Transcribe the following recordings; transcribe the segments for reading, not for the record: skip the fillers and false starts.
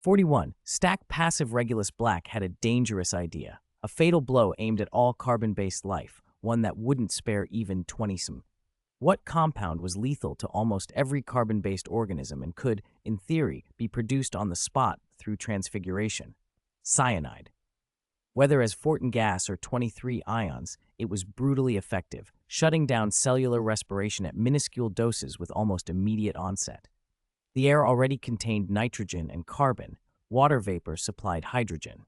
41. Stack passive Regulus Black had a dangerous idea. A fatal blow aimed at all carbon-based life, one that wouldn't spare even 20-some. What compound was lethal to almost every carbon-based organism and could, in theory, be produced on the spot through transfiguration? Cyanide. Whether as Fortin gas or 23 ions, it was brutally effective, shutting down cellular respiration at minuscule doses with almost immediate onset. The air already contained nitrogen and carbon. Water vapor supplied hydrogen.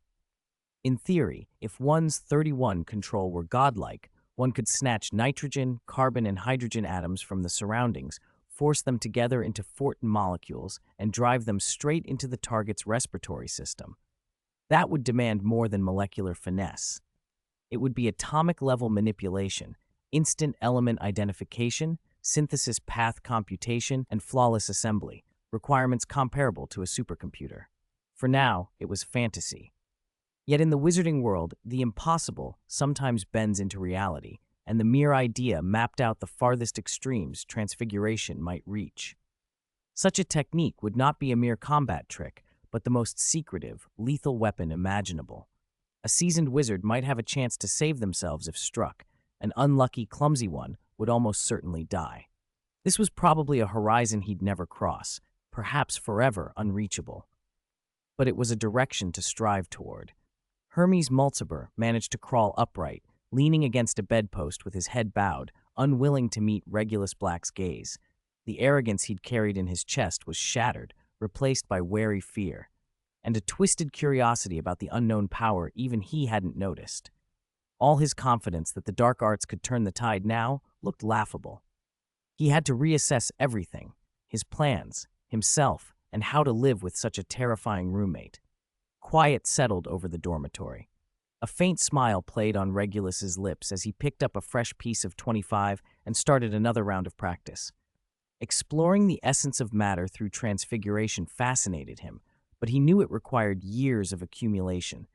In theory, if one's 31 control were godlike, one could snatch nitrogen, carbon, and hydrogen atoms from the surroundings, force them together into Fortin molecules, and drive them straight into the target's respiratory system. That would demand more than molecular finesse. It would be atomic-level manipulation, instant element identification, synthesis path computation, and flawless assembly, requirements comparable to a supercomputer. For now, it was fantasy. Yet in the wizarding world, the impossible sometimes bends into reality, and the mere idea mapped out the farthest extremes transfiguration might reach. Such a technique would not be a mere combat trick, but the most secretive, lethal weapon imaginable. A seasoned wizard might have a chance to save themselves if struck. An unlucky, clumsy one would almost certainly die. This was probably a horizon he'd never cross, perhaps forever unreachable. But it was a direction to strive toward. Hermes Mulciber managed to crawl upright, leaning against a bedpost with his head bowed, unwilling to meet Regulus Black's gaze. The arrogance he'd carried in his chest was shattered, replaced by wary fear, and a twisted curiosity about the unknown power even he hadn't noticed. All his confidence that the dark arts could turn the tide now looked laughable. He had to reassess everything, his plans, himself, and how to live with such a terrifying roommate. Quiet settled over the dormitory. A faint smile played on Regulus's lips as he picked up a fresh piece of 25 and started another round of practice. Exploring the essence of matter through transfiguration fascinated him, but he knew it required years of accumulation.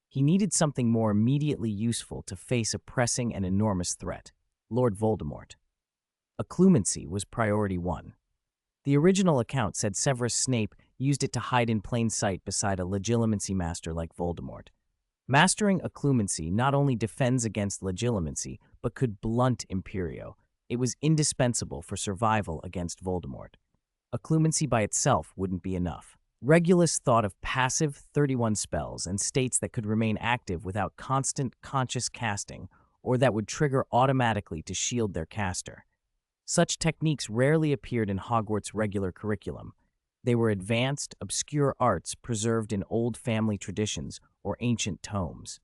He needed something more immediately useful to face a pressing and enormous threat: Lord Voldemort. Occlumency was priority one. The original account said Severus Snape used it to hide in plain sight beside a legilimency master like Voldemort. Mastering occlumency not only defends against legilimency, but could blunt Imperio. It was indispensable for survival against Voldemort. Occlumency by itself wouldn't be enough. Regulus thought of passive 31 spells and states that could remain active without constant conscious casting, or that would trigger automatically to shield their caster. Such techniques rarely appeared in Hogwarts' regular curriculum. They were advanced, obscure arts preserved in old family traditions or ancient tomes.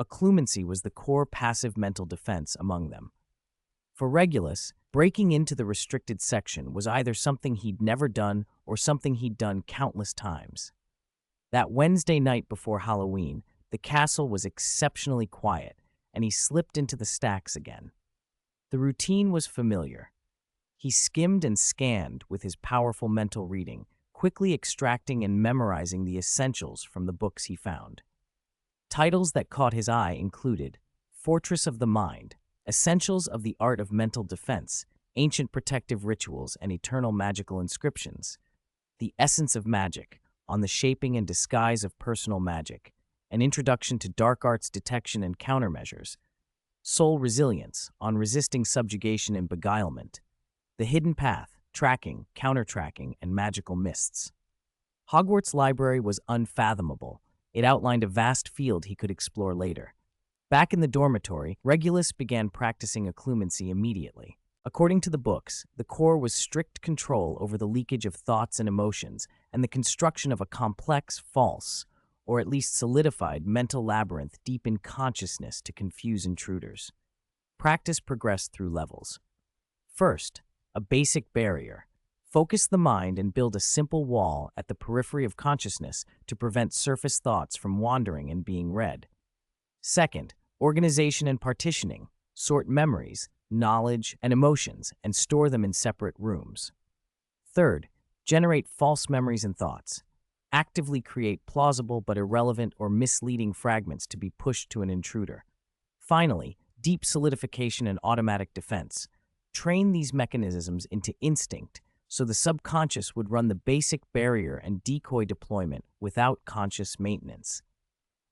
Occlumency was the core passive mental defense among them. For Regulus, breaking into the restricted section was either something he'd never done or something he'd done countless times. That Wednesday night before Halloween, the castle was exceptionally quiet, and he slipped into the stacks again. The routine was familiar. He skimmed and scanned with his powerful mental reading, quickly extracting and memorizing the essentials from the books he found. Titles that caught his eye included Fortress of the Mind, Essentials of the Art of Mental Defense, Ancient Protective Rituals and Eternal Magical Inscriptions, The Essence of Magic, On the Shaping and Disguise of Personal Magic, An Introduction to Dark Arts Detection and Countermeasures, Soul Resilience, On Resisting Subjugation and Beguilement, The Hidden Path, Tracking, Counter-Tracking, and Magical Mists. Hogwarts' library was unfathomable. It outlined a vast field he could explore later. Back in the dormitory, Regulus began practicing occlumency immediately. According to the books, the core was strict control over the leakage of thoughts and emotions and the construction of a complex, false, or at least solidified mental labyrinth deep in consciousness to confuse intruders. Practice progressed through levels. First, a basic barrier. Focus the mind and build a simple wall at the periphery of consciousness to prevent surface thoughts from wandering and being read. Second, organization and partitioning. Sort memories, knowledge, and emotions and store them in separate rooms. Third, generate false memories and thoughts. Actively create plausible but irrelevant or misleading fragments to be pushed to an intruder. Finally, deep solidification and automatic defense. Train these mechanisms into instinct so the subconscious would run the basic barrier and decoy deployment without conscious maintenance.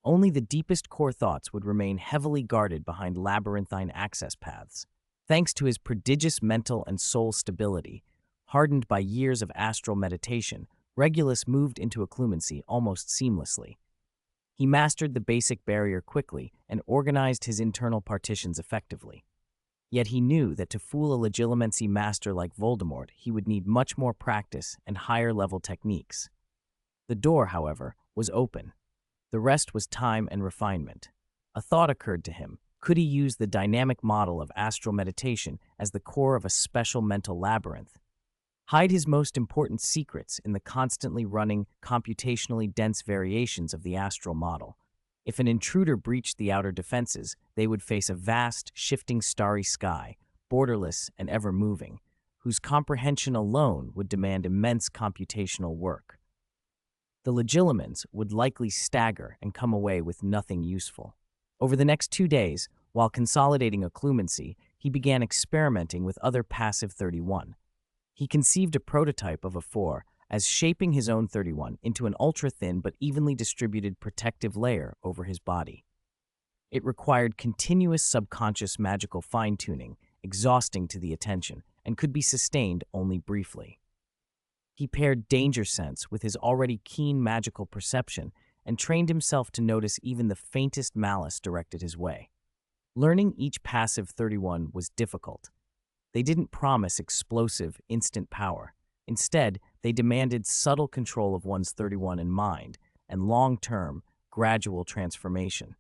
Only the deepest core thoughts would remain heavily guarded behind labyrinthine access paths. Thanks to his prodigious mental and soul stability, hardened by years of astral meditation, Regulus moved into occlumency almost seamlessly. He mastered the basic barrier quickly and organized his internal partitions effectively. Yet he knew that to fool a legilimency master like Voldemort, he would need much more practice and higher-level techniques. The door, however, was open. The rest was time and refinement. A thought occurred to him. Could he use the dynamic model of astral meditation as the core of a special mental labyrinth? Hide his most important secrets in the constantly running, computationally dense variations of the astral model. If an intruder breached the outer defenses, they would face a vast, shifting starry sky, borderless and ever-moving, whose comprehension alone would demand immense computational work. The legilimens would likely stagger and come away with nothing useful. Over the next 2 days, while consolidating occlumency, he began experimenting with other passive 31. He conceived a prototype of a 4 as shaping his own 31 into an ultra-thin but evenly distributed protective layer over his body. It required continuous subconscious magical fine-tuning, exhausting to the attention, and could be sustained only briefly. He paired danger sense with his already keen magical perception and trained himself to notice even the faintest malice directed his way. Learning each passive 31 was difficult. They didn't promise explosive, instant power. Instead, they demanded subtle control of one's 31 in mind and long-term, gradual transformation.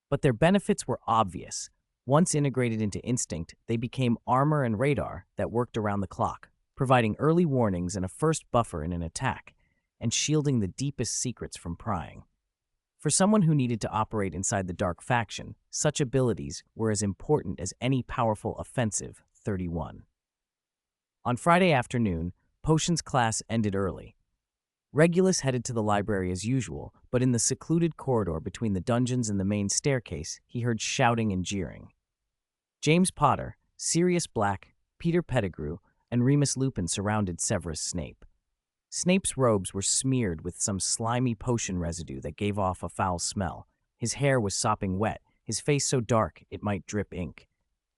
But their benefits were obvious. Once integrated into instinct, they became armor and radar that worked around the clock, providing early warnings and a first buffer in an attack, and shielding the deepest secrets from prying. For someone who needed to operate inside the dark faction, such abilities were as important as any powerful offensive 31. On Friday afternoon, Potions class ended early. Regulus headed to the library as usual, but in the secluded corridor between the dungeons and the main staircase, he heard shouting and jeering. James Potter, Sirius Black, Peter Pettigrew, and Remus Lupin surrounded Severus Snape. Snape's robes were smeared with some slimy potion residue that gave off a foul smell. His hair was sopping wet, his face so dark it might drip ink.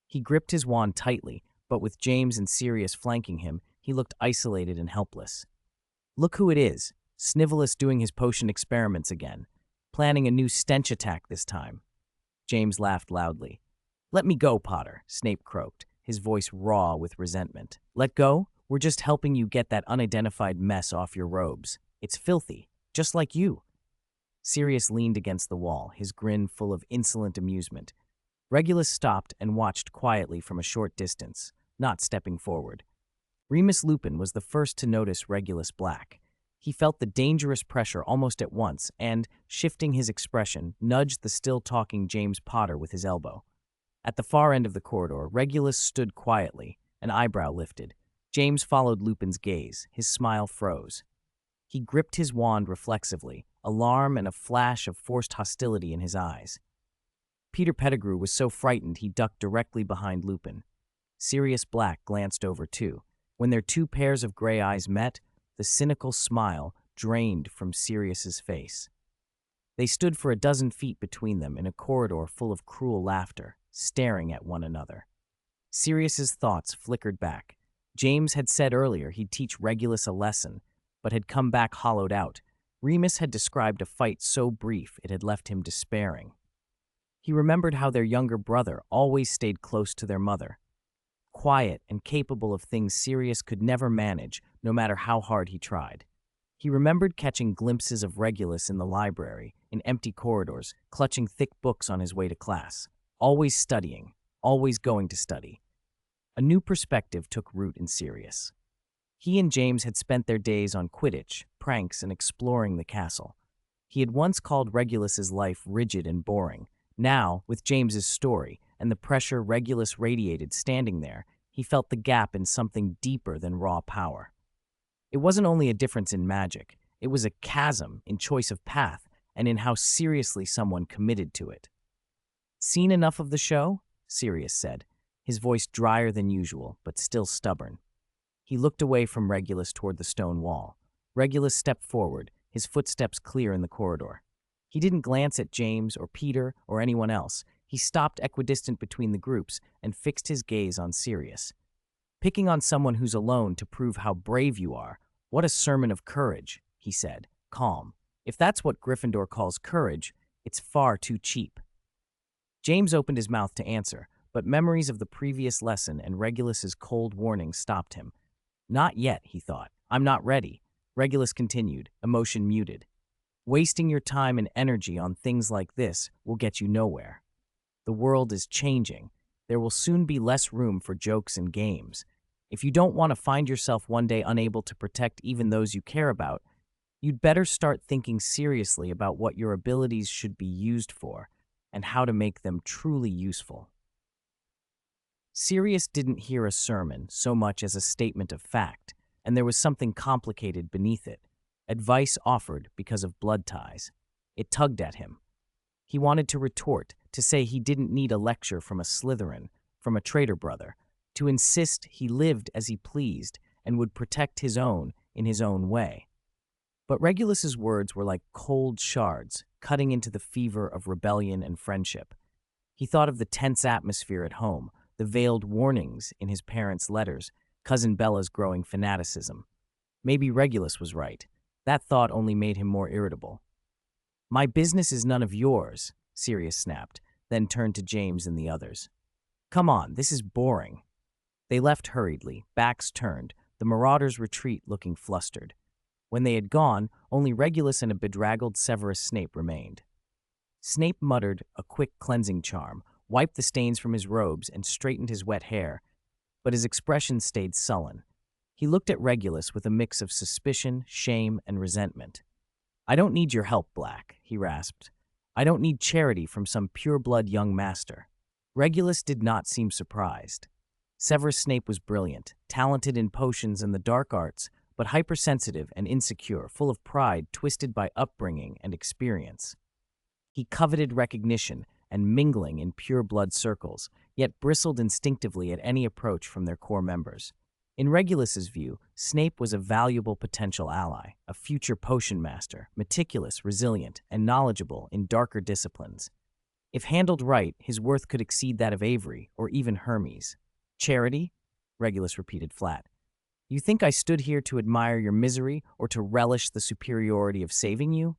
He gripped his wand tightly, but with James and Sirius flanking him, he looked isolated and helpless. Look who it is, Snivelus doing his potion experiments again, planning a new stench attack this time. James laughed loudly. Let me go, Potter, Snape croaked, his voice raw with resentment. Let go? We're just helping you get that unidentified mess off your robes. It's filthy, just like you. Sirius leaned against the wall, his grin full of insolent amusement. Regulus stopped and watched quietly from a short distance, not stepping forward. Remus Lupin was the first to notice Regulus Black. He felt the dangerous pressure almost at once and, shifting his expression, nudged the still-talking James Potter with his elbow. At the far end of the corridor, Regulus stood quietly, an eyebrow lifted. James followed Lupin's gaze. His smile froze. He gripped his wand reflexively, alarm and a flash of forced hostility in his eyes. Peter Pettigrew was so frightened he ducked directly behind Lupin. Sirius Black glanced over too. When their 2 pairs of gray eyes met, the cynical smile drained from Sirius's face. They stood for a dozen feet between them in a corridor full of cruel laughter, staring at one another. Sirius's thoughts flickered back. James had said earlier he'd teach Regulus a lesson, but had come back hollowed out. Remus had described a fight so brief it had left him despairing. He remembered how their younger brother always stayed close to their mother, quiet and capable of things Sirius could never manage, no matter how hard he tried. He remembered catching glimpses of Regulus in the library, in empty corridors, clutching thick books on his way to class. Always studying, always going to study. A new perspective took root in Sirius. He and James had spent their days on Quidditch, pranks, and exploring the castle. He had once called Regulus's life rigid and boring. Now, with James's story, and the pressure Regulus radiated standing there, he felt the gap in something deeper than raw power. It wasn't only a difference in magic, it was a chasm in choice of path and in how seriously someone committed to it. "Seen enough of the show?" Sirius said, his voice drier than usual, but still stubborn. He looked away from Regulus toward the stone wall. Regulus stepped forward, his footsteps clear in the corridor. He didn't glance at James or Peter or anyone else. He stopped equidistant between the groups and fixed his gaze on Sirius. Picking on someone who's alone to prove how brave you are, what a sermon of courage, he said, calm. If that's what Gryffindor calls courage, it's far too cheap. James opened his mouth to answer, but memories of the previous lesson and Regulus's cold warning stopped him. Not yet, he thought. I'm not ready. Regulus continued, emotion muted. Wasting your time and energy on things like this will get you nowhere. The world is changing. There will soon be less room for jokes and games. If you don't want to find yourself one day unable to protect even those you care about, you'd better start thinking seriously about what your abilities should be used for and how to make them truly useful. Sirius didn't hear a sermon so much as a statement of fact, and there was something complicated beneath it. Advice offered because of blood ties. It tugged at him. He wanted to retort, to say he didn't need a lecture from a Slytherin, from a traitor brother, to insist he lived as he pleased and would protect his own in his own way. But Regulus's words were like cold shards, cutting into the fever of rebellion and friendship. He thought of the tense atmosphere at home, the veiled warnings in his parents' letters, Cousin Bella's growing fanaticism. Maybe Regulus was right. That thought only made him more irritable. My business is none of yours, Sirius snapped, then turned to James and the others. Come on, this is boring. They left hurriedly, backs turned, the marauders retreat looking flustered. When they had gone, only Regulus and a bedraggled Severus Snape remained. Snape muttered a quick cleansing charm, wiped the stains from his robes, and straightened his wet hair, but his expression stayed sullen. He looked at Regulus with a mix of suspicion, shame, and resentment. I don't need your help, Black, he rasped. I don't need charity from some pure-blood young master. Regulus did not seem surprised. Severus Snape was brilliant, talented in potions and the dark arts, but hypersensitive and insecure, full of pride twisted by upbringing and experience. He coveted recognition and mingling in pure-blood circles, yet bristled instinctively at any approach from their core members. In Regulus's view, Snape was a valuable potential ally, a future potion master, meticulous, resilient, and knowledgeable in darker disciplines. If handled right, his worth could exceed that of Avery or even Hermes. Charity? Regulus repeated flat. You think I stood here to admire your misery or to relish the superiority of saving you?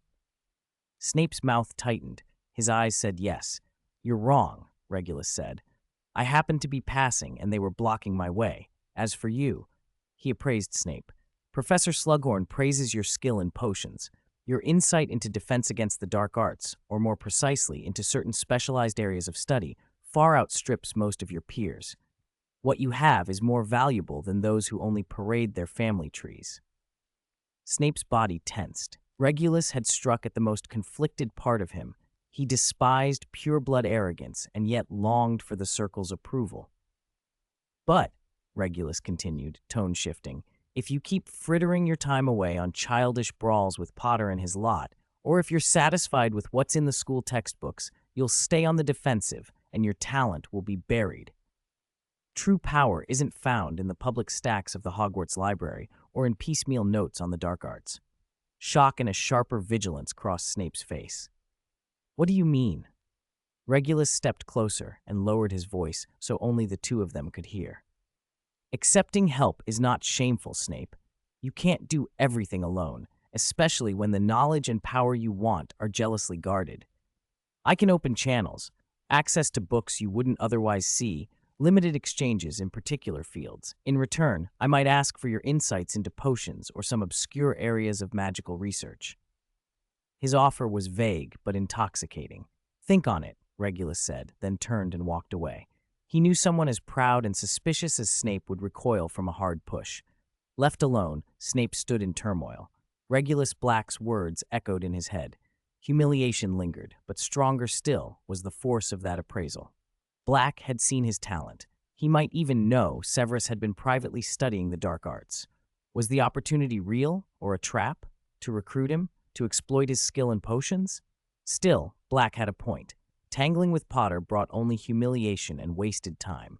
Snape's mouth tightened. His eyes said yes. You're wrong, Regulus said. I happened to be passing and they were blocking my way. As for you, he appraised Snape. Professor Slughorn praises your skill in potions. Your insight into defense against the dark arts, or more precisely, into certain specialized areas of study, far outstrips most of your peers. What you have is more valuable than those who only parade their family trees. Snape's body tensed. Regulus had struck at the most conflicted part of him. He despised pure-blood arrogance and yet longed for the circle's approval. But, Regulus continued, tone shifting, if you keep frittering your time away on childish brawls with Potter and his lot, or if you're satisfied with what's in the school textbooks, you'll stay on the defensive and your talent will be buried. True power isn't found in the public stacks of the Hogwarts library or in piecemeal notes on the dark arts. Shock and a sharper vigilance crossed Snape's face. What do you mean? Regulus stepped closer and lowered his voice so only the two of them could hear. Accepting help is not shameful, Snape. You can't do everything alone, especially when the knowledge and power you want are jealously guarded. I can open channels, access to books you wouldn't otherwise see, limited exchanges in particular fields. In return, I might ask for your insights into potions or some obscure areas of magical research. His offer was vague but intoxicating. Think on it, Regulus said, then turned and walked away. He knew someone as proud and suspicious as Snape would recoil from a hard push. Left alone, Snape stood in turmoil. Regulus Black's words echoed in his head. Humiliation lingered, but stronger still was the force of that appraisal. Black had seen his talent. He might even know Severus had been privately studying the dark arts. Was the opportunity real or a trap? To recruit him? To exploit his skill in potions? Still, Black had a point. Tangling with Potter brought only humiliation and wasted time.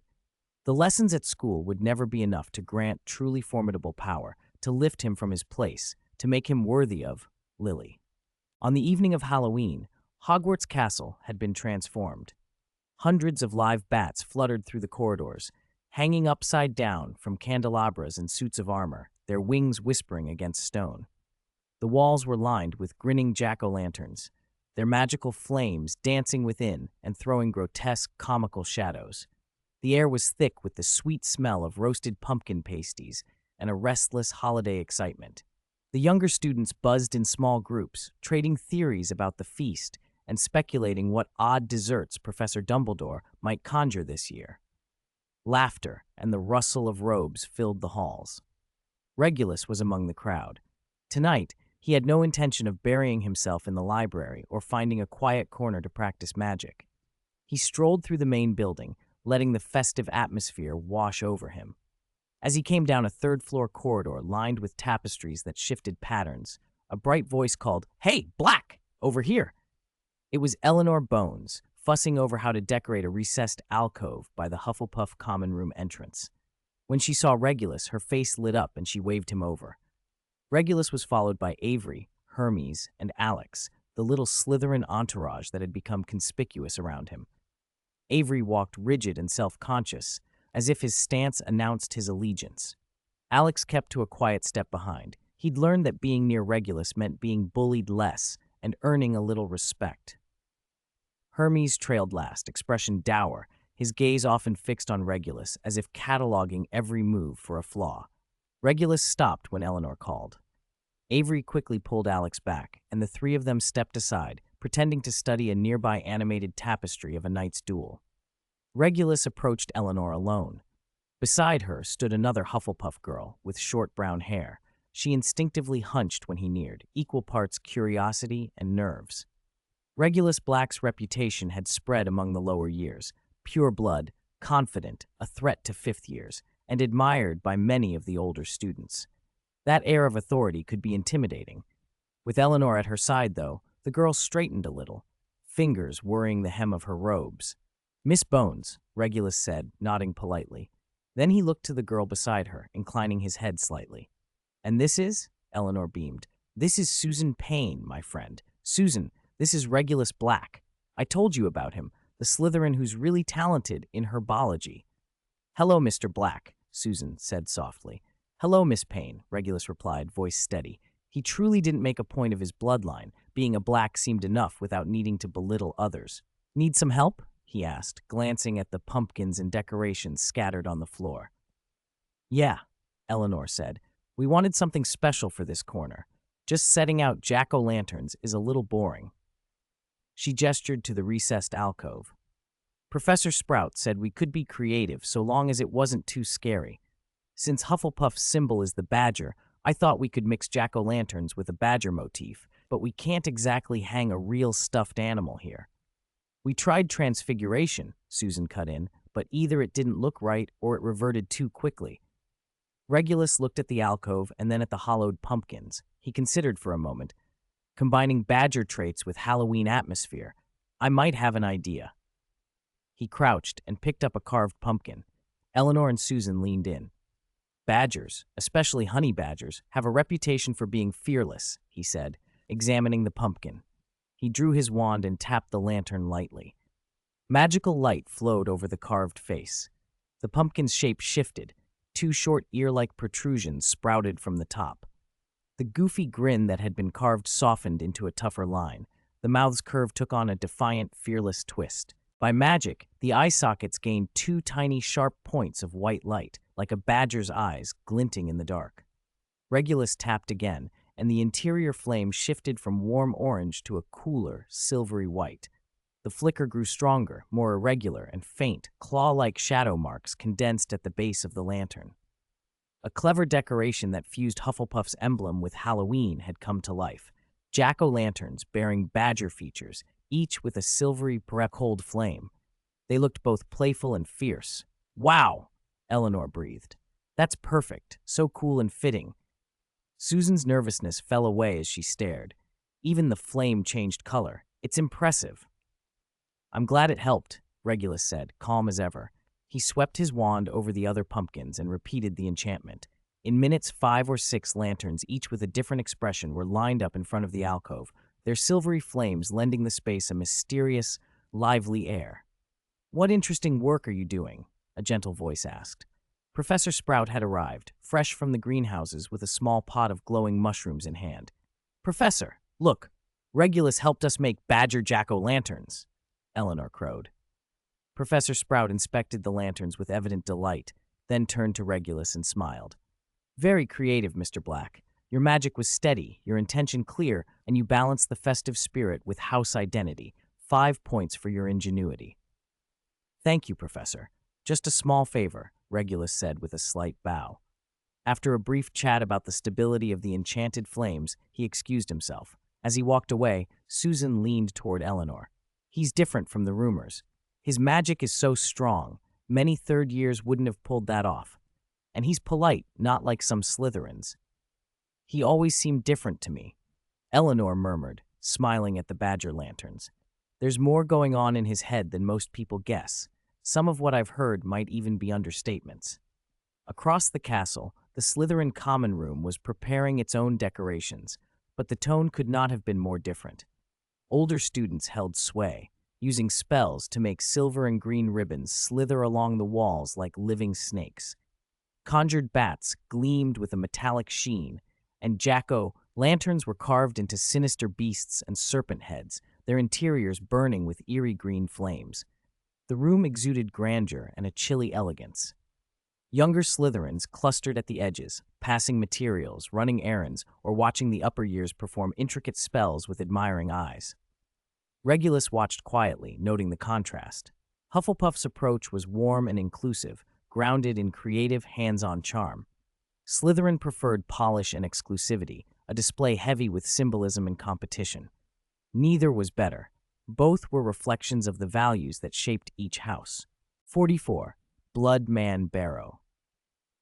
The lessons at school would never be enough to grant truly formidable power, to lift him from his place, to make him worthy of Lily. On the evening of Halloween, Hogwarts Castle had been transformed. Hundreds of live bats fluttered through the corridors, hanging upside down from candelabras in suits of armor, their wings whispering against stone. The walls were lined with grinning jack-o'-lanterns, their magical flames dancing within and throwing grotesque, comical shadows. The air was thick with the sweet smell of roasted pumpkin pasties and a restless holiday excitement. The younger students buzzed in small groups, trading theories about the feast and speculating what odd desserts Professor Dumbledore might conjure this year. Laughter and the rustle of robes filled the halls. Regulus was among the crowd. Tonight, he had no intention of burying himself in the library or finding a quiet corner to practice magic. He strolled through the main building, letting the festive atmosphere wash over him. As he came down a third-floor corridor lined with tapestries that shifted patterns, a bright voice called, "Hey, Black! Over here!" It was Eleanor Bones, fussing over how to decorate a recessed alcove by the Hufflepuff common room entrance. When she saw Regulus, her face lit up and she waved him over. Regulus was followed by Avery, Hermes, and Alex, the little Slytherin entourage that had become conspicuous around him. Avery walked rigid and self-conscious, as if his stance announced his allegiance. Alex kept to a quiet step behind. He'd learned that being near Regulus meant being bullied less and earning a little respect. Hermes trailed last, expression dour, his gaze often fixed on Regulus, as if cataloging every move for a flaw. Regulus stopped when Eleanor called. Avery quickly pulled Alex back, and the three of them stepped aside, pretending to study a nearby animated tapestry of a knight's duel. Regulus approached Eleanor alone. Beside her stood another Hufflepuff girl with short brown hair. She instinctively hunched when he neared, equal parts curiosity and nerves. Regulus Black's reputation had spread among the lower years, pure blood, confident, a threat to fifth years, and admired by many of the older students. That air of authority could be intimidating. With Eleanor at her side, though, the girl straightened a little, fingers worrying the hem of her robes. "Miss Bones," Regulus said, nodding politely. Then he looked to the girl beside her, inclining his head slightly. "And this is?" Eleanor beamed. "This is Susan Payne, my friend. Susan, this is Regulus Black. I told you about him, the Slytherin who's really talented in herbology." "Hello, Mr. Black," Susan said softly. "Hello, Miss Payne," Regulus replied, voice steady. He truly didn't make a point of his bloodline. Being a Black seemed enough without needing to belittle others. "Need some help?" he asked, glancing at the pumpkins and decorations scattered on the floor. "Yeah," Eleanor said. "We wanted something special for this corner. Just setting out jack-o'-lanterns is a little boring." She gestured to the recessed alcove. "Professor Sprout said we could be creative so long as it wasn't too scary. Since Hufflepuff's symbol is the badger, I thought we could mix jack-o'-lanterns with a badger motif, but we can't exactly hang a real stuffed animal here." "We tried transfiguration," Susan cut in, "but either it didn't look right or it reverted too quickly." Regulus looked at the alcove and then at the hollowed pumpkins. He considered for a moment. "Combining badger traits with Halloween atmosphere, I might have an idea." He crouched and picked up a carved pumpkin. Eleanor and Susan leaned in. "Badgers, especially honey badgers, have a reputation for being fearless," he said, examining the pumpkin. He drew his wand and tapped the lantern lightly. Magical light flowed over the carved face. The pumpkin's shape shifted. Two short ear-like protrusions sprouted from the top. The goofy grin that had been carved softened into a tougher line. The mouth's curve took on a defiant, fearless twist. By magic, the eye sockets gained two tiny, sharp points of white light, like a badger's eyes glinting in the dark. Regulus tapped again, and the interior flame shifted from warm orange to a cooler, silvery white. The flicker grew stronger, more irregular, and faint, claw-like shadow marks condensed at the base of the lantern. A clever decoration that fused Hufflepuff's emblem with Halloween had come to life. Jack-o'-lanterns bearing badger features, each with a silvery, cold flame. They looked both playful and fierce. "Wow!" Eleanor breathed. "That's perfect, so cool and fitting." Susan's nervousness fell away as she stared. Even the flame changed color. "It's impressive." "I'm glad it helped," Regulus said, calm as ever. He swept his wand over the other pumpkins and repeated the enchantment. In minutes, 5 or 6 lanterns, each with a different expression, were lined up in front of the alcove, their silvery flames lending the space a mysterious, lively air. "What interesting work are you doing?" a gentle voice asked. Professor Sprout had arrived, fresh from the greenhouses with a small pot of glowing mushrooms in hand. "Professor, look, Regulus helped us make badger jack-o'-lanterns," Eleanor crowed. Professor Sprout inspected the lanterns with evident delight, then turned to Regulus and smiled. "Very creative, Mr. Black. Your magic was steady, your intention clear, and you balanced the festive spirit with house identity. 5 points for your ingenuity." "Thank you, Professor. Just a small favor," Regulus said with a slight bow. After a brief chat about the stability of the enchanted flames, he excused himself. As he walked away, Susan leaned toward Eleanor. "He's different from the rumors. His magic is so strong, many third years wouldn't have pulled that off. And he's polite, not like some Slytherins. He always seemed different to me," Eleanor murmured, smiling at the badger lanterns. "There's more going on in his head than most people guess. Some of what I've heard might even be understatements." Across the castle, the Slytherin common room was preparing its own decorations, but the tone could not have been more different. Older students held sway, using spells to make silver and green ribbons slither along the walls like living snakes. Conjured bats gleamed with a metallic sheen, and jack-o'-lanterns were carved into sinister beasts and serpent heads, their interiors burning with eerie green flames. The room exuded grandeur and a chilly elegance. Younger Slytherins clustered at the edges, passing materials, running errands, or watching the upper years perform intricate spells with admiring eyes. Regulus watched quietly, noting the contrast. Hufflepuff's approach was warm and inclusive, grounded in creative, hands-on charm. Slytherin preferred polish and exclusivity, a display heavy with symbolism and competition. Neither was better. Both were reflections of the values that shaped each house. 44. Blood Man Barrow.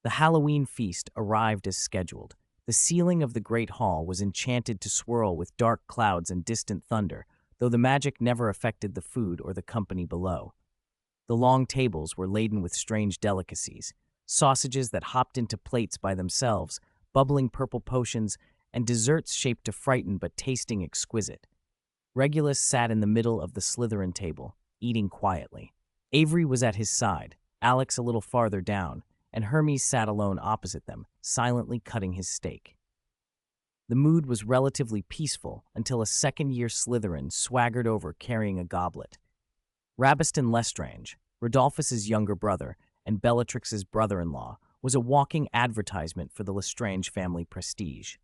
The Halloween feast arrived as scheduled. The ceiling of the Great Hall was enchanted to swirl with dark clouds and distant thunder, though the magic never affected the food or the company below. The long tables were laden with strange delicacies, sausages that hopped into plates by themselves, bubbling purple potions, and desserts shaped to frighten but tasting exquisite. Regulus sat in the middle of the Slytherin table, eating quietly. Avery was at his side, Alex a little farther down, and Hermes sat alone opposite them, silently cutting his steak. The mood was relatively peaceful until a second-year Slytherin swaggered over carrying a goblet. Rabaston Lestrange, Rodolphus's younger brother and Bellatrix's brother-in-law, was a walking advertisement for the Lestrange family prestige.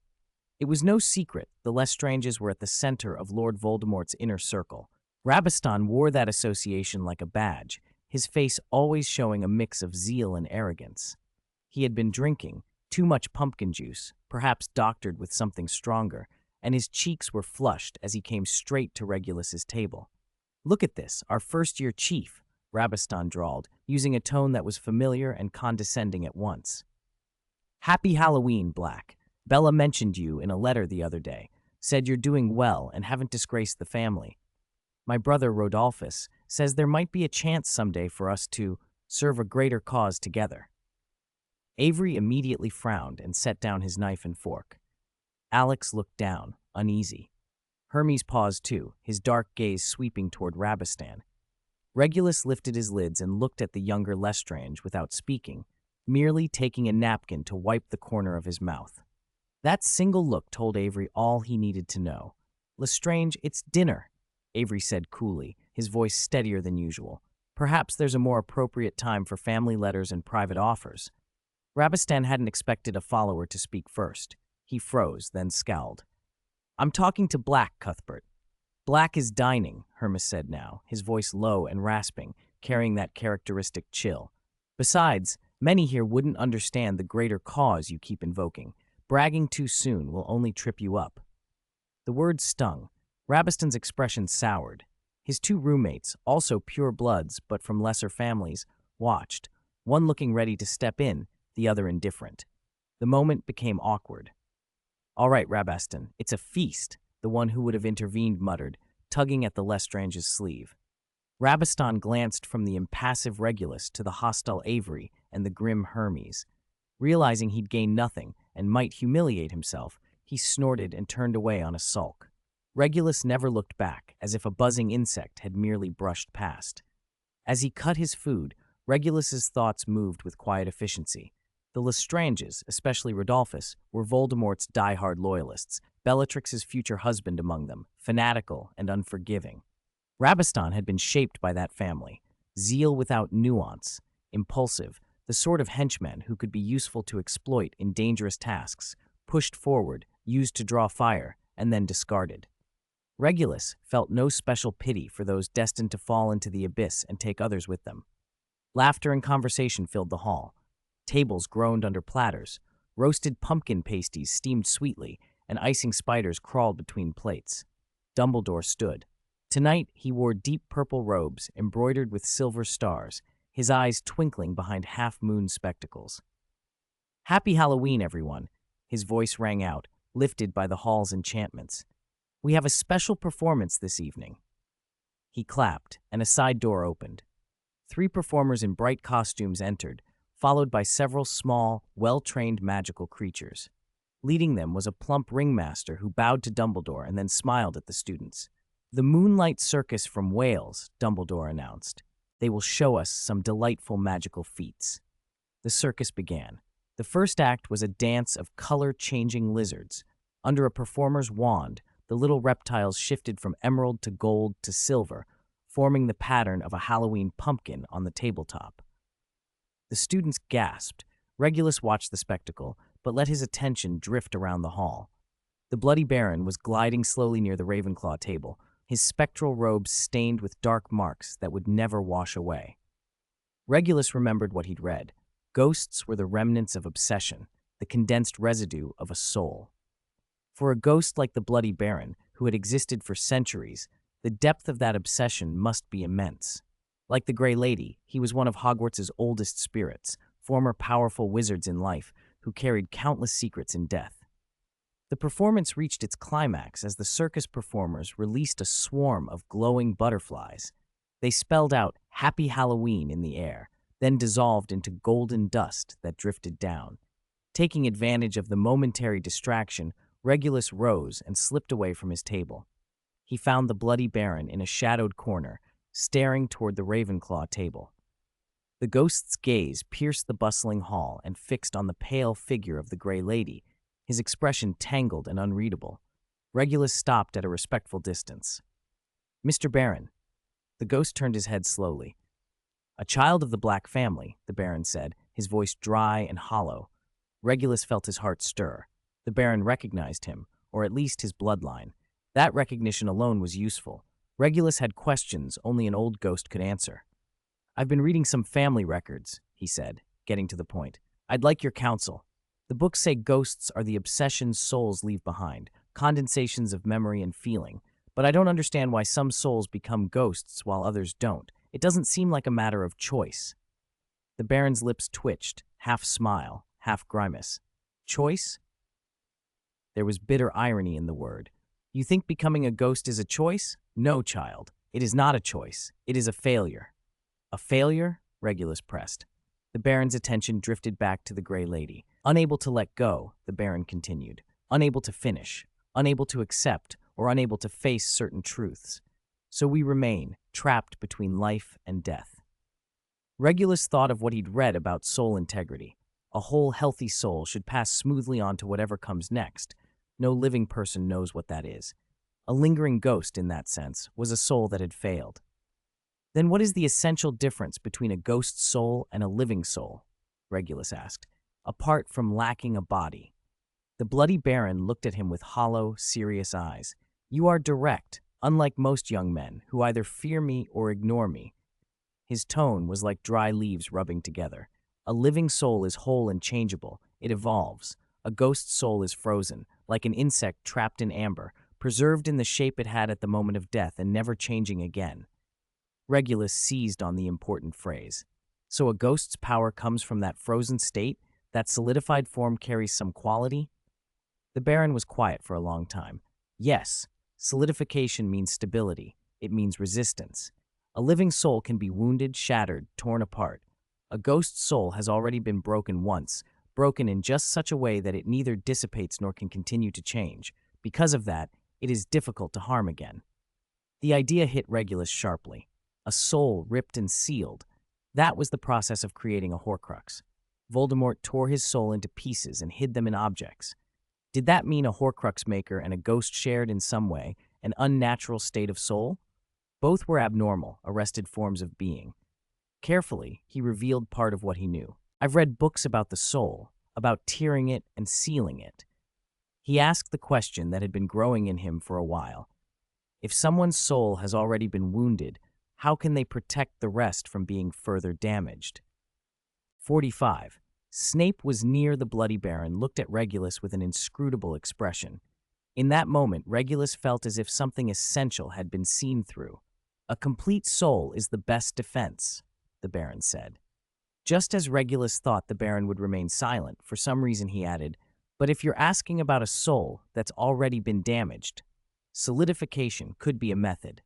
It was no secret the Lestranges were at the center of Lord Voldemort's inner circle. Rabaston wore that association like a badge, his face always showing a mix of zeal and arrogance. He had been drinking too much pumpkin juice, perhaps doctored with something stronger, and his cheeks were flushed as he came straight to Regulus's table. "Look at this, our first-year chief," Rabaston drawled, using a tone that was familiar and condescending at once. "Happy Halloween, Black. Bella mentioned you in a letter the other day, said you're doing well and haven't disgraced the family. My brother Rodolphus says there might be a chance someday for us to serve a greater cause together." Avery immediately frowned and set down his knife and fork. Alex looked down, uneasy. Hermes paused too, his dark gaze sweeping toward Rabaston. Regulus lifted his lids and looked at the younger Lestrange without speaking, merely taking a napkin to wipe the corner of his mouth. That single look told Avery all he needed to know. "Lestrange, it's dinner," Avery said coolly, his voice steadier than usual. "Perhaps there's a more appropriate time for family letters and private offers." Rabaston hadn't expected a follower to speak first. He froze, then scowled. "I'm talking to Black, Cuthbert." "Black is dining," Hermes said now, his voice low and rasping, carrying that characteristic chill. "Besides, many here wouldn't understand the greater cause you keep invoking. Bragging too soon will only trip you up." The words stung. Rabaston's expression soured. His two roommates, also pure bloods but from lesser families, watched, one looking ready to step in, the other indifferent. The moment became awkward. "All right, Rabaston, it's a feast," the one who would have intervened muttered, tugging at the Lestrange's sleeve. Rabiston glanced from the impassive Regulus to the hostile Avery and the grim Hermes. Realizing he'd gained nothing and might humiliate himself, he snorted and turned away on a sulk. Regulus never looked back, as if a buzzing insect had merely brushed past. As he cut his food, Regulus's thoughts moved with quiet efficiency. The Lestranges, especially Rodolphus, were Voldemort's die-hard loyalists, Bellatrix's future husband among them, fanatical and unforgiving. Rabiston had been shaped by that family, zeal without nuance, impulsive, the sort of henchmen who could be useful to exploit in dangerous tasks, pushed forward, used to draw fire, and then discarded. Regulus felt no special pity for those destined to fall into the abyss and take others with them. Laughter and conversation filled the hall. Tables groaned under platters, roasted pumpkin pasties steamed sweetly, and icing spiders crawled between plates. Dumbledore stood. Tonight he wore deep purple robes embroidered with silver stars, his eyes twinkling behind half-moon spectacles. "Happy Halloween, everyone," his voice rang out, lifted by the hall's enchantments. "We have a special performance this evening." He clapped, and a side door opened. 3 performers in bright costumes entered, followed by several small, well-trained magical creatures. Leading them was a plump ringmaster who bowed to Dumbledore and then smiled at the students. "The Moonlight Circus from Wales," Dumbledore announced. "They will show us some delightful magical feats." The circus began. The first act was a dance of color-changing lizards. Under a performer's wand, the little reptiles shifted from emerald to gold to silver, forming the pattern of a Halloween pumpkin on the tabletop. The students gasped. Regulus watched the spectacle, but let his attention drift around the hall. The Bloody Baron was gliding slowly near the Ravenclaw table, his spectral robes stained with dark marks that would never wash away. Regulus remembered what he'd read. Ghosts were the remnants of obsession, the condensed residue of a soul. For a ghost like the Bloody Baron, who had existed for centuries, the depth of that obsession must be immense. Like the Grey Lady, he was one of Hogwarts's oldest spirits, former powerful wizards in life, who carried countless secrets in death. The performance reached its climax as the circus performers released a swarm of glowing butterflies. They spelled out "Happy Halloween" in the air, then dissolved into golden dust that drifted down. Taking advantage of the momentary distraction, Regulus rose and slipped away from his table. He found the Bloody Baron in a shadowed corner, staring toward the Ravenclaw table. The ghost's gaze pierced the bustling hall and fixed on the pale figure of the Grey Lady, his expression tangled and unreadable. Regulus stopped at a respectful distance. "Mr. Baron." The ghost turned his head slowly. "A child of the Black family," the Baron said, his voice dry and hollow. Regulus felt his heart stir. The Baron recognized him, or at least his bloodline. That recognition alone was useful. Regulus had questions only an old ghost could answer. "I've been reading some family records," he said, getting to the point. "I'd like your counsel. The books say ghosts are the obsessions souls leave behind, condensations of memory and feeling, but I don't understand why some souls become ghosts while others don't. It doesn't seem like a matter of choice." The Baron's lips twitched, half smile, half grimace. "Choice?" There was bitter irony in the word. "You think becoming a ghost is a choice? No, child. It is not a choice. It is a failure." "A failure?" Regulus pressed. The Baron's attention drifted back to the Grey Lady. Unable to let go, the Baron continued. Unable to finish, unable to accept, or unable to face certain truths. So we remain, trapped between life and death. Regulus thought of what he'd read about soul integrity. A whole healthy soul should pass smoothly on to whatever comes next. No living person knows what that is. A lingering ghost, in that sense, was a soul that had failed. Then what is the essential difference between a ghost soul and a living soul? Regulus asked, apart from lacking a body. The Bloody Baron looked at him with hollow, serious eyes. "You are direct, unlike most young men, who either fear me or ignore me." His tone was like dry leaves rubbing together. A living soul is whole and changeable. It evolves. A ghost soul is frozen, like an insect trapped in amber, preserved in the shape it had at the moment of death and never changing again. Regulus seized on the important phrase. So a ghost's power comes from that frozen state? That solidified form carries some quality? The Baron was quiet for a long time. Yes, solidification means stability. It means resistance. A living soul can be wounded, shattered, torn apart. A ghost soul has already been broken once, broken in just such a way that it neither dissipates nor can continue to change. Because of that, it is difficult to harm again. The idea hit Regulus sharply. A soul ripped and sealed. That was the process of creating a Horcrux. Voldemort tore his soul into pieces and hid them in objects. Did that mean a Horcrux maker and a ghost shared in some way an unnatural state of soul? Both were abnormal, arrested forms of being. Carefully, he revealed part of what he knew. I've read books about the soul, about tearing it and sealing it. He asked the question that had been growing in him for a while. If someone's soul has already been wounded, how can they protect the rest from being further damaged? 45. Snape was near the Bloody Baron, looked at Regulus with an inscrutable expression. In that moment, Regulus felt as if something essential had been seen through. A complete soul is the best defense, the Baron said. Just as Regulus thought the Baron would remain silent, for some reason he added, but if you're asking about a soul that's already been damaged, solidification could be a method.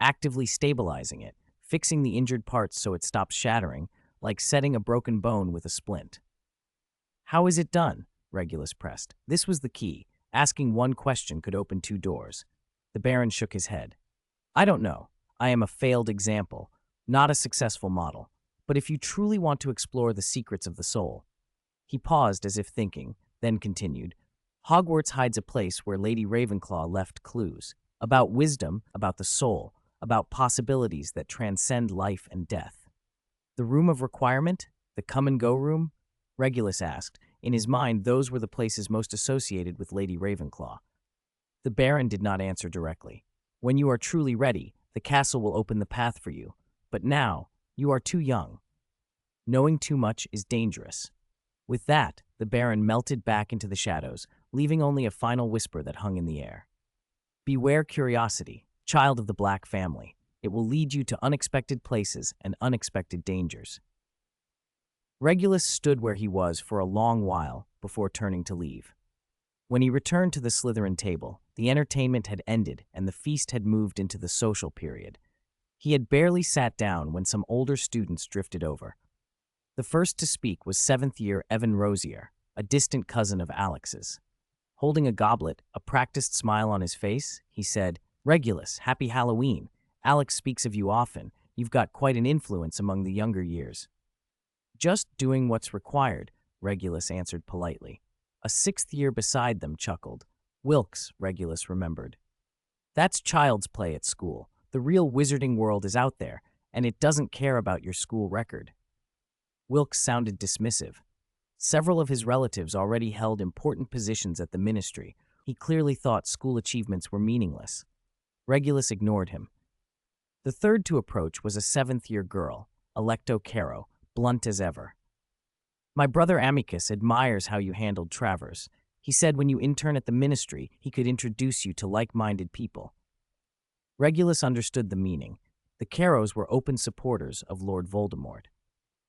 Actively stabilizing it, fixing the injured parts so it stops shattering, like setting a broken bone with a splint. How is it done? Regulus pressed. This was the key. Asking one question could open two doors. The Baron shook his head. I don't know. I am a failed example, not a successful model. But if you truly want to explore the secrets of the soul. He paused as if thinking, then continued. Hogwarts hides a place where Lady Ravenclaw left clues. About wisdom, about the soul, about possibilities that transcend life and death. The room of requirement? The come-and-go room? Regulus asked. In his mind, those were the places most associated with Lady Ravenclaw. The Baron did not answer directly. When you are truly ready, the castle will open the path for you. But now, you are too young. Knowing too much is dangerous. With that, the Baron melted back into the shadows, leaving only a final whisper that hung in the air. Beware curiosity, child of the Black family. It will lead you to unexpected places and unexpected dangers. Regulus stood where he was for a long while before turning to leave. When he returned to the Slytherin table, the entertainment had ended and the feast had moved into the social period. He had barely sat down when some older students drifted over. The first to speak was 7th year Evan Rosier, a distant cousin of Alex's. Holding a goblet, a practiced smile on his face, he said, Regulus, happy Halloween. Alex speaks of you often. You've got quite an influence among the younger years. Just doing what's required, Regulus answered politely. A 6th year beside them chuckled. Wilkes, Regulus remembered. That's child's play at school. The real wizarding world is out there, and it doesn't care about your school record. Wilkes sounded dismissive. Several of his relatives already held important positions at the ministry. He clearly thought school achievements were meaningless. Regulus ignored him. The third to approach was a 7th year girl, Alecto Caro, blunt as ever. My brother Amicus admires how you handled Travers. He said when you intern at the ministry, he could introduce you to like-minded people. Regulus understood the meaning. The Caros were open supporters of Lord Voldemort.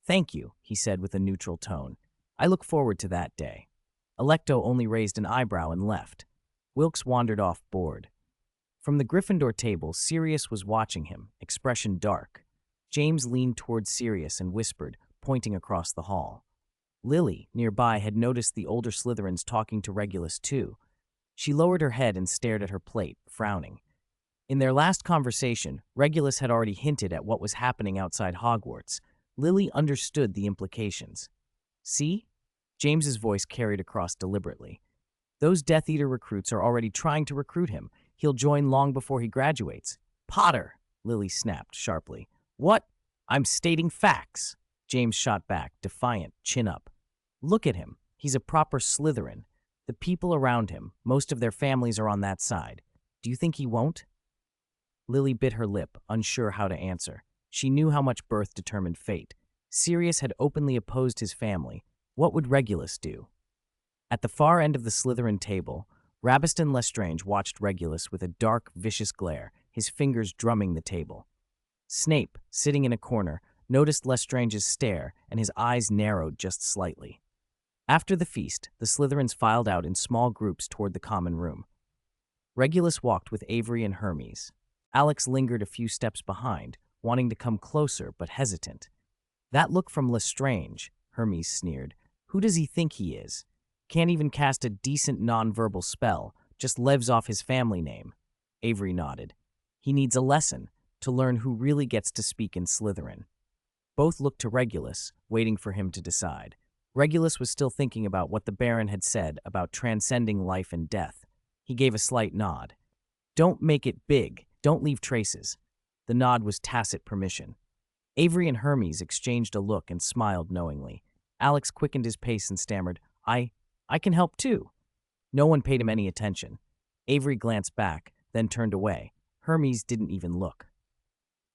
Thank you, he said with a neutral tone. I look forward to that day. Alecto only raised an eyebrow and left. Wilkes wandered off, bored. From the Gryffindor table, Sirius was watching him, expression dark. James leaned toward Sirius and whispered, pointing across the hall. Lily, nearby, had noticed the older Slytherins talking to Regulus too. She lowered her head and stared at her plate, frowning. In their last conversation, Regulus had already hinted at what was happening outside Hogwarts. Lily understood the implications. See? James's voice carried across deliberately. Those Death Eater recruits are already trying to recruit him. He'll join long before he graduates. Potter! Lily snapped sharply. What? I'm stating facts. James shot back, defiant, chin up. Look at him. He's a proper Slytherin. The people around him, most of their families are on that side. Do you think he won't? Lily bit her lip, unsure how to answer. She knew how much birth determined fate. Sirius had openly opposed his family. What would Regulus do? At the far end of the Slytherin table, Rabiston Lestrange watched Regulus with a dark, vicious glare, his fingers drumming the table. Snape, sitting in a corner, noticed Lestrange's stare, and his eyes narrowed just slightly. After the feast, the Slytherins filed out in small groups toward the common room. Regulus walked with Avery and Hermes. Alex lingered a few steps behind, wanting to come closer but hesitant. "That look from Lestrange," Hermes sneered. "Who does he think he is? Can't even cast a decent nonverbal spell, just lives off his family name." Avery nodded. "He needs a lesson to learn who really gets to speak in Slytherin." Both looked to Regulus, waiting for him to decide. Regulus was still thinking about what the Baron had said about transcending life and death. He gave a slight nod. "Don't make it big. Don't leave traces." The nod was tacit permission. Avery and Hermes exchanged a look and smiled knowingly. Alex quickened his pace and stammered, I can help too." No one paid him any attention. Avery glanced back, then turned away. Hermes didn't even look.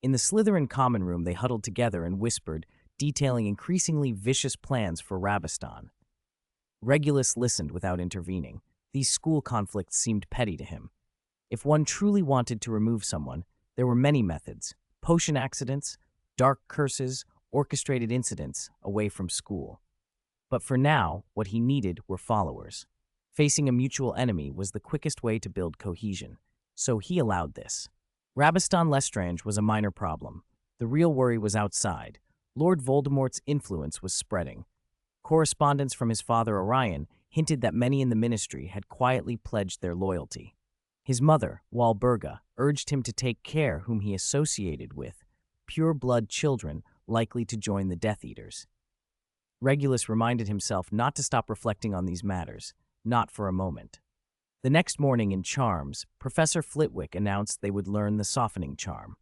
In the Slytherin common room, they huddled together and whispered, detailing increasingly vicious plans for Rabastan. Regulus listened without intervening. These school conflicts seemed petty to him. If one truly wanted to remove someone, there were many methods: potion accidents, dark curses, orchestrated incidents away from school. But for now, what he needed were followers. Facing a mutual enemy was the quickest way to build cohesion, so he allowed this. Rabastan Lestrange was a minor problem. The real worry was outside. Lord Voldemort's influence was spreading. Correspondence from his father Orion hinted that many in the ministry had quietly pledged their loyalty. His mother, Walburga, urged him to take care whom he associated with pure-blood children likely to join the Death Eaters. Regulus reminded himself not to stop reflecting on these matters, not for a moment. The next morning in Charms, Professor Flitwick announced they would learn the softening charm.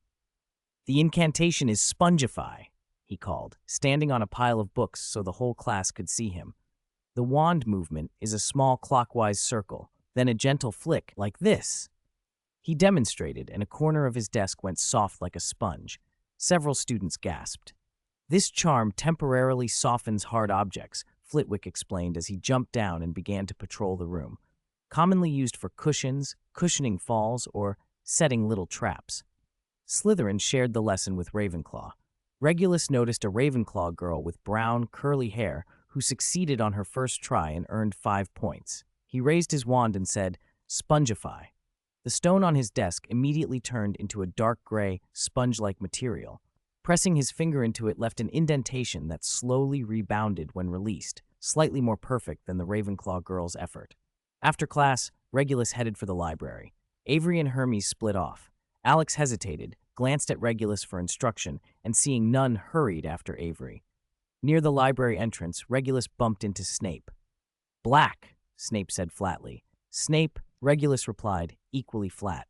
"The incantation is Spongify," he called, standing on a pile of books so the whole class could see him. "The wand movement is a small clockwise circle, then a gentle flick like this." He demonstrated, and a corner of his desk went soft like a sponge. Several students gasped. "This charm temporarily softens hard objects," Flitwick explained as he jumped down and began to patrol the room. "Commonly used for cushions, cushioning falls, or setting little traps." Slytherin shared the lesson with Ravenclaw. Regulus noticed a Ravenclaw girl with brown, curly hair who succeeded on her first try and earned 5 points. He raised his wand and said, "Spongify." The stone on his desk immediately turned into a dark gray, sponge-like material. Pressing his finger into it left an indentation that slowly rebounded when released, slightly more perfect than the Ravenclaw girl's effort. After class, Regulus headed for the library. Avery and Hermes split off. Alex hesitated, glanced at Regulus for instruction, and seeing none, hurried after Avery. Near the library entrance, Regulus bumped into Snape. "Black," Snape said flatly. "Snape," Regulus replied, equally flat.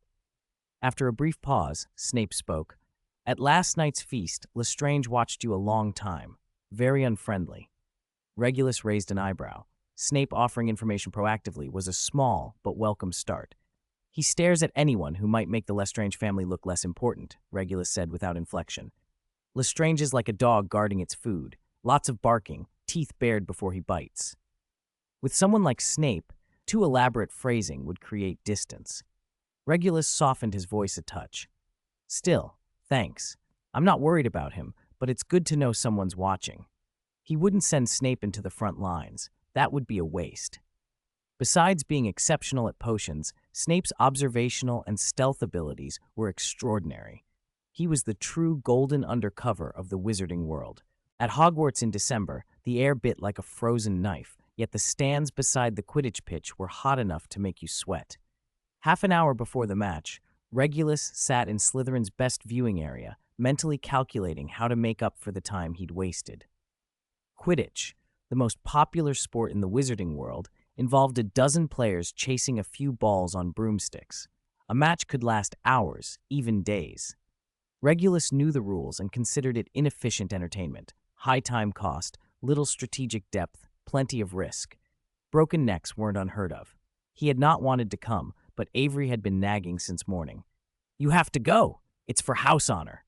After a brief pause, Snape spoke. "At last night's feast, Lestrange watched you a long time. Very unfriendly." Regulus raised an eyebrow. Snape offering information proactively was a small but welcome start. "He stares at anyone who might make the Lestrange family look less important," Regulus said without inflection. "Lestrange is like a dog guarding its food. Lots of barking, teeth bared before he bites." With someone like Snape, too elaborate phrasing would create distance. Regulus softened his voice a touch. "Still, thanks. I'm not worried about him, but it's good to know someone's watching." He wouldn't send Snape into the front lines. That would be a waste. Besides being exceptional at potions, Snape's observational and stealth abilities were extraordinary. He was the true golden undercover of the wizarding world. At Hogwarts in December, the air bit like a frozen knife, yet the stands beside the Quidditch pitch were hot enough to make you sweat. Half an hour before the match, Regulus sat in Slytherin's best viewing area, mentally calculating how to make up for the time he'd wasted. Quidditch, the most popular sport in the wizarding world, involved a dozen players chasing a few balls on broomsticks. A match could last hours, even days. Regulus knew the rules and considered it inefficient entertainment. High time cost, little strategic depth, plenty of risk. Broken necks weren't unheard of. He had not wanted to come, but Avery had been nagging since morning. "You have to go. It's for house honor."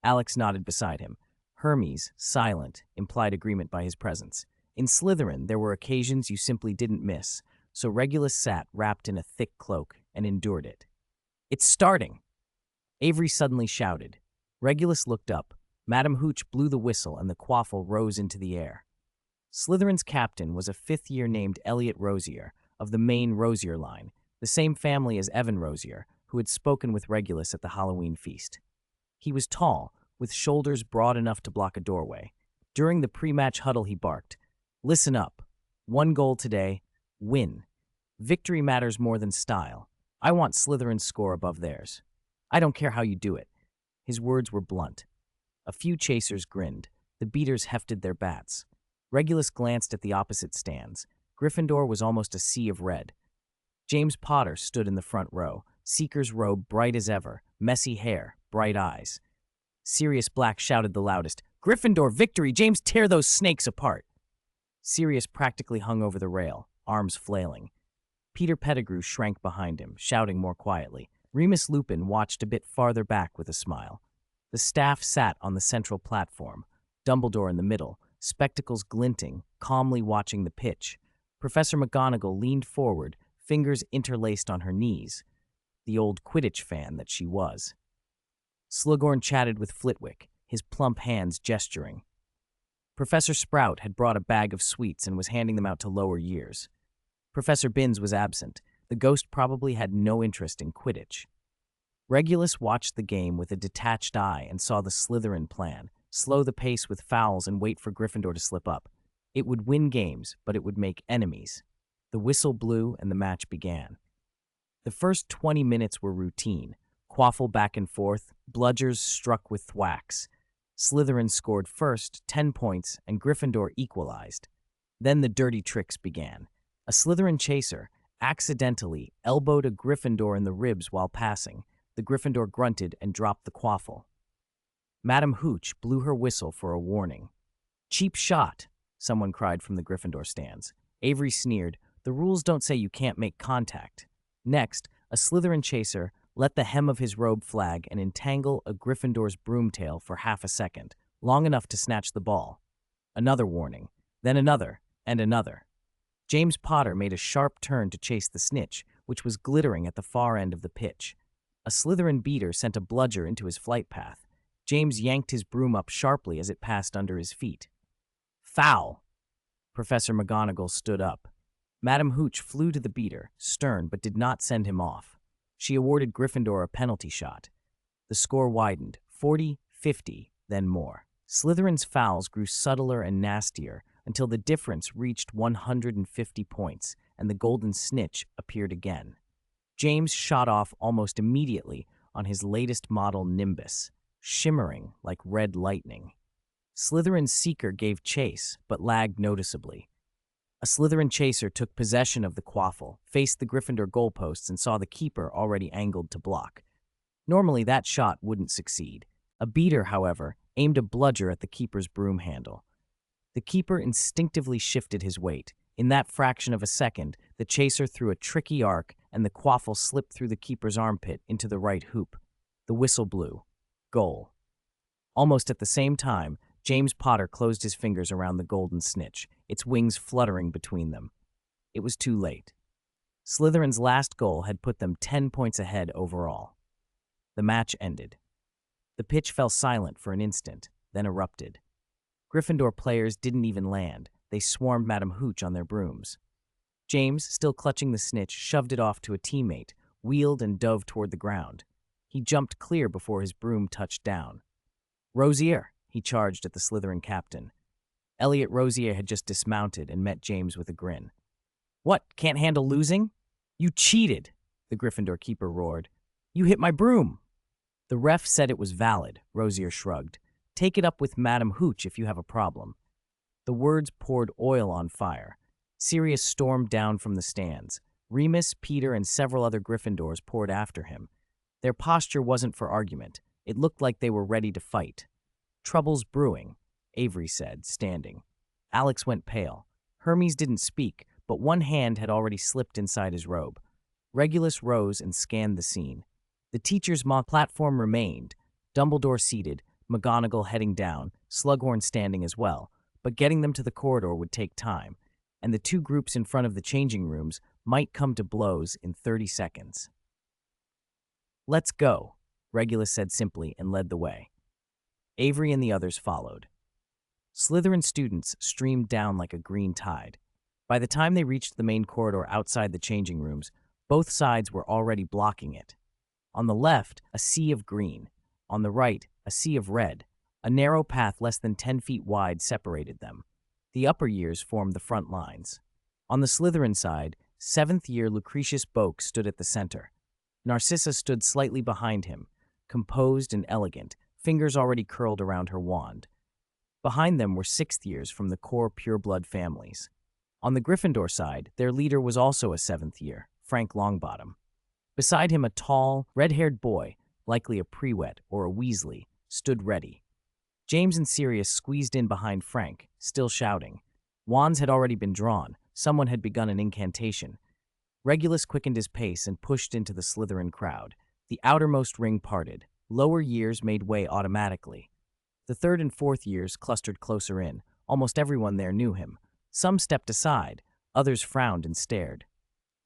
Alex nodded beside him. Hermes, silent, implied agreement by his presence. In Slytherin, there were occasions you simply didn't miss, so Regulus sat wrapped in a thick cloak and endured it. "It's starting!" Avery suddenly shouted. Regulus looked up. Madame Hooch blew the whistle and the quaffle rose into the air. Slytherin's captain was a fifth-year named Elliot Rosier, of the main Rosier line, the same family as Evan Rosier, who had spoken with Regulus at the Halloween feast. He was tall, with shoulders broad enough to block a doorway. During the pre-match huddle, he barked, "Listen up. One goal today. Win. Victory matters more than style. I want Slytherin's score above theirs. I don't care how you do it." His words were blunt. A few chasers grinned. The beaters hefted their bats. Regulus glanced at the opposite stands. Gryffindor was almost a sea of red. James Potter stood in the front row, Seeker's robe bright as ever, messy hair, bright eyes. Sirius Black shouted the loudest, "Gryffindor victory! James, tear those snakes apart!" Sirius practically hung over the rail, arms flailing. Peter Pettigrew shrank behind him, shouting more quietly. Remus Lupin watched a bit farther back with a smile. The staff sat on the central platform, Dumbledore in the middle, spectacles glinting, calmly watching the pitch. Professor McGonagall leaned forward, fingers interlaced on her knees, the old Quidditch fan that she was. Slughorn chatted with Flitwick, his plump hands gesturing. Professor Sprout had brought a bag of sweets and was handing them out to lower years. Professor Binns was absent. The ghost probably had no interest in Quidditch. Regulus watched the game with a detached eye and saw the Slytherin plan: slow the pace with fouls and wait for Gryffindor to slip up. It would win games, but it would make enemies. The whistle blew and the match began. The first 20 minutes were routine. Quaffle back and forth, bludgers struck with thwacks. Slytherin scored first, 10 points, and Gryffindor equalized. Then the dirty tricks began. A Slytherin chaser accidentally elbowed a Gryffindor in the ribs while passing. The Gryffindor grunted and dropped the quaffle. Madam Hooch blew her whistle for a warning. "Cheap shot," someone cried from the Gryffindor stands. Avery sneered, "The rules don't say you can't make contact." Next, a Slytherin chaser let the hem of his robe flag and entangle a Gryffindor's broomtail for half a second, long enough to snatch the ball. Another warning, then another, and another. James Potter made a sharp turn to chase the snitch, which was glittering at the far end of the pitch. A Slytherin beater sent a bludger into his flight path. James yanked his broom up sharply as it passed under his feet. "Foul!" Professor McGonagall stood up. Madam Hooch flew to the beater, stern, but did not send him off. She awarded Gryffindor a penalty shot. The score widened, 40-50, then more. Slytherin's fouls grew subtler and nastier until the difference reached 150 points, and the golden snitch appeared again. James shot off almost immediately on his latest model Nimbus, shimmering like red lightning. Slytherin's seeker gave chase, but lagged noticeably. A Slytherin chaser took possession of the quaffle, faced the Gryffindor goalposts, and saw the keeper already angled to block. Normally, that shot wouldn't succeed. A beater, however, aimed a bludger at the keeper's broom handle. The keeper instinctively shifted his weight. In that fraction of a second, the chaser threw a tricky arc, and the quaffle slipped through the keeper's armpit into the right hoop. The whistle blew. Goal. Almost at the same time, James Potter closed his fingers around the golden snitch, its wings fluttering between them. It was too late. Slytherin's last goal had put them 10 points ahead overall. The match ended. The pitch fell silent for an instant, then erupted. Gryffindor players didn't even land. They swarmed Madam Hooch on their brooms. James, still clutching the snitch, shoved it off to a teammate, wheeled and dove toward the ground. He jumped clear before his broom touched down. "Rosier!" he charged at the Slytherin captain. Elliot Rosier had just dismounted and met James with a grin. "What, can't handle losing? You cheated!" the Gryffindor keeper roared. "You hit my broom!" "The ref said it was valid," Rosier shrugged. "Take it up with Madam Hooch if you have a problem." The words poured oil on fire. Sirius stormed down from the stands. Remus, Peter, and several other Gryffindors poured after him. Their posture wasn't for argument. It looked like they were ready to fight. "Trouble's brewing," Avery said, standing. Alex went pale. Hermes didn't speak, but one hand had already slipped inside his robe. Regulus rose and scanned the scene. The teacher's mock platform remained, Dumbledore seated, McGonagall heading down, Slughorn standing as well, but getting them to the corridor would take time, and the two groups in front of the changing rooms might come to blows in 30 seconds. "Let's go," Regulus said simply and led the way. Avery and the others followed. Slytherin students streamed down like a green tide. By the time they reached the main corridor outside the changing rooms, both sides were already blocking it. On the left, a sea of green. On the right, a sea of red. A narrow path less than 10 feet wide separated them. The upper years formed the front lines. On the Slytherin side, seventh year Lucretius Boak stood at the center. Narcissa stood slightly behind him, composed and elegant, fingers already curled around her wand. Behind them were sixth years from the core pureblood families. On the Gryffindor side, their leader was also a seventh year, Frank Longbottom. Beside him, a tall, red-haired boy, likely a Prewett or a Weasley, stood ready. James and Sirius squeezed in behind Frank, still shouting. Wands had already been drawn. Someone had begun an incantation. Regulus quickened his pace and pushed into the Slytherin crowd. The outermost ring parted. Lower years made way automatically. The third and fourth years clustered closer in. Almost everyone there knew him. Some stepped aside. Others frowned and stared.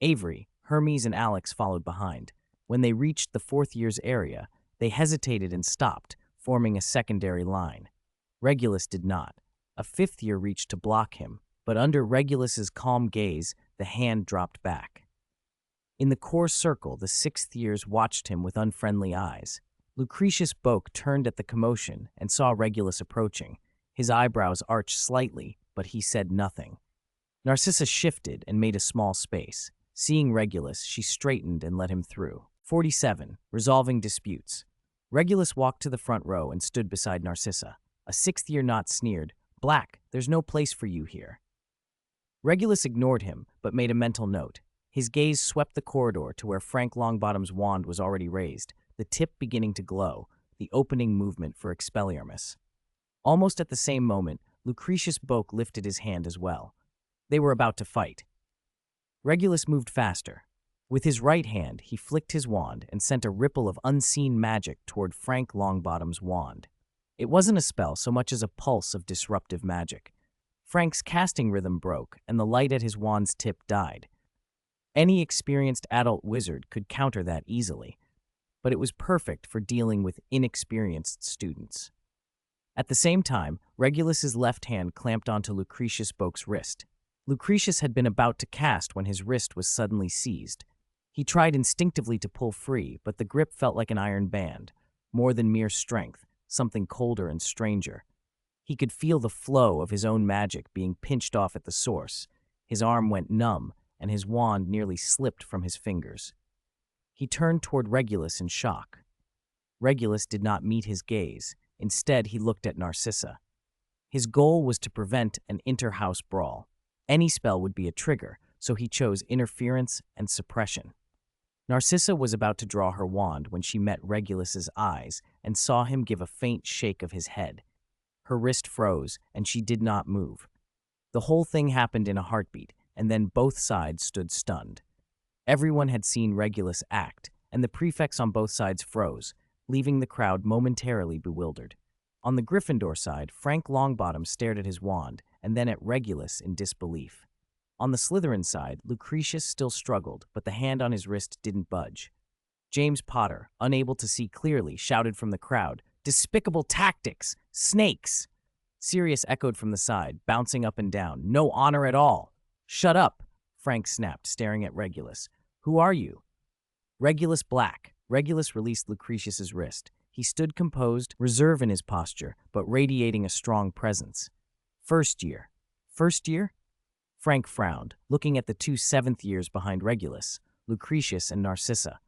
Avery, Hermes, and Alex followed behind. When they reached the fourth year's area, they hesitated and stopped, forming a secondary line. Regulus did not. A fifth year reached to block him, but under Regulus's calm gaze, the hand dropped back. In the core circle, the sixth years watched him with unfriendly eyes. Lucretius Boak turned at the commotion and saw Regulus approaching. His eyebrows arched slightly, but he said nothing. Narcissa shifted and made a small space. Seeing Regulus, she straightened and let him through. 47. Resolving disputes. Regulus walked to the front row and stood beside Narcissa. A sixth year knot sneered, "Black, there's no place for you here." Regulus ignored him, but made a mental note. His gaze swept the corridor to where Frank Longbottom's wand was already raised, the tip beginning to glow, the opening movement for Expelliarmus. Almost at the same moment, Lucretius Boak lifted his hand as well. They were about to fight. Regulus moved faster. With his right hand, he flicked his wand and sent a ripple of unseen magic toward Frank Longbottom's wand. It wasn't a spell so much as a pulse of disruptive magic. Frank's casting rhythm broke, and the light at his wand's tip died. Any experienced adult wizard could counter that easily, but it was perfect for dealing with inexperienced students. At the same time, Regulus's left hand clamped onto Lucretius Boak's wrist. Lucretius had been about to cast when his wrist was suddenly seized. He tried instinctively to pull free, but the grip felt like an iron band, more than mere strength, something colder and stranger. He could feel the flow of his own magic being pinched off at the source. His arm went numb, and his wand nearly slipped from his fingers. He turned toward Regulus in shock. Regulus did not meet his gaze. Instead, he looked at Narcissa. His goal was to prevent an inter-house brawl. Any spell would be a trigger, so he chose interference and suppression. Narcissa was about to draw her wand when she met Regulus's eyes and saw him give a faint shake of his head. Her wrist froze, and she did not move. The whole thing happened in a heartbeat, and then both sides stood stunned. Everyone had seen Regulus act, and the prefects on both sides froze, leaving the crowd momentarily bewildered. On the Gryffindor side, Frank Longbottom stared at his wand, and then at Regulus in disbelief. On the Slytherin side, Lucretius still struggled, but the hand on his wrist didn't budge. James Potter, unable to see clearly, shouted from the crowd, "Despicable tactics! Snakes!" Sirius echoed from the side, bouncing up and down. "No honor at all!" "Shut up!" Frank snapped, staring at Regulus. "Who are you?" "Regulus Black." Regulus released Lucretius's wrist. He stood composed, reserve in his posture, but radiating a strong presence. "First year." "First year?" Frank frowned, looking at the two seventh years behind Regulus, Lucretius and Narcissa.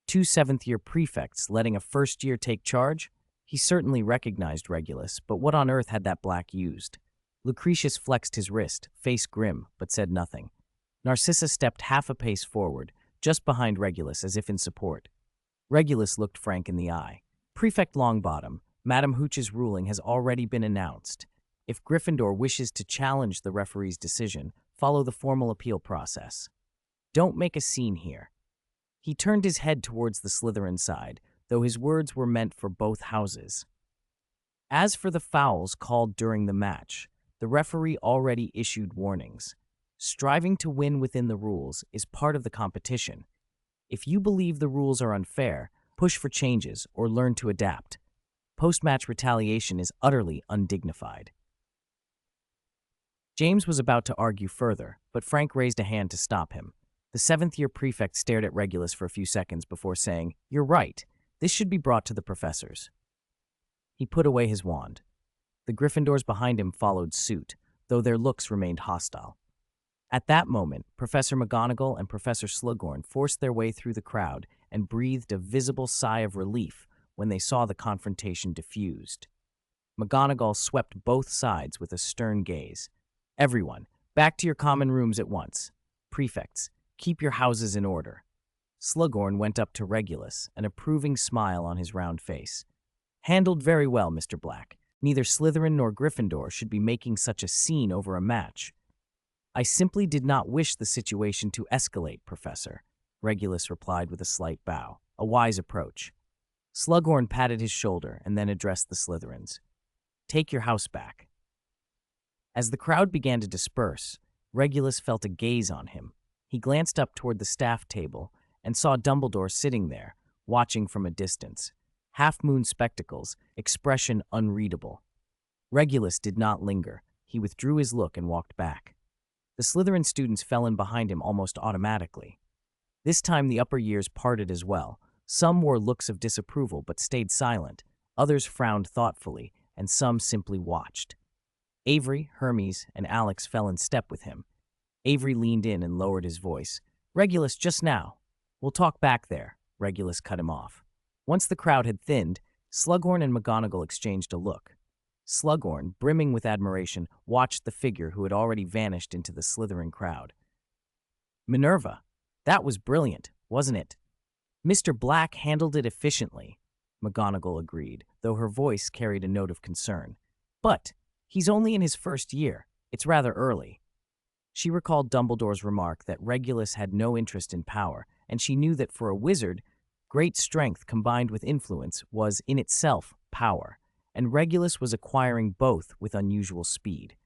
Two seventh-year prefects letting a first year take charge? He certainly recognized Regulus, but what on earth had that Black used? Lucretius flexed his wrist, face grim, but said nothing. Narcissa stepped half a pace forward, just behind Regulus as if in support. Regulus looked Frank in the eye. "Prefect Longbottom, Madam Hooch's ruling has already been announced. If Gryffindor wishes to challenge the referee's decision, follow the formal appeal process. Don't make a scene here." He turned his head towards the Slytherin side, though his words were meant for both houses. As for the fouls called during the match, the referee already issued warnings. Striving to win within the rules is part of the competition. If you believe the rules are unfair, push for changes or learn to adapt. Post-match retaliation is utterly undignified. James was about to argue further, but Frank raised a hand to stop him. The seventh-year prefect stared at Regulus for a few seconds before saying, "You're right. This should be brought to the professors. He put away his wand. The Gryffindors behind him followed suit, though their looks remained hostile. At that moment, Professor McGonagall and Professor Slughorn forced their way through the crowd and breathed a visible sigh of relief when they saw the confrontation diffused. McGonagall swept both sides with a stern gaze. "Everyone, back to your common rooms at once. Prefects, keep your houses in order." Slughorn went up to Regulus, an approving smile on his round face. "Handled very well, Mr. Black. Neither Slytherin nor Gryffindor should be making such a scene over a match." "I simply did not wish the situation to escalate, Professor," Regulus replied with a slight bow. "A wise approach." Slughorn patted his shoulder and then addressed the Slytherins. "Take your house back." As the crowd began to disperse, Regulus felt a gaze on him. He glanced up toward the staff table and saw Dumbledore sitting there, watching from a distance. Half-moon spectacles, expression unreadable. Regulus did not linger. He withdrew his look and walked back. The Slytherin students fell in behind him almost automatically. This time the upper years parted as well. Some wore looks of disapproval but stayed silent, others frowned thoughtfully, and some simply watched. Avery, Hermes, and Alex fell in step with him. Avery leaned in and lowered his voice. "Regulus, just now." "We'll talk back there," Regulus cut him off. Once the crowd had thinned, Slughorn and McGonagall exchanged a look. Slughorn, brimming with admiration, watched the figure who had already vanished into the Slytherin crowd. "Minerva, that was brilliant, wasn't it?" "Mr. Black handled it efficiently," McGonagall agreed, though her voice carried a note of concern. "But he's only in his first year. It's rather early." She recalled Dumbledore's remark that Regulus had no interest in power, and she knew that for a wizard, great strength combined with influence was, in itself, power, and Regulus was acquiring both with unusual speed.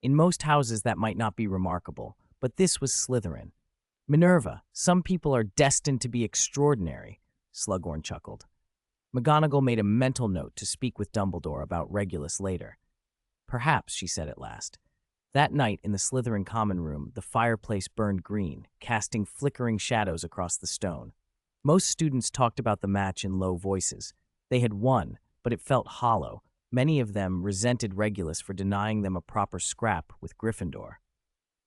In most houses that might not be remarkable, but this was Slytherin. "Minerva, some people are destined to be extraordinary," Slughorn chuckled. McGonagall made a mental note to speak with Dumbledore about Regulus later. "Perhaps," she said at last. That night in the Slytherin common room, the fireplace burned green, casting flickering shadows across the stone. Most students talked about the match in low voices. They had won, but it felt hollow. Many of them resented Regulus for denying them a proper scrap with Gryffindor.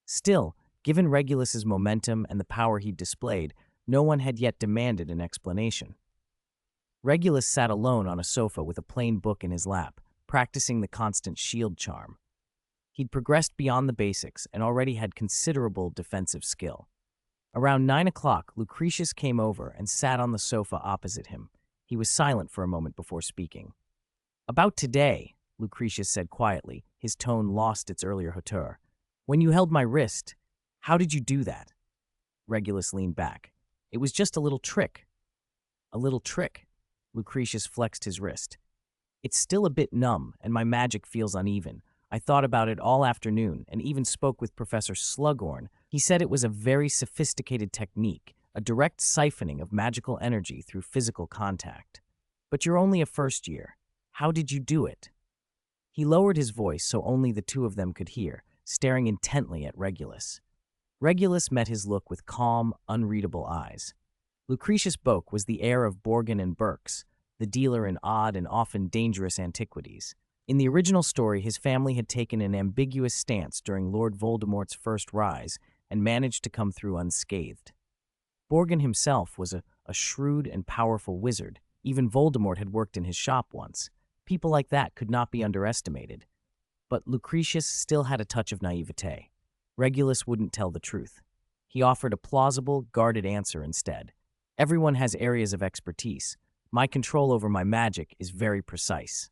Still, given Regulus's momentum and the power he'd displayed, no one had yet demanded an explanation. Regulus sat alone on a sofa with a plain book in his lap, practicing the constant shield charm. He'd progressed beyond the basics and already had considerable defensive skill. Around 9 o'clock, Lucretius came over and sat on the sofa opposite him. He was silent for a moment before speaking. "About today," Lucretius said quietly, his tone lost its earlier hauteur. "When you held my wrist, how did you do that?" Regulus leaned back. "It was just a little trick." "A little trick?" Lucretius flexed his wrist. "It's still a bit numb, and my magic feels uneven. I thought about it all afternoon and even spoke with Professor Slughorn. He said it was a very sophisticated technique, a direct siphoning of magical energy through physical contact. But you're only a first year. How did you do it?" He lowered his voice so only the two of them could hear, staring intently at Regulus. Regulus met his look with calm, unreadable eyes. Lucretius Boak was the heir of Borgin and Berks, the dealer in odd and often dangerous antiquities. In the original story, his family had taken an ambiguous stance during Lord Voldemort's first rise and managed to come through unscathed. Borgin himself was a shrewd and powerful wizard. Even Voldemort had worked in his shop once. People like that could not be underestimated. But Lucretius still had a touch of naivete. Regulus wouldn't tell the truth. He offered a plausible, guarded answer instead. "Everyone has areas of expertise. My control over my magic is very precise."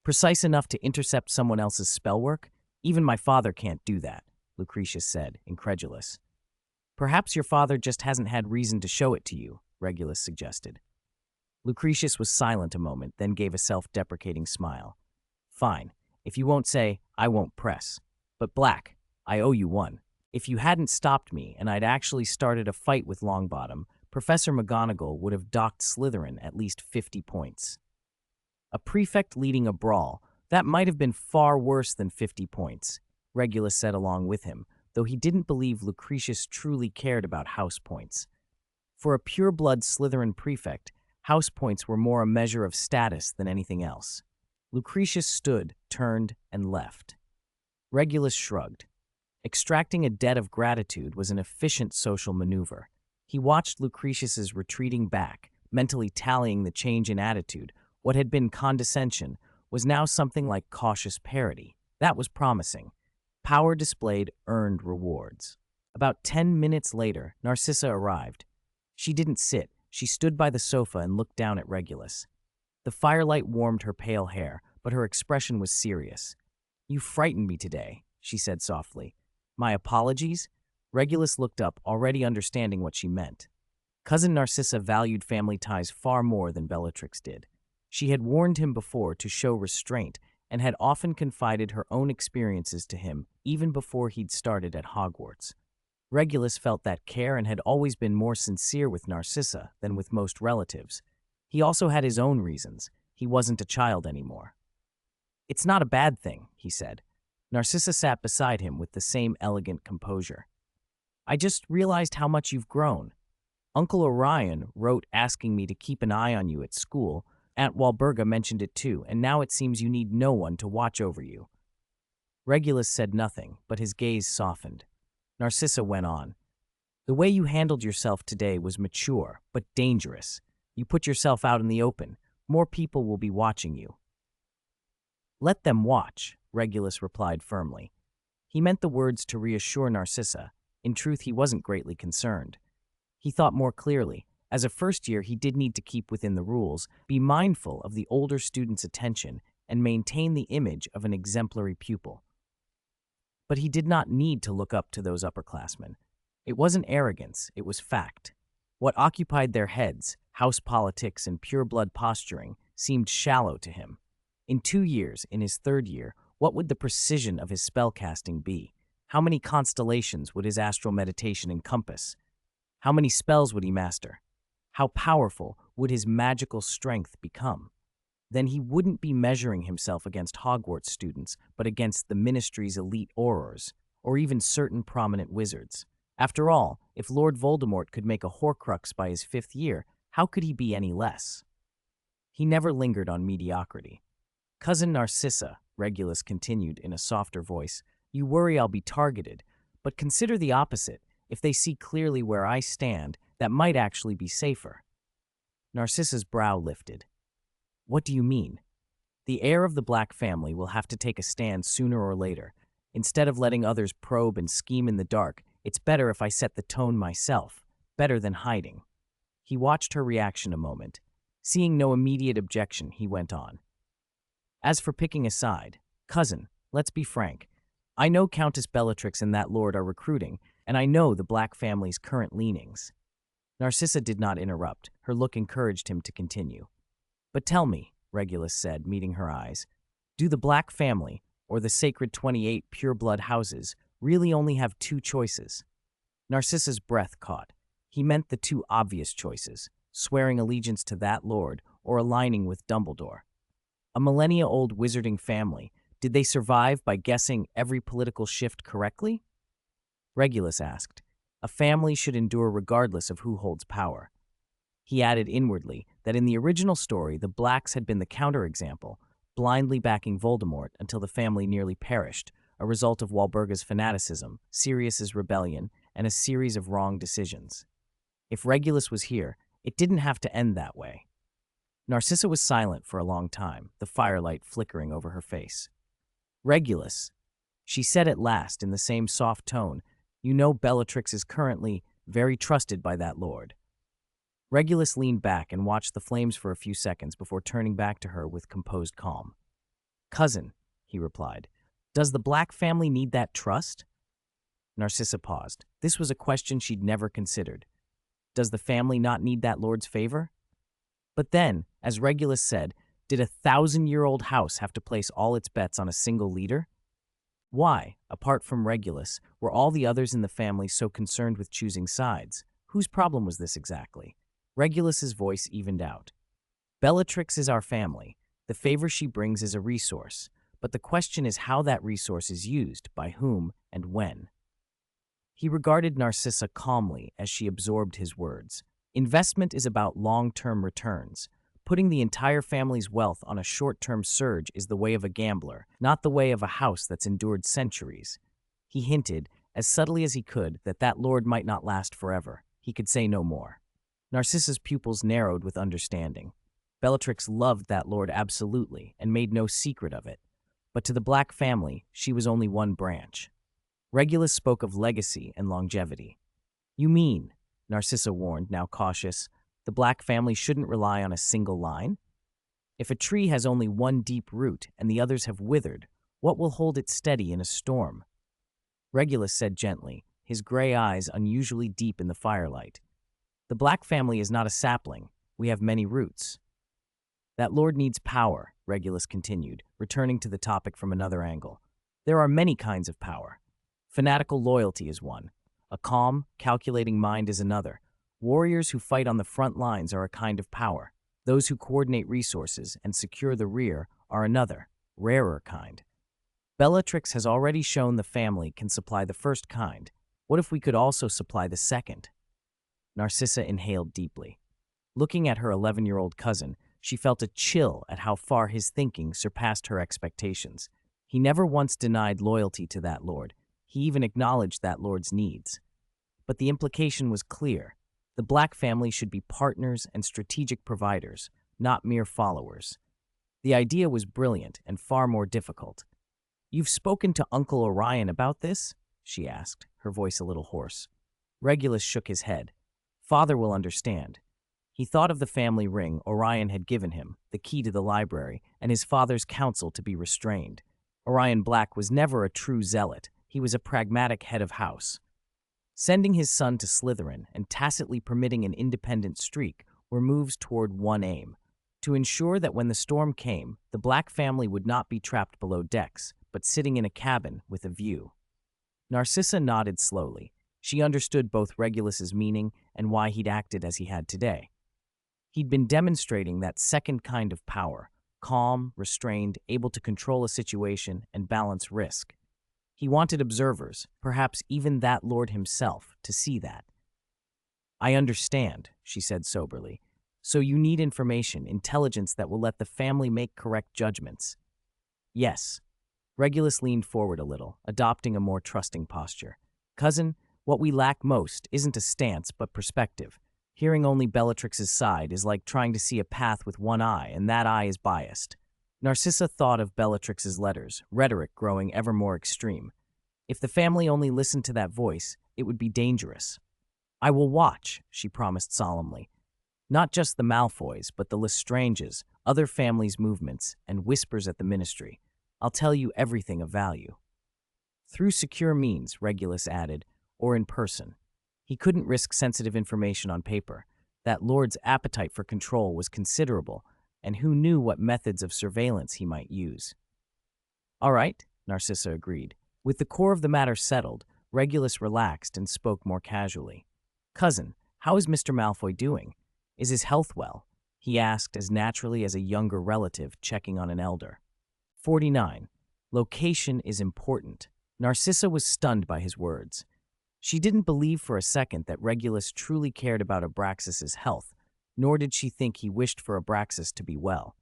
"Precise enough to intercept someone else's spellwork? Even my father can't do that," Lucretius said, incredulous. "Perhaps your father just hasn't had reason to show it to you," Regulus suggested. Lucretius was silent a moment, then gave a self-deprecating smile. "Fine. If you won't say, I won't press. But Black, I owe you one. If you hadn't stopped me and I'd actually started a fight with Longbottom, Professor McGonagall would have docked Slytherin at least 50 points. A prefect leading a brawl, that might have been far worse than 50 points, Regulus said along with him, though he didn't believe Lucretius truly cared about house points. For a pure-blood Slytherin prefect, House points were more a measure of status than anything else. Lucretius stood, turned, and left. Regulus shrugged. Extracting a debt of gratitude was an efficient social maneuver. He watched Lucretius's retreating back, mentally tallying the change in attitude. What had been condescension was now something like cautious parody. That was promising. Power displayed earned rewards. About 10 minutes later, Narcissa arrived. She didn't sit. She stood by the sofa and looked down at Regulus. The firelight warmed her pale hair, but her expression was serious. "You frightened me today," she said softly. "My apologies?" Regulus looked up, already understanding what she meant. Cousin Narcissa valued family ties far more than Bellatrix did. She had warned him before to show restraint and had often confided her own experiences to him even before he'd started at Hogwarts. Regulus felt that care and had always been more sincere with Narcissa than with most relatives. He also had his own reasons. He wasn't a child anymore. "It's not a bad thing," he said. Narcissa sat beside him with the same elegant composure. "I just realized how much you've grown. Uncle Orion wrote asking me to keep an eye on you at school. Aunt Walburga mentioned it too, and now it seems you need no one to watch over you." Regulus said nothing, but his gaze softened. Narcissa went on. "The way you handled yourself today was mature, but dangerous. You put yourself out in the open. More people will be watching you." "Let them watch," Regulus replied firmly. He meant the words to reassure Narcissa. In truth, he wasn't greatly concerned. He thought more clearly. As a first year, he did need to keep within the rules, be mindful of the older students' attention, and maintain the image of an exemplary pupil. But he did not need to look up to those upperclassmen. It wasn't arrogance, it was fact. What occupied their heads, house politics and pure-blood posturing, seemed shallow to him. In 2 years, in his third year, what would the precision of his spellcasting be? How many constellations would his astral meditation encompass? How many spells would he master? How powerful would his magical strength become? Then he wouldn't be measuring himself against Hogwarts students, but against the Ministry's elite aurors, or even certain prominent wizards. After all, if Lord Voldemort could make a Horcrux by his 5th year, how could he be any less? He never lingered on mediocrity. "Cousin Narcissa," Regulus continued in a softer voice, "you worry I'll be targeted, but consider the opposite. If they see clearly where I stand, that might actually be safer." Narcissa's brow lifted. "What do you mean?" "The heir of the Black family will have to take a stand sooner or later. Instead of letting others probe and scheme in the dark, it's better if I set the tone myself, better than hiding." He watched her reaction a moment. Seeing no immediate objection, he went on. "As for picking a side, cousin, let's be frank. I know Countess Bellatrix and that lord are recruiting, and I know the Black family's current leanings." Narcissa did not interrupt. Her look encouraged him to continue. "But tell me," Regulus said, meeting her eyes, "do the Black family, or the sacred 28 pure-blood houses, really only have 2 choices?" Narcissa's breath caught. He meant the 2 obvious choices, swearing allegiance to that lord or aligning with Dumbledore. A millennia-old wizarding family, did they survive by guessing every political shift correctly? Regulus asked. A family should endure regardless of who holds power. He added inwardly that in the original story, the Blacks had been the counterexample, blindly backing Voldemort until the family nearly perished, a result of Walburga's fanaticism, Sirius's rebellion, and a series of wrong decisions. If Regulus was here, it didn't have to end that way. Narcissa was silent for a long time, the firelight flickering over her face. "Regulus," she said at last in the same soft tone, "you know Bellatrix is currently very trusted by that lord." Regulus leaned back and watched the flames for a few seconds before turning back to her with composed calm. "Cousin," he replied, "does the Black family need that trust?" Narcissa paused. This was a question she'd never considered. Does the family not need that lord's favor? But then, as Regulus said, did a 1,000-year-old house have to place all its bets on a single leader? Why, apart from Regulus, were all the others in the family so concerned with choosing sides? Whose problem was this exactly? Regulus's voice evened out. "Bellatrix is our family. The favor she brings is a resource, but the question is how that resource is used, by whom, and when." He regarded Narcissa calmly as she absorbed his words. Investment is about long-term returns. Putting the entire family's wealth on a short-term surge is the way of a gambler, not the way of a house that's endured centuries. He hinted, as subtly as he could, that that lord might not last forever. He could say no more. Narcissa's pupils narrowed with understanding. Bellatrix loved that lord absolutely and made no secret of it. But to the Black family, she was only one branch. Regulus spoke of legacy and longevity. "You mean," Narcissa warned, now cautious, "the Black family shouldn't rely on a single line? If a tree has only one deep root and the others have withered, what will hold it steady in a storm?" Regulus said gently, his gray eyes unusually deep in the firelight. "The Black family is not a sapling. We have many roots." "That lord needs power," Regulus continued, returning to the topic from another angle. "There are many kinds of power. Fanatical loyalty is one. A calm, calculating mind is another. Warriors who fight on the front lines are a kind of power. Those who coordinate resources and secure the rear are another, rarer kind. Bellatrix has already shown the family can supply the first kind. What if we could also supply the second?" Narcissa inhaled deeply. Looking at her 11-year-old cousin, she felt a chill at how far his thinking surpassed her expectations. He never once denied loyalty to that lord. He even acknowledged that lord's needs. But the implication was clear. The Black family should be partners and strategic providers, not mere followers. The idea was brilliant and far more difficult. "You've spoken to Uncle Orion about this?" she asked, her voice a little hoarse. Regulus shook his head. "Father will understand." He thought of the family ring Orion had given him, the key to the library, and his father's counsel to be restrained. Orion Black was never a true zealot. He was a pragmatic head of house. Sending his son to Slytherin and tacitly permitting an independent streak were moves toward one aim: to ensure that when the storm came, the Black family would not be trapped below decks, but sitting in a cabin with a view. Narcissa nodded slowly. She understood both Regulus's meaning and why he'd acted as he had today. He'd been demonstrating that second kind of power, calm, restrained, able to control a situation and balance risk. He wanted observers, perhaps even that lord himself, to see that. "I understand," she said soberly. "So you need information, intelligence that will let the family make correct judgments." "Yes." Regulus leaned forward a little, adopting a more trusting posture. "Cousin, what we lack most isn't a stance but perspective. Hearing only Bellatrix's side is like trying to see a path with one eye, and that eye is biased." Narcissa thought of Bellatrix's letters, rhetoric growing ever more extreme. If the family only listened to that voice, it would be dangerous. "I will watch," she promised solemnly. "Not just the Malfoys, but the Lestranges, other families' movements, and whispers at the ministry. I'll tell you everything of value." "Through secure means," Regulus added, "or in person." He couldn't risk sensitive information on paper. That lord's appetite for control was considerable, and who knew what methods of surveillance he might use. "All right," Narcissa agreed. With the core of the matter settled, Regulus relaxed and spoke more casually. "Cousin, how is Mr. Malfoy doing? Is his health well?" he asked as naturally as a younger relative checking on an elder. 49. Location is important. Narcissa was stunned by his words. She didn't believe for a second that Regulus truly cared about Abraxas's health, nor did she think he wished for Abraxas to be well.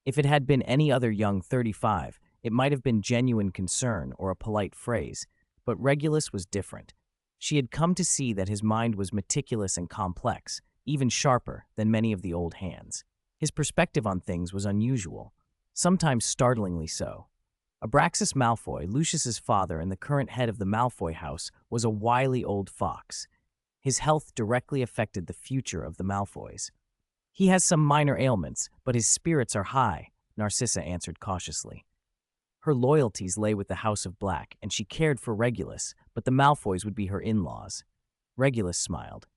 If it had been any other young 35, it might have been genuine concern or a polite phrase, but Regulus was different. She had come to see that his mind was meticulous and complex, even sharper than many of the old hands. His perspective on things was unusual, sometimes startlingly so. Abraxas Malfoy, Lucius's father and the current head of the Malfoy house, was a wily old fox. His health directly affected the future of the Malfoys. "He has some minor ailments, but his spirits are high," Narcissa answered cautiously. Her loyalties lay with the House of Black, and she cared for Regulus, but the Malfoys would be her in-laws. Regulus smiled.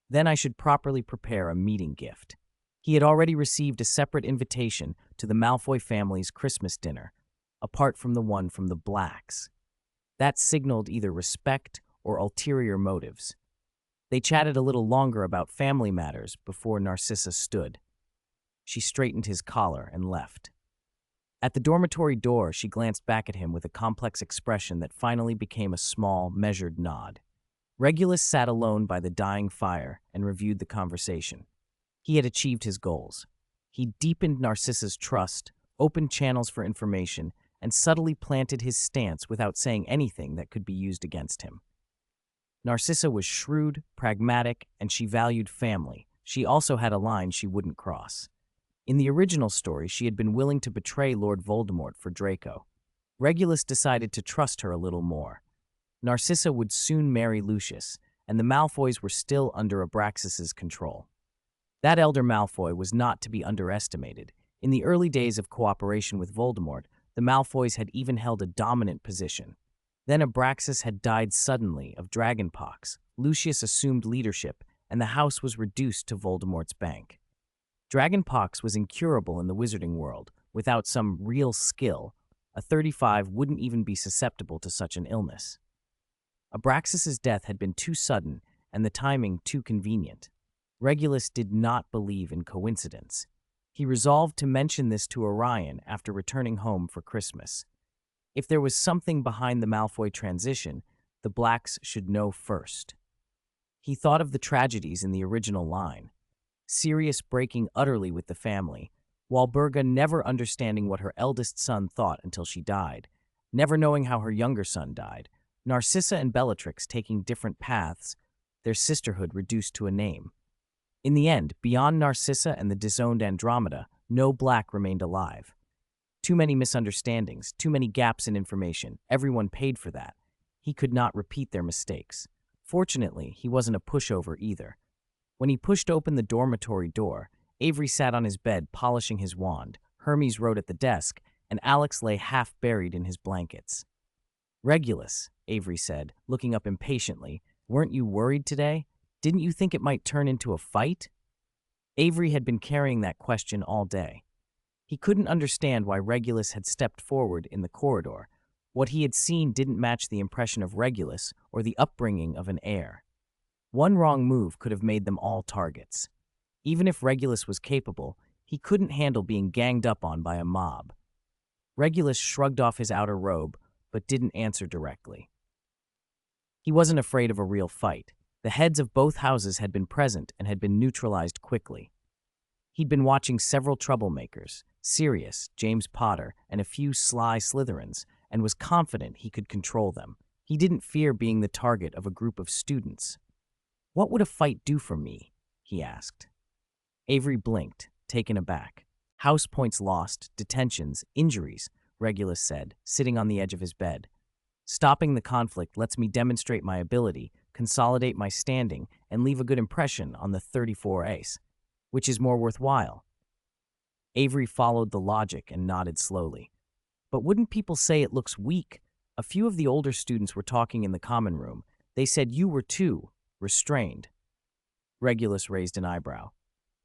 "Then I should properly prepare a meeting gift." He had already received a separate invitation to the Malfoy family's Christmas dinner, apart from the one from the Blacks. That signaled either respect or ulterior motives. They chatted a little longer about family matters before Narcissa stood. She straightened his collar and left. At the dormitory door, she glanced back at him with a complex expression that finally became a small, measured nod. Regulus sat alone by the dying fire and reviewed the conversation. He had achieved his goals. He deepened Narcissa's trust, opened channels for information, and subtly planted his stance without saying anything that could be used against him. Narcissa was shrewd, pragmatic, and she valued family. She also had a line she wouldn't cross. In the original story, she had been willing to betray Lord Voldemort for Draco. Regulus decided to trust her a little more. Narcissa would soon marry Lucius, and the Malfoys were still under Abraxas's control. That elder Malfoy was not to be underestimated. In the early days of cooperation with Voldemort, the Malfoys had even held a dominant position. Then Abraxas had died suddenly of dragonpox. Lucius assumed leadership, and the house was reduced to Voldemort's bank. Dragonpox was incurable in the wizarding world. Without some real skill, a 35 wouldn't even be susceptible to such an illness. Abraxas's death had been too sudden, and the timing too convenient. Regulus did not believe in coincidence. He resolved to mention this to Orion after returning home for Christmas. If there was something behind the Malfoy transition, the Blacks should know first. He thought of the tragedies in the original line. Sirius breaking utterly with the family, Walburga never understanding what her eldest son thought until she died, never knowing how her younger son died, Narcissa and Bellatrix taking different paths, their sisterhood reduced to a name. In the end, beyond Narcissa and the disowned Andromeda, no Black remained alive. Too many misunderstandings, too many gaps in information. Everyone paid for that. He could not repeat their mistakes. Fortunately, he wasn't a pushover either. When he pushed open the dormitory door, Avery sat on his bed polishing his wand, Hermes wrote at the desk, and Alex lay half buried in his blankets. "Regulus," Avery said, looking up impatiently, "weren't you worried today? Didn't you think it might turn into a fight?" Avery had been carrying that question all day. He couldn't understand why Regulus had stepped forward in the corridor. What he had seen didn't match the impression of Regulus or the upbringing of an heir. One wrong move could have made them all targets. Even if Regulus was capable, he couldn't handle being ganged up on by a mob. Regulus shrugged off his outer robe, but didn't answer directly. He wasn't afraid of a real fight. The heads of both houses had been present and had been neutralized quickly. He'd been watching several troublemakers, Sirius, James Potter, and a few sly Slytherins, and was confident he could control them. He didn't fear being the target of a group of students. "What would a fight do for me?" he asked. Avery blinked, taken aback. "House points lost, detentions, injuries," Regulus said, sitting on the edge of his bed. "Stopping the conflict lets me demonstrate my ability, consolidate my standing, and leave a good impression on the 34 ace. Which is more worthwhile?" Avery followed the logic and nodded slowly. "But wouldn't people say it looks weak?" A few of the older students were talking in the common room. They said you were too restrained. Regulus raised an eyebrow.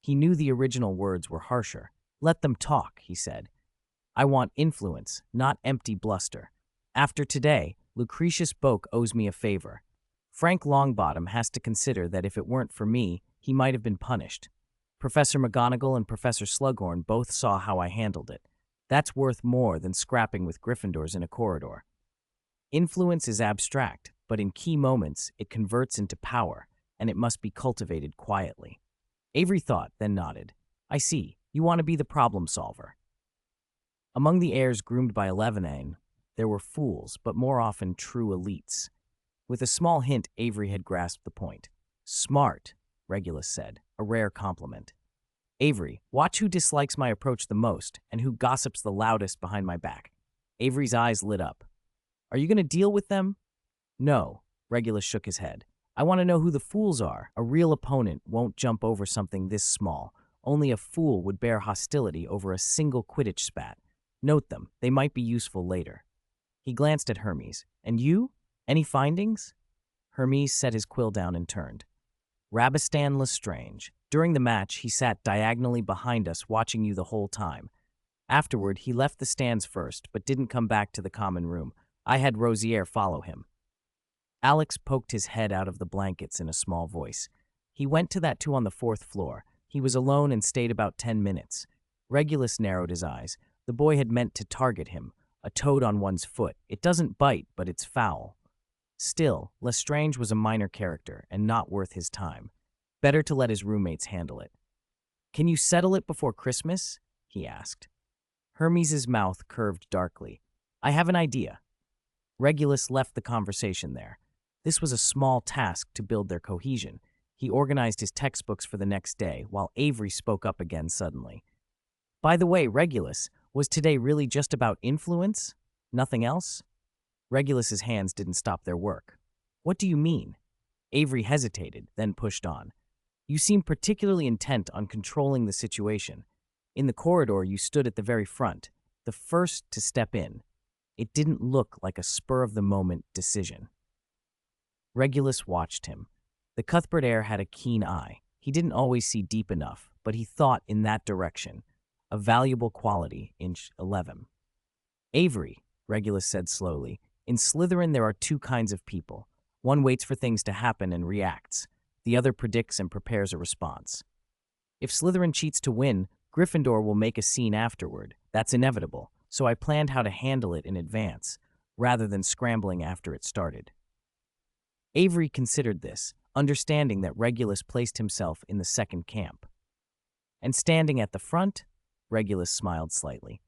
He knew the original words were harsher. "Let them talk," he said. "I want influence, not empty bluster. After today, Lucretius Boak owes me a favor. Frank Longbottom has to consider that if it weren't for me, he might have been punished. Professor McGonagall and Professor Slughorn both saw how I handled it. That's worth more than scrapping with Gryffindors in a corridor. Influence is abstract, but in key moments, it converts into power, and it must be cultivated quietly." Avery thought, then nodded. "I see. You want to be the problem solver." Among the heirs groomed by Elevenane, there were fools, but more often true elites. With a small hint, Avery had grasped the point. "Smart," Regulus said, a rare compliment. "Avery, watch who dislikes my approach the most and who gossips the loudest behind my back." Avery's eyes lit up. "Are you going to deal with them?" "No," Regulus shook his head. "I want to know who the fools are. A real opponent won't jump over something this small. Only a fool would bear hostility over a single Quidditch spat. Note them. They might be useful later." He glanced at Hermes. "And you? Any findings?" Hermes set his quill down and turned. "Rabistan Lestrange. During the match, he sat diagonally behind us watching you the whole time. Afterward, he left the stands first, but didn't come back to the common room. I had Rosier follow him." Alex poked his head out of the blankets in a small voice. "He went to that 2 on the 4th floor. He was alone and stayed about 10 minutes. Regulus narrowed his eyes. The boy had meant to target him. A toad on one's foot. It doesn't bite, but it's foul. Still, Lestrange was a minor character and not worth his time. Better to let his roommates handle it. "Can you settle it before Christmas?" he asked. Hermes's mouth curved darkly. "I have an idea." Regulus left the conversation there. This was a small task to build their cohesion. He organized his textbooks for the next day, while Avery spoke up again suddenly. "By the way, Regulus, was today really just about influence? Nothing else?" Regulus's hands didn't stop their work. "What do you mean?" Avery hesitated, then pushed on. "You seem particularly intent on controlling the situation. In the corridor, you stood at the very front, the first to step in. It didn't look like a spur-of-the-moment decision." Regulus watched him. The Cuthbert heir had a keen eye. He didn't always see deep enough, but he thought in that direction, a valuable quality in 11. "Avery," Regulus said slowly, "in Slytherin there are two kinds of people. One waits for things to happen and reacts. The other predicts and prepares a response. If Slytherin cheats to win, Gryffindor will make a scene afterward. That's inevitable, so I planned how to handle it in advance, rather than scrambling after it started." Avery considered this, understanding that Regulus placed himself in the second camp. "And standing at the front?" Regulus smiled slightly.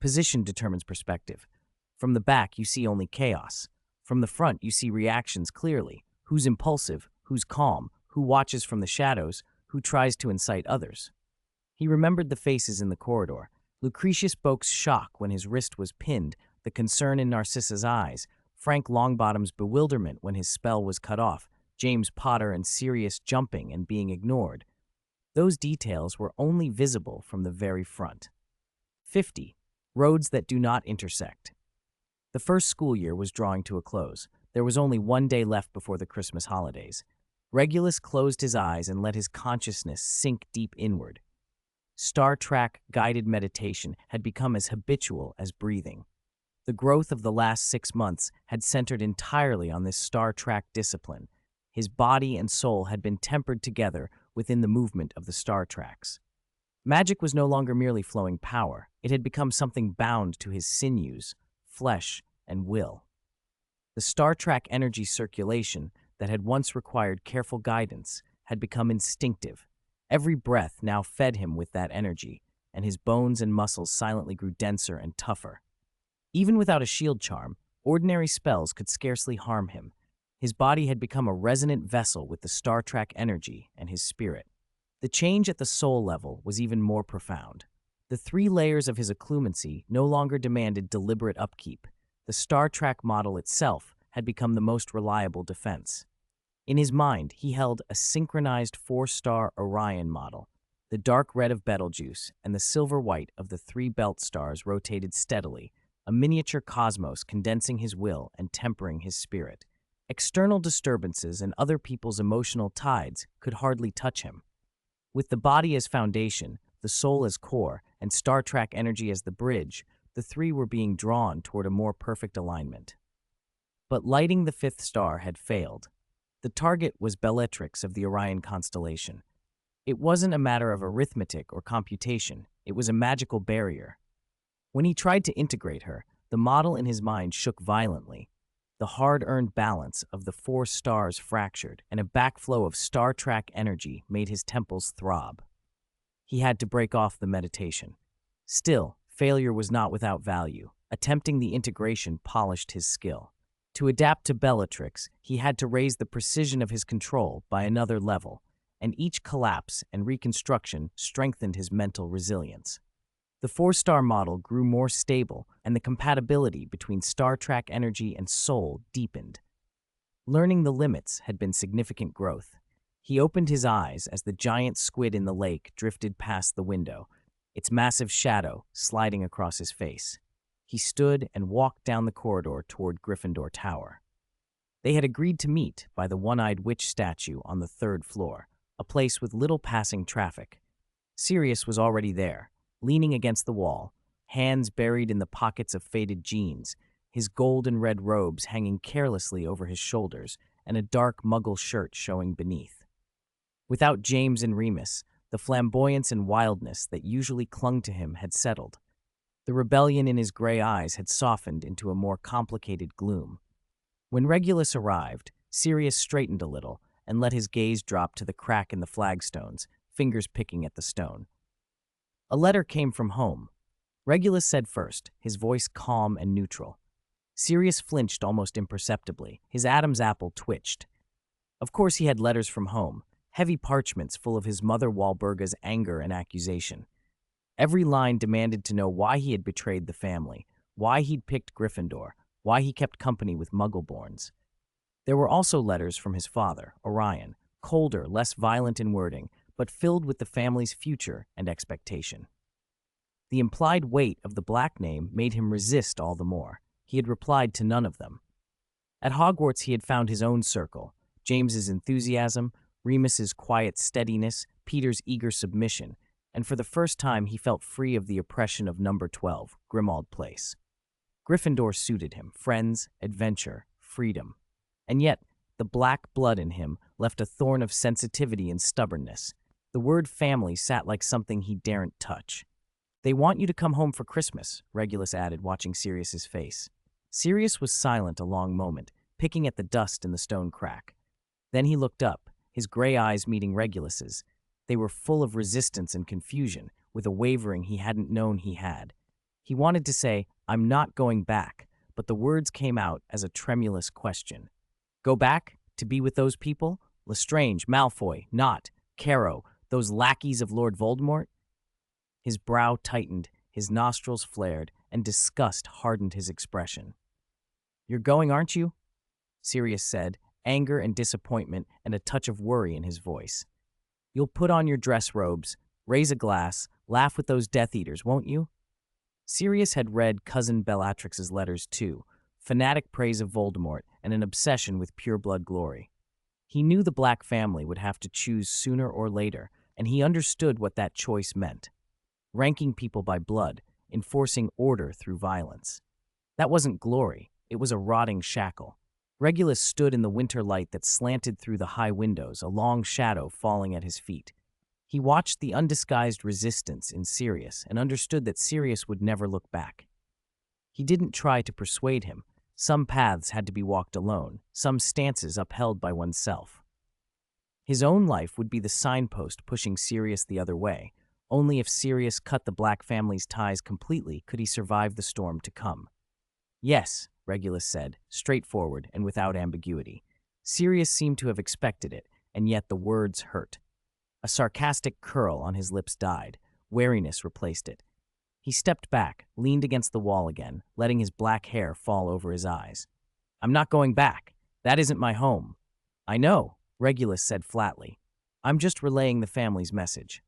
"Position determines perspective. From the back, you see only chaos. From the front, you see reactions clearly. Who's impulsive, who's calm, who watches from the shadows, who tries to incite others." He remembered the faces in the corridor. Lucretius Boak's shock when his wrist was pinned, the concern in Narcissa's eyes, Frank Longbottom's bewilderment when his spell was cut off, James Potter and Sirius jumping and being ignored. Those details were only visible from the very front. 50. Roads that do not intersect. The first school year was drawing to a close. There was only one day left before the Christmas holidays. Regulus closed his eyes and let his consciousness sink deep inward. Star Trek guided meditation had become as habitual as breathing. The growth of the last 6 months had centered entirely on this Star Trek discipline. His body and soul had been tempered together within the movement of the Star Treks. Magic was no longer merely flowing power. It had become something bound to his sinews, flesh, and will. The Star Trek energy circulation that had once required careful guidance had become instinctive. Every breath now fed him with that energy, and his bones and muscles silently grew denser and tougher. Even without a shield charm, ordinary spells could scarcely harm him. His body had become a resonant vessel with the Star Trek energy and his spirit. The change at the soul level was even more profound. The 3 layers of his occlumency no longer demanded deliberate upkeep. The Star Trek model itself had become the most reliable defense. In his mind, he held a synchronized 4-star Orion model. The dark red of Betelgeuse and the silver white of the 3 belt stars rotated steadily, a miniature cosmos condensing his will and tempering his spirit. External disturbances and other people's emotional tides could hardly touch him. With the body as foundation, the soul as core, and Star Trek energy as the bridge, the 3 were being drawn toward a more perfect alignment. But lighting the 5th star had failed. The target was Bellatrix of the Orion constellation. It wasn't a matter of arithmetic or computation, it was a magical barrier. When he tried to integrate her, the model in his mind shook violently. The hard-earned balance of the 4 stars fractured, and a backflow of Star Trek energy made his temples throb. He had to break off the meditation. Still, failure was not without value. Attempting the integration polished his skill. To adapt to Bellatrix, he had to raise the precision of his control by another level, and each collapse and reconstruction strengthened his mental resilience. The 4-star model grew more stable, and the compatibility between Star Trek energy and soul deepened. Learning the limits had been significant growth. He opened his eyes as the giant squid in the lake drifted past the window, its massive shadow sliding across his face. He stood and walked down the corridor toward Gryffindor Tower. They had agreed to meet by the one-eyed witch statue on the 3rd floor, a place with little passing traffic. Sirius was already there, leaning against the wall, hands buried in the pockets of faded jeans, his gold and red robes hanging carelessly over his shoulders, and a dark muggle shirt showing beneath. Without James and Remus, the flamboyance and wildness that usually clung to him had settled. The rebellion in his gray eyes had softened into a more complicated gloom. When Regulus arrived, Sirius straightened a little and let his gaze drop to the crack in the flagstones, fingers picking at the stone. A letter came from home. Regulus said first, his voice calm and neutral. Sirius flinched almost imperceptibly. His Adam's apple twitched. Of course he had letters from home, heavy parchments full of his mother Walburga's anger and accusation. Every line demanded to know why he had betrayed the family, why he'd picked Gryffindor, why he kept company with Muggleborns. There were also letters from his father, Orion, colder, less violent in wording, but filled with the family's future and expectation. The implied weight of the Black name made him resist all the more. He had replied to none of them. At Hogwarts he had found his own circle, James's enthusiasm, Remus's quiet steadiness, Peter's eager submission, and for the first time he felt free of the oppression of number 12, Grimmauld Place. Gryffindor suited him, friends, adventure, freedom. And yet, the black blood in him left a thorn of sensitivity and stubbornness. The word family sat like something he daren't touch. "They want you to come home for Christmas," Regulus added, watching Sirius's face. Sirius was silent a long moment, picking at the dust in the stone crack. Then he looked up, his gray eyes meeting Regulus's. They were full of resistance and confusion, with a wavering he hadn't known he had. He wanted to say, "I'm not going back," but the words came out as a tremulous question. Go back? To be with those people? Lestrange, Malfoy, Nott, Caro, those lackeys of Lord Voldemort? His brow tightened, his nostrils flared, and disgust hardened his expression. "You're going, aren't you?" Sirius said, anger and disappointment and a touch of worry in his voice. "You'll put on your dress robes, raise a glass, laugh with those Death Eaters, won't you?" Sirius had read Cousin Bellatrix's letters too, fanatic praise of Voldemort and an obsession with pure-blood glory. He knew the Black family would have to choose sooner or later, and he understood what that choice meant. Ranking people by blood, enforcing order through violence. That wasn't glory, it was a rotting shackle. Regulus stood in the winter light that slanted through the high windows, a long shadow falling at his feet. He watched the undisguised resistance in Sirius and understood that Sirius would never look back. He didn't try to persuade him. Some paths had to be walked alone, some stances upheld by oneself. His own life would be the signpost pushing Sirius the other way. Only if Sirius cut the Black family's ties completely could he survive the storm to come. "Yes," Regulus said, straightforward and without ambiguity. Sirius seemed to have expected it, and yet the words hurt. A sarcastic curl on his lips died. Wariness replaced it. He stepped back, leaned against the wall again, letting his black hair fall over his eyes. "I'm not going back. That isn't my home." "I know," Regulus said flatly. "I'm just relaying the family's message."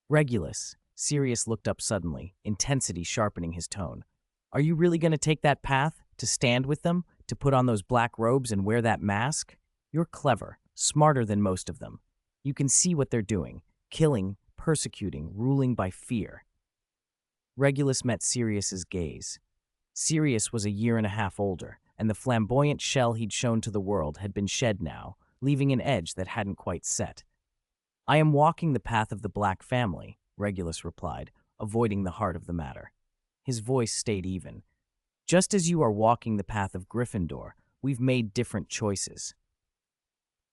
"Regulus," Sirius looked up suddenly, intensity sharpening his tone. "Are you really going to take that path? To stand with them? To put on those black robes and wear that mask? You're clever, smarter than most of them. You can see what they're doing, killing, persecuting, ruling by fear." Regulus met Sirius's gaze. Sirius was a year and a half older, and the flamboyant shell he'd shown to the world had been shed now, leaving an edge that hadn't quite set. "I am walking the path of the Black family," Regulus replied, avoiding the heart of the matter. His voice stayed even. "Just as you are walking the path of Gryffindor, we've made different choices.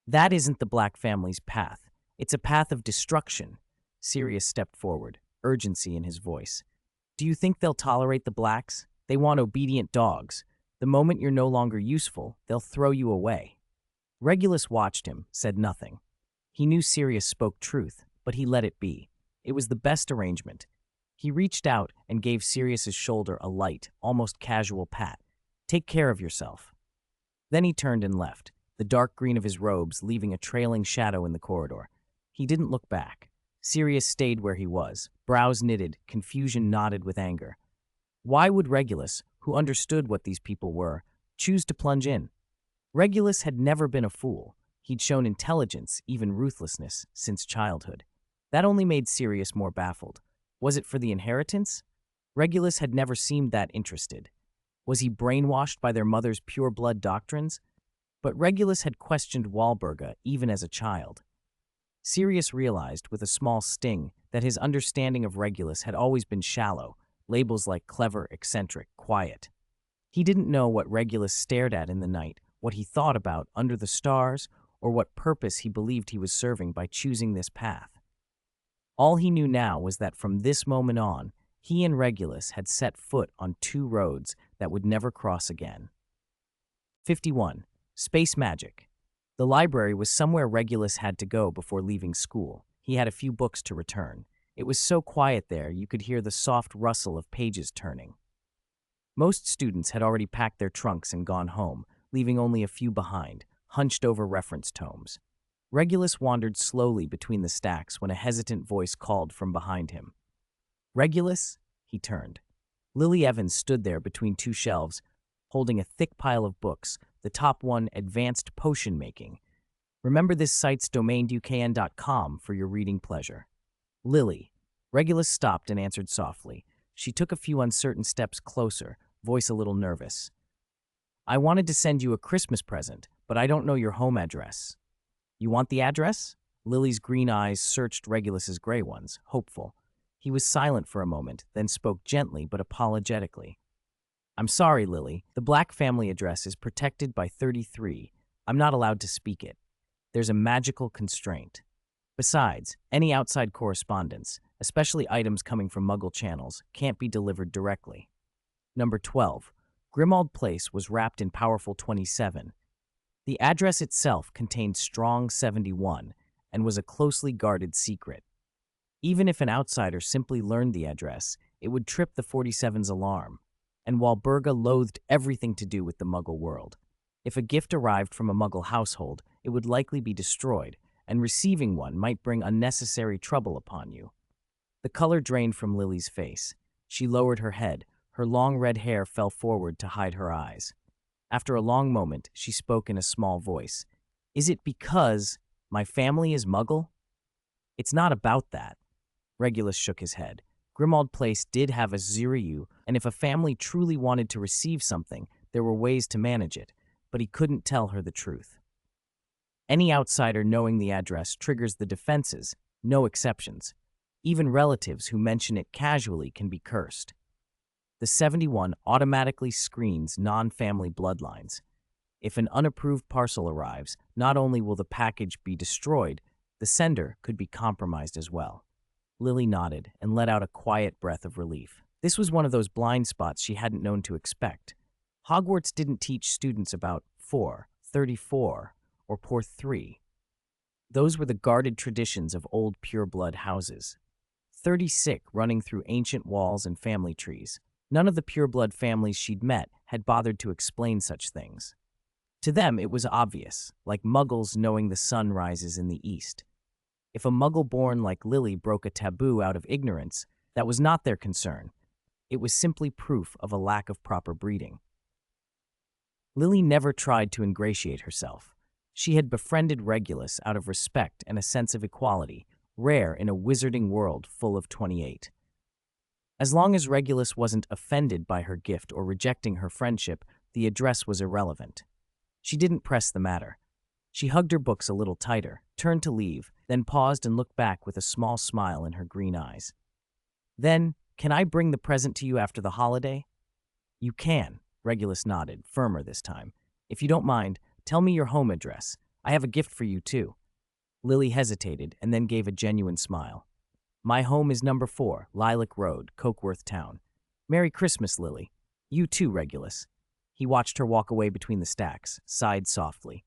That isn't the Black family's path. It's a path of destruction." Sirius stepped forward, urgency in his voice. "Do you think they'll tolerate the Blacks? They want obedient dogs. The moment you're no longer useful, they'll throw you away." Regulus watched him, said nothing. He knew Sirius spoke truth, but he let it be. It was the best arrangement. He reached out and gave Sirius's shoulder a light, almost casual pat. "Take care of yourself." Then he turned and left, the dark green of his robes leaving a trailing shadow in the corridor. He didn't look back. Sirius stayed where he was, brows knitted, confusion knotted with anger. Why would Regulus, who understood what these people were, choose to plunge in? Regulus had never been a fool. He'd shown intelligence, even ruthlessness, since childhood. That only made Sirius more baffled. Was it for the inheritance? Regulus had never seemed that interested. Was he brainwashed by their mother's pure-blood doctrines? But Regulus had questioned Walburga even as a child. Sirius realized, with a small sting, that his understanding of Regulus had always been shallow, labels like clever, eccentric, quiet. He didn't know what Regulus stared at in the night, what he thought about under the stars, or what purpose he believed he was serving by choosing this path. All he knew now was that from this moment on, he and Regulus had set foot on two roads that would never cross again. 51. Space Magic. The library was somewhere Regulus had to go before leaving school. He had a few books to return. It was so quiet there you could hear the soft rustle of pages turning. Most students had already packed their trunks and gone home, leaving only a few behind, hunched over reference tomes. Regulus wandered slowly between the stacks when a hesitant voice called from behind him. "Regulus?" He turned. Lily Evans stood there between two shelves, holding a thick pile of books, the top one Advanced Potion Making. Remember this site's domain.ukn.com for your reading pleasure. Lily. Regulus stopped and answered softly. She took a few uncertain steps closer, voice a little nervous. "I wanted to send you a Christmas present, but I don't know your home address." "You want the address?" Lily's green eyes searched Regulus's gray ones, hopeful. He was silent for a moment, then spoke gently but apologetically. "I'm sorry, Lily. The Black family address is protected by 33. I'm not allowed to speak it. There's a magical constraint. Besides, any outside correspondence, especially items coming from Muggle channels, can't be delivered directly." Number 12. Grimmauld Place was wrapped in powerful 27. The address itself contained strong 71 and was a closely guarded secret. Even if an outsider simply learned the address, it would trip the 47's alarm. And while Berga loathed everything to do with the Muggle world, if a gift arrived from a Muggle household, it would likely be destroyed, and receiving one might bring unnecessary trouble upon you. The color drained from Lily's face. She lowered her head. Her long red hair fell forward to hide her eyes. After a long moment, she spoke in a small voice. "Is it because my family is Muggle?" "It's not about that." Regulus shook his head. Grimmauld Place did have a Sirius, and if a family truly wanted to receive something, there were ways to manage it, but he couldn't tell her the truth. Any outsider knowing the address triggers the defenses, no exceptions. Even relatives who mention it casually can be cursed. The 71 automatically screens non-family bloodlines. If an unapproved parcel arrives, not only will the package be destroyed, the sender could be compromised as well. Lily nodded and let out a quiet breath of relief. This was one of those blind spots she hadn't known to expect. Hogwarts didn't teach students about 4, 34, or Porth 3. Those were the guarded traditions of old pureblood houses. 36 running through ancient walls and family trees. None of the pureblood families she'd met had bothered to explain such things. To them, it was obvious, like Muggles knowing the sun rises in the east. If a Muggle born like Lily broke a taboo out of ignorance, that was not their concern. It was simply proof of a lack of proper breeding. Lily never tried to ingratiate herself. She had befriended Regulus out of respect and a sense of equality, rare in a wizarding world full of 28. As long as Regulus wasn't offended by her gift or rejecting her friendship, the address was irrelevant. She didn't press the matter. She hugged her books a little tighter, turned to leave, then paused and looked back with a small smile in her green eyes. "Then, can I bring the present to you after the holiday?" "You can," Regulus nodded, firmer this time. "If you don't mind, tell me your home address. I have a gift for you, too." Lily hesitated and then gave a genuine smile. "My home is number 4, Lilac Road, Cokeworth Town." "Merry Christmas, Lily." "You too, Regulus." He watched her walk away between the stacks, sighed softly.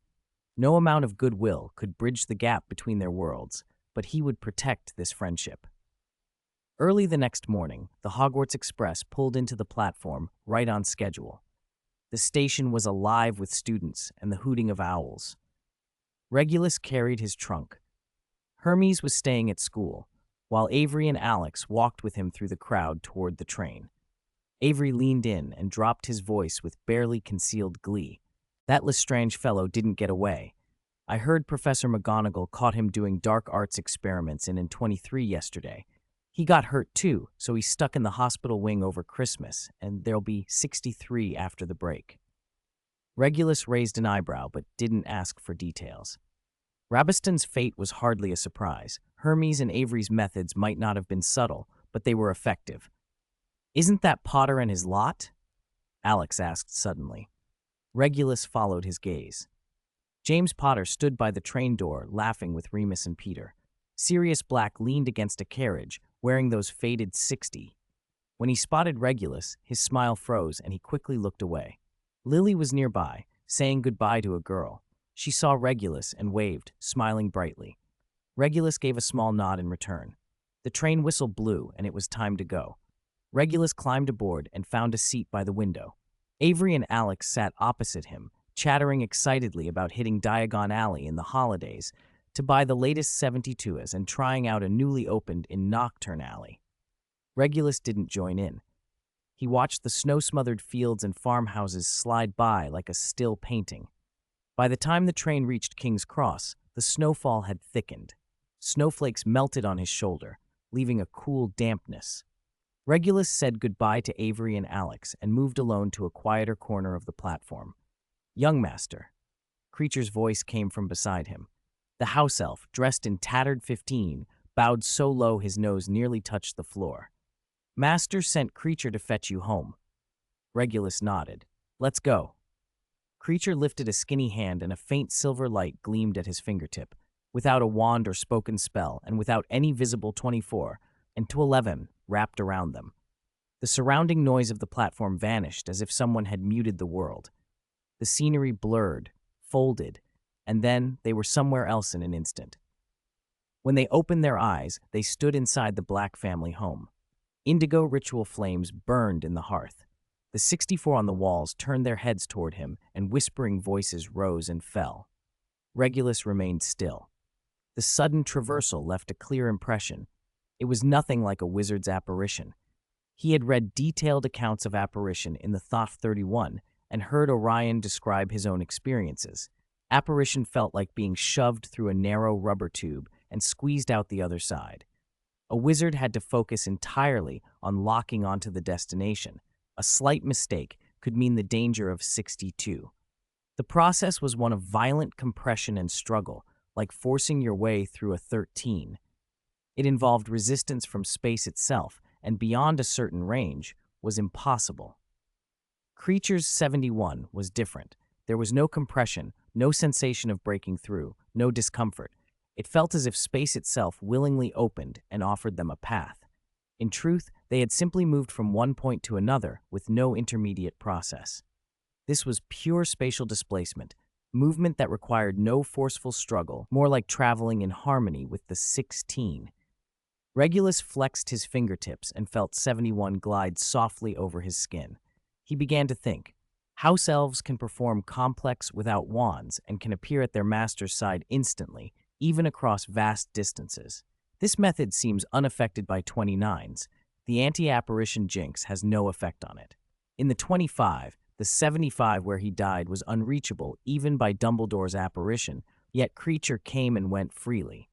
No amount of goodwill could bridge the gap between their worlds, but he would protect this friendship. Early the next morning, the Hogwarts Express pulled into the platform right on schedule. The station was alive with students and the hooting of owls. Regulus carried his trunk. Hermes was staying at school, while Avery and Alex walked with him through the crowd toward the train. Avery leaned in and dropped his voice with barely concealed glee. "That Lestrange fellow didn't get away. I heard Professor McGonagall caught him doing dark arts experiments in 23 yesterday. He got hurt too, so he's stuck in the hospital wing over Christmas, and there'll be 63 after the break." Regulus raised an eyebrow but didn't ask for details. Rabaston's fate was hardly a surprise. Hermes and Avery's methods might not have been subtle, but they were effective. "Isn't that Potter and his lot?" Alex asked suddenly. Regulus followed his gaze. James Potter stood by the train door, laughing with Remus and Peter. Sirius Black leaned against a carriage, wearing those faded 60. When he spotted Regulus, his smile froze and he quickly looked away. Lily was nearby, saying goodbye to a girl. She saw Regulus and waved, smiling brightly. Regulus gave a small nod in return. The train whistle blew and it was time to go. Regulus climbed aboard and found a seat by the window. Avery and Alex sat opposite him, chattering excitedly about hitting Diagon Alley in the holidays to buy the latest 72s and trying out a newly opened in Nocturne Alley. Regulus didn't join in. He watched the snow-smothered fields and farmhouses slide by like a still painting. By the time the train reached King's Cross, the snowfall had thickened. Snowflakes melted on his shoulder, leaving a cool dampness. Regulus said goodbye to Avery and Alex and moved alone to a quieter corner of the platform. "Young master." Creature's voice came from beside him. The house elf, dressed in tattered 15, bowed so low his nose nearly touched the floor. "Master sent Creature to fetch you home." Regulus nodded. "Let's go." Creature lifted a skinny hand and a faint silver light gleamed at his fingertip. Without a wand or spoken spell, and without any visible 24 and 11 wrapped around them. The surrounding noise of the platform vanished as if someone had muted the world. The scenery blurred, folded, and then they were somewhere else in an instant. When they opened their eyes, they stood inside the Black family home. Indigo ritual flames burned in the hearth. The 64 on the walls turned their heads toward him, and whispering voices rose and fell. Regulus remained still. The sudden traversal left a clear impression. It was nothing like a wizard's apparition. He had read detailed accounts of apparition in the Thoth 31 and heard Orion describe his own experiences. Apparition felt like being shoved through a narrow rubber tube and squeezed out the other side. A wizard had to focus entirely on locking onto the destination. A slight mistake could mean the danger of 62. The process was one of violent compression and struggle, like forcing your way through a 13. It involved resistance from space itself, and beyond a certain range, was impossible. Creature's 71 was different. There was no compression, no sensation of breaking through, no discomfort. It felt as if space itself willingly opened and offered them a path. In truth, they had simply moved from one point to another with no intermediate process. This was pure spatial displacement, movement that required no forceful struggle, more like traveling in harmony with the 16. Regulus flexed his fingertips and felt 71 glide softly over his skin. He began to think. House elves can perform complex without wands and can appear at their master's side instantly, even across vast distances. This method seems unaffected by 29s. The anti-apparition jinx has no effect on it. In the 25, the 75 where he died was unreachable even by Dumbledore's apparition, yet Creature came and went freely.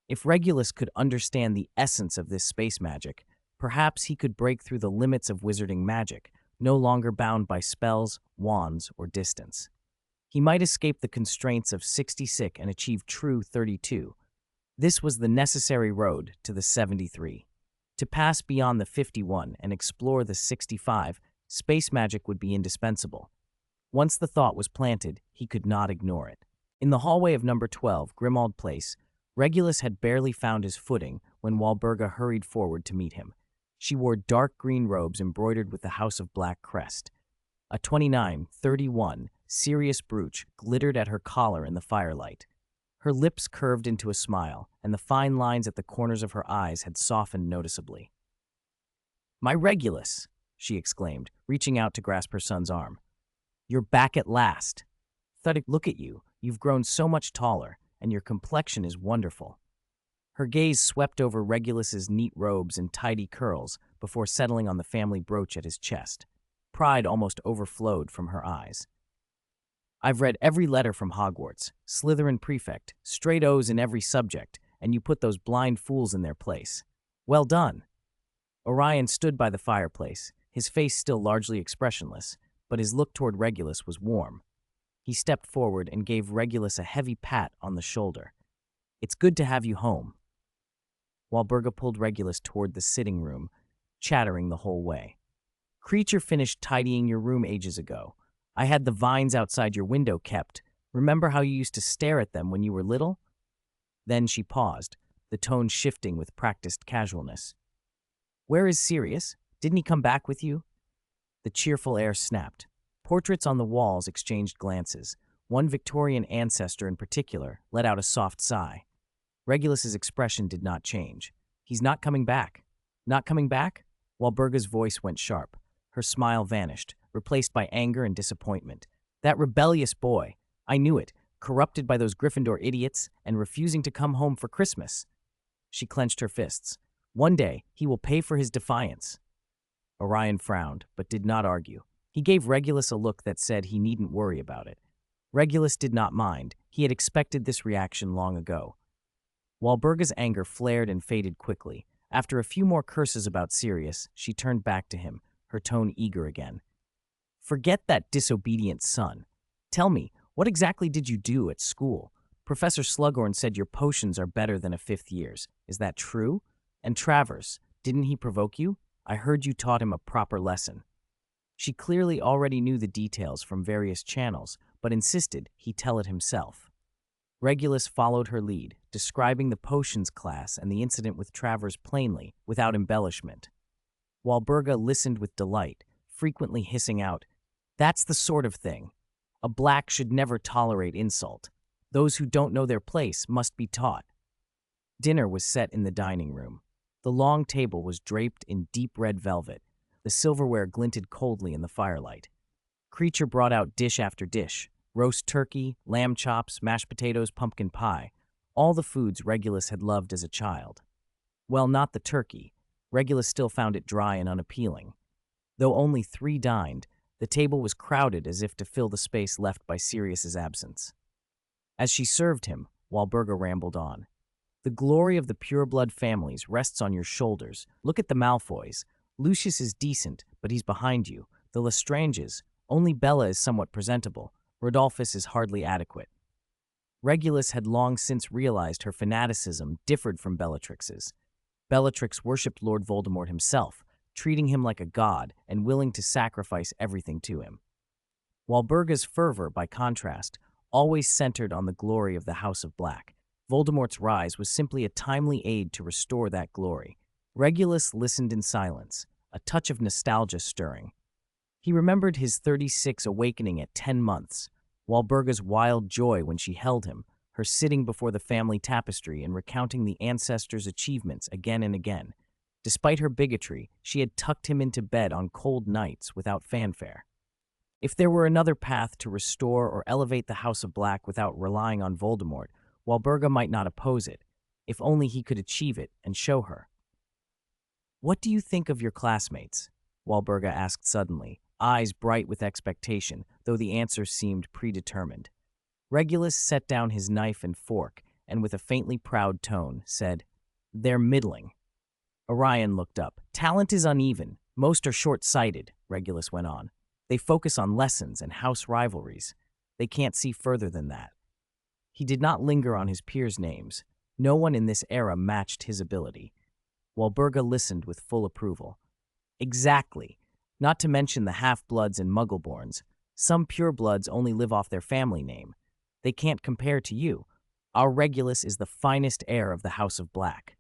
If Regulus could understand the essence of this space magic, perhaps he could break through the limits of wizarding magic, no longer bound by spells, wands, or distance. He might escape the constraints of 66 and achieve true 32. This was the necessary road to the 73. To pass beyond the 51 and explore the 65, space magic would be indispensable. Once the thought was planted, he could not ignore it. In the hallway of number 12, Grimmauld Place, Regulus had barely found his footing when Walburga hurried forward to meet him. She wore dark green robes embroidered with the House of Black crest. A 29-31 Sirius brooch glittered at her collar in the firelight. Her lips curved into a smile, and the fine lines at the corners of her eyes had softened noticeably. "My Regulus!" she exclaimed, reaching out to grasp her son's arm. "You're back at last. Thuddick, look at you. You've grown so much taller, and your complexion is wonderful." Her gaze swept over Regulus's neat robes and tidy curls before settling on the family brooch at his chest. Pride almost overflowed from her eyes. "I've read every letter from Hogwarts, Slytherin prefect, straight O's in every subject, and you put those blind fools in their place. Well done." Orion stood by the fireplace, his face still largely expressionless, but his look toward Regulus was warm. He stepped forward and gave Regulus a heavy pat on the shoulder. "It's good to have you home." Walburga pulled Regulus toward the sitting room, chattering the whole way. "Creature finished tidying your room ages ago. I had the vines outside your window kept. Remember how you used to stare at them when you were little? Then she paused, the tone shifting with practiced casualness. Where is Sirius? Didn't he come back with you? The cheerful air snapped. Portraits on the walls exchanged glances. One Victorian ancestor in particular let out a soft sigh. Regulus's expression did not change. He's not coming back. Not coming back? Walburga's voice went sharp. Her smile vanished, replaced by anger and disappointment. That rebellious boy, I knew it, corrupted by those Gryffindor idiots and refusing to come home for Christmas. She clenched her fists. One day, he will pay for his defiance. Orion frowned, but did not argue. He gave Regulus a look that said he needn't worry about it. Regulus did not mind. He had expected this reaction long ago. Walburga's anger flared and faded quickly. After a few more curses about Sirius, she turned back to him, her tone eager again. Forget that disobedient son. Tell me, what exactly did you do at school? Professor Slughorn said your potions are better than a fifth year's. Is that true? And Travers, didn't he provoke you? I heard you taught him a proper lesson. She clearly already knew the details from various channels, but insisted he tell it himself. Regulus followed her lead, describing the potions class and the incident with Travers plainly, without embellishment. Walburga listened with delight, frequently hissing out, "That's the sort of thing. A Black should never tolerate insult. Those who don't know their place must be taught." Dinner was set in the dining room. The long table was draped in deep red velvet. The silverware glinted coldly in the firelight. Creature brought out dish after dish: roast turkey, lamb chops, mashed potatoes, pumpkin pie, all the foods Regulus had loved as a child. Well, not the turkey. Regulus still found it dry and unappealing. Though only 3 dined, the table was crowded as if to fill the space left by Sirius's absence. As she served him, Walburga rambled on. The glory of the pureblood families rests on your shoulders. Look at the Malfoys. Lucius is decent, but he's behind you. The Lestranges, only Bella is somewhat presentable. Rodolphus is hardly adequate. Regulus had long since realized her fanaticism differed from Bellatrix's. Bellatrix worshipped Lord Voldemort himself, treating him like a god and willing to sacrifice everything to him. Walburga's fervor, by contrast, always centered on the glory of the House of Black. Voldemort's rise was simply a timely aid to restore that glory. Regulus listened in silence, a touch of nostalgia stirring. He remembered his 36 awakening at 10 months, Walburga's wild joy when she held him, her sitting before the family tapestry and recounting the ancestors' achievements again and again. Despite her bigotry, she had tucked him into bed on cold nights without fanfare. If there were another path to restore or elevate the House of Black without relying on Voldemort, Walburga might not oppose it, if only he could achieve it and show her. "What do you think of your classmates?" Walburga asked suddenly, eyes bright with expectation, though the answer seemed predetermined. Regulus set down his knife and fork, and with a faintly proud tone, said, "They're middling." Orion looked up. "Talent is uneven. Most are short-sighted," Regulus went on. "They focus on lessons and house rivalries. They can't see further than that." He did not linger on his peers' names. No one in this era matched his ability. Walburga listened with full approval. "Exactly. Not to mention the half-bloods and muggleborns. Some purebloods only live off their family name. They can't compare to you. Our Regulus is the finest heir of the House of Black."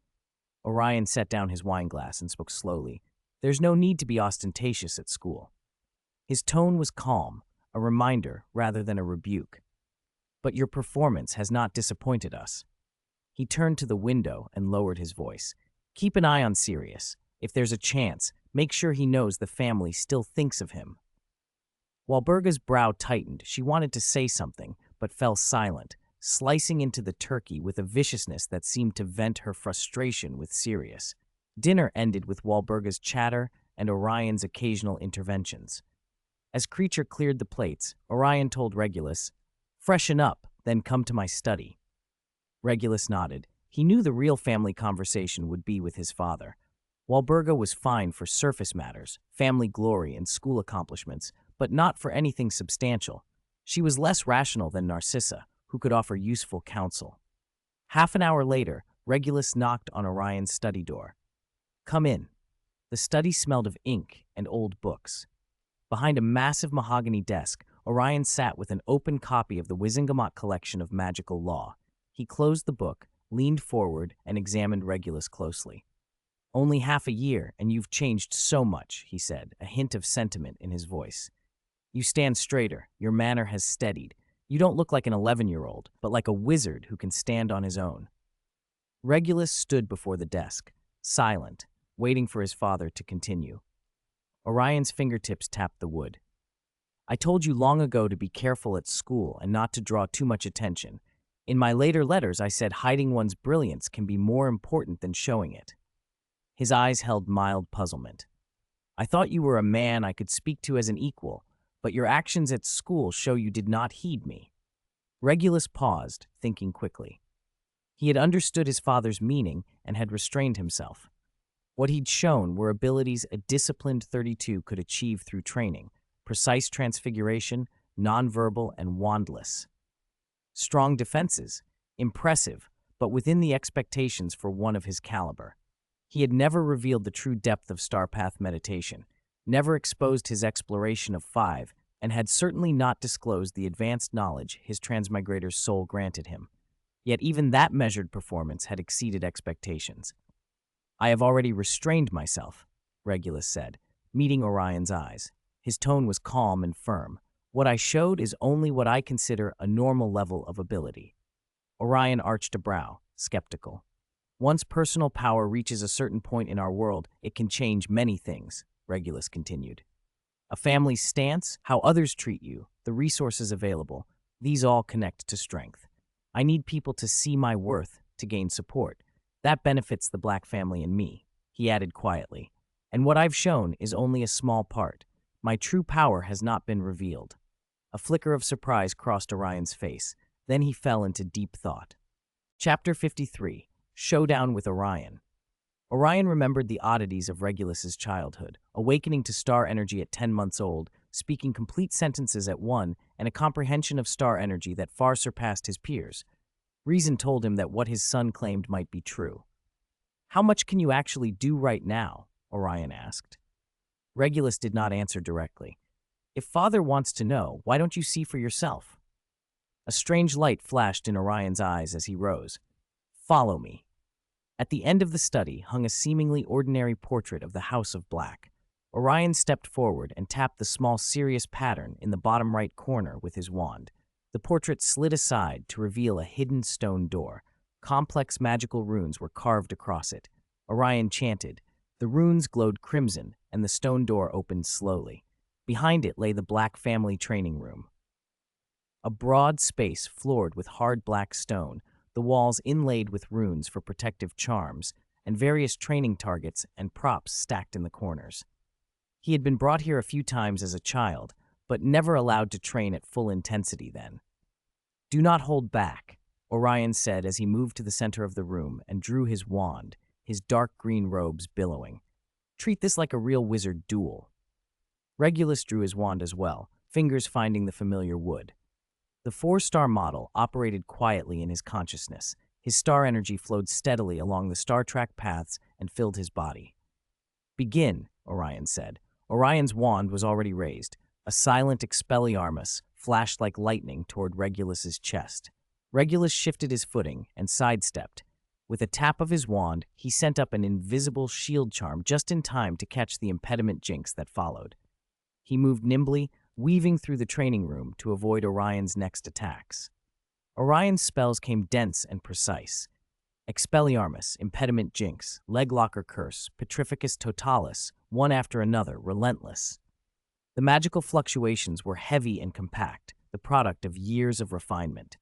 Orion set down his wineglass and spoke slowly. "There's no need to be ostentatious at school." His tone was calm, a reminder rather than a rebuke. "But your performance has not disappointed us." He turned to the window and lowered his voice. "Keep an eye on Sirius. If there's a chance, make sure he knows the family still thinks of him." Walburga's brow tightened. She wanted to say something, but fell silent, slicing into the turkey with a viciousness that seemed to vent her frustration with Sirius. Dinner ended with Walburga's chatter and Orion's occasional interventions. As Creature cleared the plates, Orion told Regulus, "Freshen up, then come to my study." Regulus nodded. He knew the real family conversation would be with his father. Walburga was fine for surface matters, family glory and school accomplishments, but not for anything substantial. She was less rational than Narcissa, who could offer useful counsel. Half an hour later, Regulus knocked on Orion's study door. "Come in." The study smelled of ink and old books. Behind a massive mahogany desk, Orion sat with an open copy of the Wizengamot collection of magical law. He closed the book, leaned forward, and examined Regulus closely. "Only half a year, and you've changed so much," he said, a hint of sentiment in his voice. "You stand straighter, your manner has steadied. You don't look like an 11-year-old, but like a wizard who can stand on his own." Regulus stood before the desk, silent, waiting for his father to continue. Orion's fingertips tapped the wood. "I told you long ago to be careful at school and not to draw too much attention. In my later letters, I said hiding one's brilliance can be more important than showing it." His eyes held mild puzzlement. "I thought you were a man I could speak to as an equal, but your actions at school show you did not heed me." Regulus paused, thinking quickly. He had understood his father's meaning and had restrained himself. What he'd shown were abilities a disciplined 32 could achieve through training: precise transfiguration, nonverbal, and wandless. Strong defenses, impressive, but within the expectations for one of his caliber. He had never revealed the true depth of star path meditation, never exposed his exploration of 5, and had certainly not disclosed the advanced knowledge his transmigrator's soul granted him. Yet even that measured performance had exceeded expectations. "I have already restrained myself," Regulus said, meeting Orion's eyes. His tone was calm and firm. "What I showed is only what I consider a normal level of ability." Orion arched a brow, skeptical. "Once personal power reaches a certain point in our world, it can change many things," Regulus continued. "A family's stance, how others treat you, the resources available, these all connect to strength. I need people to see my worth to gain support. That benefits the Black family and me," he added quietly. "And what I've shown is only a small part. My true power has not been revealed." A flicker of surprise crossed Orion's face. Then he fell into deep thought. Chapter 53. Showdown with Orion. Orion remembered the oddities of Regulus's childhood, awakening to star energy at 10 months old, speaking complete sentences at 1, and a comprehension of star energy that far surpassed his peers. Reason told him that what his son claimed might be true. "How much can you actually do right now?" Orion asked. Regulus did not answer directly. "If Father wants to know, why don't you see for yourself?" A strange light flashed in Orion's eyes as he rose. "Follow me." At the end of the study hung a seemingly ordinary portrait of the House of Black. Orion stepped forward and tapped the small Sirius pattern in the bottom right corner with his wand. The portrait slid aside to reveal a hidden stone door. Complex magical runes were carved across it. Orion chanted. The runes glowed crimson, and the stone door opened slowly. Behind it lay the Black family training room. A broad space floored with hard black stone, the walls inlaid with runes for protective charms, and various training targets and props stacked in the corners. He had been brought here a few times as a child, but never allowed to train at full intensity then. "Do not hold back," Orion said as he moved to the center of the room and drew his wand, his dark green robes billowing. "Treat this like a real wizard duel." Regulus drew his wand as well, fingers finding the familiar wood. The 4-star model operated quietly in his consciousness. His star energy flowed steadily along the star track paths and filled his body. "Begin," Orion said. Orion's wand was already raised. A silent Expelliarmus flashed like lightning toward Regulus's chest. Regulus shifted his footing and sidestepped. With a tap of his wand, he sent up an invisible shield charm just in time to catch the impediment jinx that followed. He moved nimbly, weaving through the training room to avoid Orion's next attacks. Orion's spells came dense and precise. Expelliarmus, Impediment Jinx, Leglocker Curse, Petrificus Totalis, one after another, relentless. The magical fluctuations were heavy and compact, the product of years of refinement.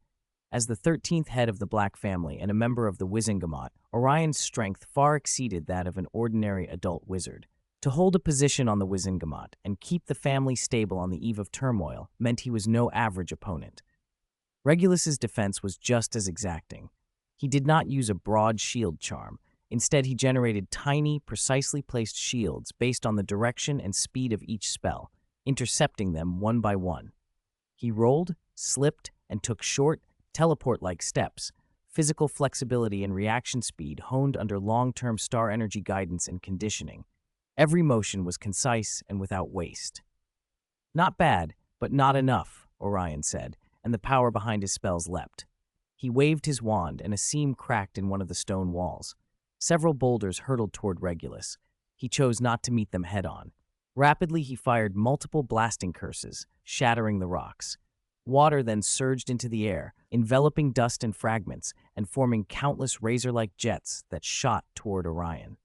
As the 13th head of the Black family and a member of the Wizengamot, Orion's strength far exceeded that of an ordinary adult wizard. To hold a position on the Wizengamot and keep the family stable on the eve of turmoil meant he was no average opponent. Regulus's defense was just as exacting. He did not use a broad shield charm. Instead, he generated tiny, precisely placed shields based on the direction and speed of each spell, intercepting them one by one. He rolled, slipped, and took short, teleport-like steps, physical flexibility and reaction speed honed under long-term star energy guidance and conditioning. Every motion was concise and without waste. Not bad, But not enough, Orion said, and the power behind his spells leapt. He waved his wand, and a seam cracked in one of the stone walls. Several boulders hurtled toward Regulus. He chose not to meet them head-on. Rapidly, he fired multiple blasting curses, shattering the rocks. Water then surged into the air, enveloping dust and fragments, and forming countless razor-like jets that shot toward Orion.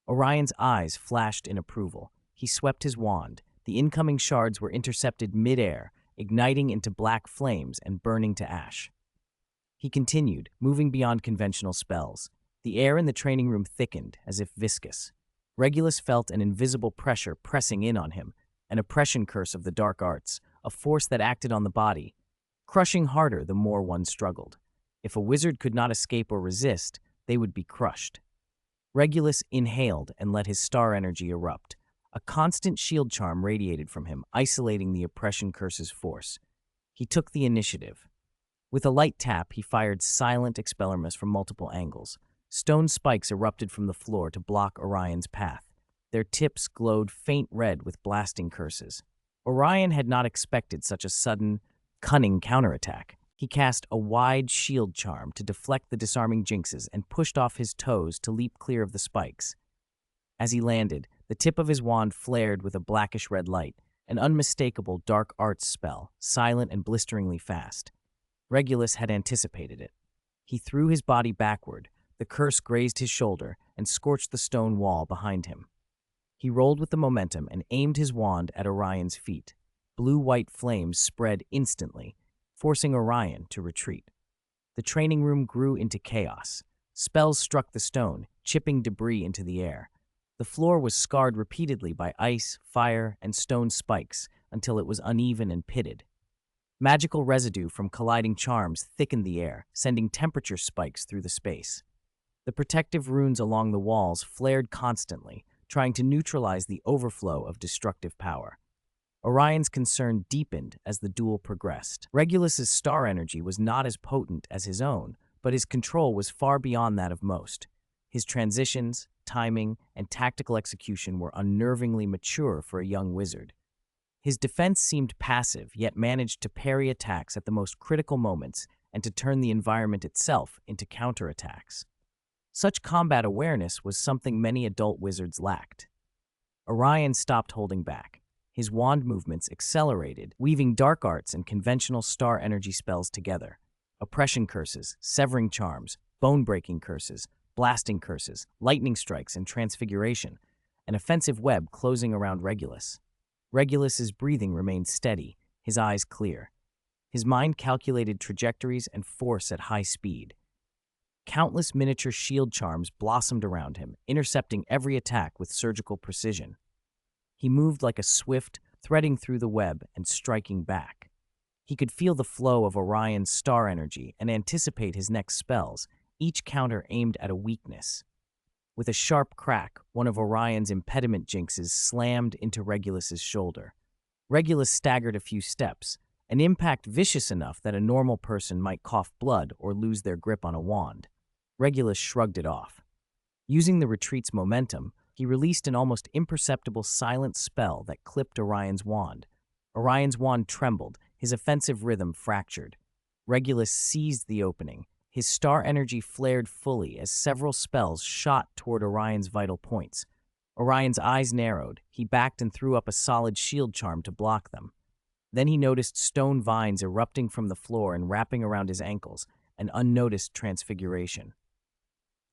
Orion's eyes flashed in approval. He swept his wand. The incoming shards were intercepted mid-air, igniting into black flames and burning to ash. He continued, moving beyond conventional spells. The air in the training room thickened, as if viscous. Regulus felt an invisible pressure pressing in on him, an oppression curse of the dark arts, a force that acted on the body, crushing harder the more one struggled. If a wizard could not escape or resist, they would be crushed. Regulus inhaled and let his star energy erupt. A constant shield charm radiated from him, isolating the oppression curse's force. He took the initiative. With a light tap, he fired silent expelliarmus from multiple angles. Stone spikes erupted from the floor to block Orion's path. Their tips glowed faint red with blasting curses. Orion had not expected such a sudden, cunning counterattack. He cast a wide shield charm to deflect the disarming jinxes and pushed off his toes to leap clear of the spikes. As he landed, the tip of his wand flared with a blackish-red light, an unmistakable dark arts spell, silent and blisteringly fast. Regulus had anticipated it. He threw his body backward. The curse grazed his shoulder and scorched the stone wall behind him. He rolled with the momentum and aimed his wand at Orion's feet. Blue-white flames spread instantly, forcing Orion to retreat. The training room grew into chaos. Spells struck the stone, chipping debris into the air. The floor was scarred repeatedly by ice, fire, and stone spikes until it was uneven and pitted. Magical residue from colliding charms thickened the air, sending temperature spikes through the space. The protective runes along the walls flared constantly, trying to neutralize the overflow of destructive power. Orion's concern deepened as the duel progressed. Regulus's star energy was not as potent as his own, but his control was far beyond that of most. His transitions, timing, and tactical execution were unnervingly mature for a young wizard. His defense seemed passive, yet managed to parry attacks at the most critical moments and to turn the environment itself into counterattacks. Such combat awareness was something many adult wizards lacked. Orion stopped holding back. His wand movements accelerated, weaving dark arts and conventional star energy spells together. Oppression curses, severing charms, bone-breaking curses, blasting curses, lightning strikes, and transfiguration, an offensive web closing around Regulus. Regulus's breathing remained steady, his eyes clear. His mind calculated trajectories and force at high speed. Countless miniature shield charms blossomed around him, intercepting every attack with surgical precision. He moved like a swift, threading through the web and striking back. He could feel the flow of Orion's star energy and anticipate his next spells, each counter aimed at a weakness. With a sharp crack, one of Orion's impediment jinxes slammed into Regulus's shoulder. Regulus staggered a few steps, an impact vicious enough that a normal person might cough blood or lose their grip on a wand. Regulus shrugged it off. Using the retreat's momentum, he released an almost imperceptible silent spell that clipped Orion's wand. Orion's wand trembled, his offensive rhythm fractured. Regulus seized the opening. His star energy flared fully as several spells shot toward Orion's vital points. Orion's eyes narrowed. He backed and threw up a solid shield charm to block them. Then he noticed stone vines erupting from the floor and wrapping around his ankles, an unnoticed transfiguration.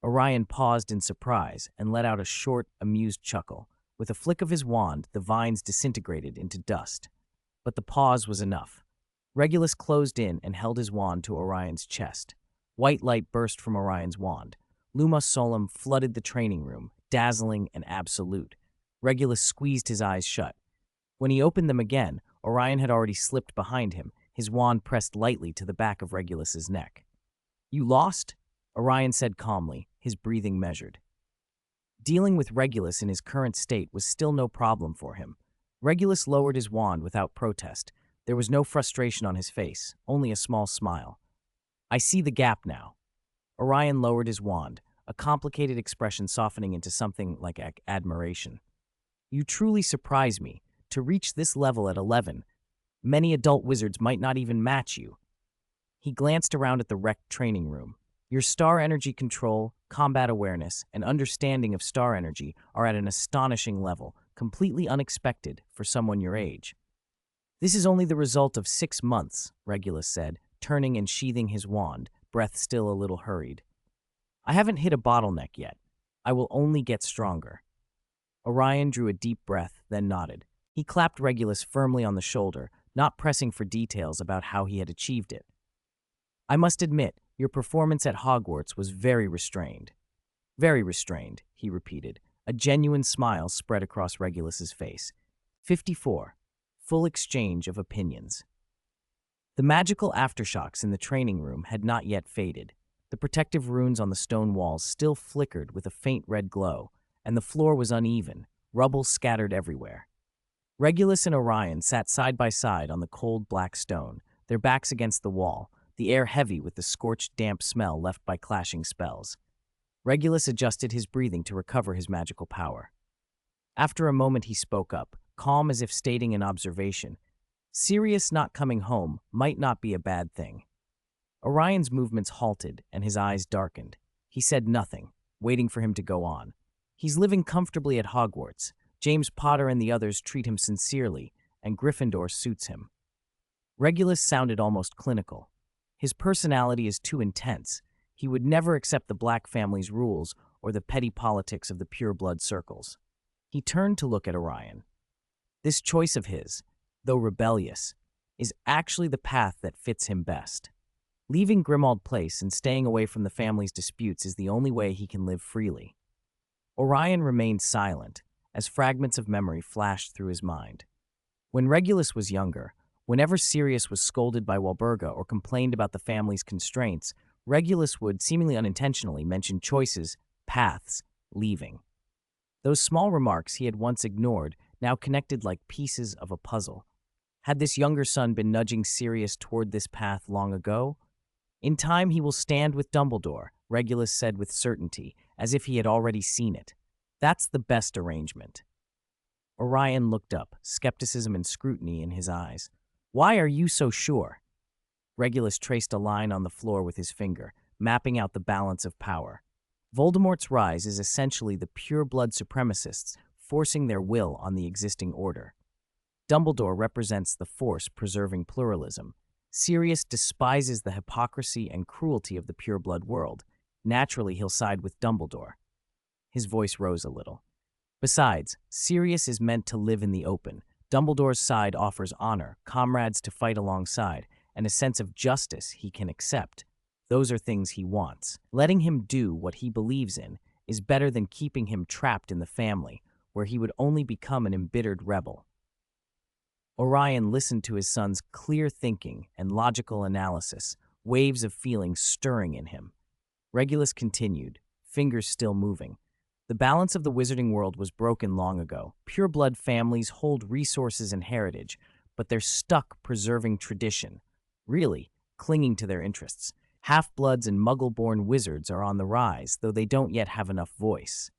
Orion paused in surprise and let out a short, amused chuckle. With a flick of his wand, the vines disintegrated into dust. But the pause was enough. Regulus closed in and held his wand to Orion's chest. White light burst from Orion's wand. Luma Solum flooded the training room, dazzling and absolute. Regulus squeezed his eyes shut. When he opened them again, Orion had already slipped behind him, his wand pressed lightly to the back of Regulus's neck. "You lost?" Orion said calmly, his breathing measured. Dealing with Regulus in his current state was still no problem for him. Regulus lowered his wand without protest. There was no frustration on his face, only a small smile. "I see the gap now." Orion lowered his wand, a complicated expression softening into something like admiration. "You truly surprise me. To reach this level at 11, Many adult wizards might not even match you. He glanced around at the wrecked training room. Your star energy control, combat awareness, and understanding of star energy are at an astonishing level, completely unexpected for someone your age. This is only the result of 6 months, Regulus said, turning and sheathing his wand, breath still a little hurried. I haven't hit a bottleneck yet. I will only get stronger. Orion drew a deep breath, then nodded. He clapped Regulus firmly on the shoulder, not pressing for details about how he had achieved it. I must admit, your performance at Hogwarts was very restrained. Very restrained, he repeated. A genuine smile spread across Regulus's face. 54. Full exchange of opinions. The magical aftershocks in the training room had not yet faded. The protective runes on the stone walls still flickered with a faint red glow, and the floor was uneven, rubble scattered everywhere. Regulus and Orion sat side by side on the cold black stone, their backs against the wall, the air heavy with the scorched, damp smell left by clashing spells. Regulus adjusted his breathing to recover his magical power. After a moment he spoke up, calm as if stating an observation. Sirius not coming home might not be a bad thing. Orion's movements halted and his eyes darkened. He said nothing, waiting for him to go on. He's living comfortably at Hogwarts. James Potter and the others treat him sincerely, and Gryffindor suits him. Regulus sounded almost clinical. His personality is too intense. He would never accept the Black family's rules or the petty politics of the pure-blood circles. He turned to look at Orion. This choice of his, though rebellious, is actually the path that fits him best. Leaving Grimmauld Place and staying away from the family's disputes is the only way he can live freely. Orion remained silent, as fragments of memory flashed through his mind. When Regulus was younger, whenever Sirius was scolded by Walburga or complained about the family's constraints, Regulus would, seemingly unintentionally, mention choices, paths, leaving. Those small remarks he had once ignored now connected like pieces of a puzzle. Had this younger son been nudging Sirius toward this path long ago? In time he will stand with Dumbledore, Regulus said with certainty, as if he had already seen it. That's the best arrangement. Orion looked up, skepticism and scrutiny in his eyes. Why are you so sure? Regulus traced a line on the floor with his finger, mapping out the balance of power. Voldemort's rise is essentially the pure-blood supremacists forcing their will on the existing order. Dumbledore represents the force preserving pluralism. Sirius despises the hypocrisy and cruelty of the pure-blood world. Naturally, he'll side with Dumbledore. His voice rose a little. Besides, Sirius is meant to live in the open. Dumbledore's side offers honor, comrades to fight alongside, and a sense of justice he can accept. Those are things he wants. Letting him do what he believes in is better than keeping him trapped in the family, where he would only become an embittered rebel. Orion listened to his son's clear thinking and logical analysis, waves of feeling stirring in him. Regulus continued, fingers still moving. The balance of the wizarding world was broken long ago. Pure-blood families hold resources and heritage, but they're stuck preserving tradition, really clinging to their interests. Half-bloods and muggle-born wizards are on the rise, though they don't yet have enough voice.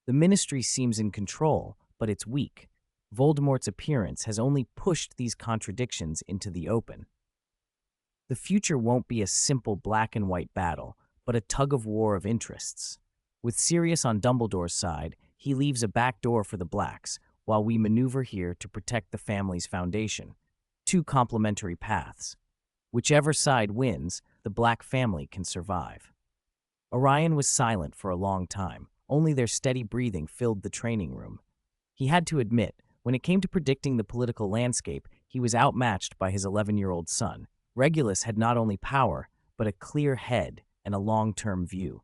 The Ministry seems in control, but it's weak. Voldemort's appearance has only pushed these contradictions into the open. The future won't be a simple black-and-white battle, but a tug-of-war of interests. With Sirius on Dumbledore's side, he leaves a back door for the Blacks, while we maneuver here to protect the family's foundation. Two complementary paths. Whichever side wins, the Black family can survive. Orion was silent for a long time. Only their steady breathing filled the training room. He had to admit, when it came to predicting the political landscape, he was outmatched by his 11-year-old son. Regulus had not only power, but a clear head and a long-term view.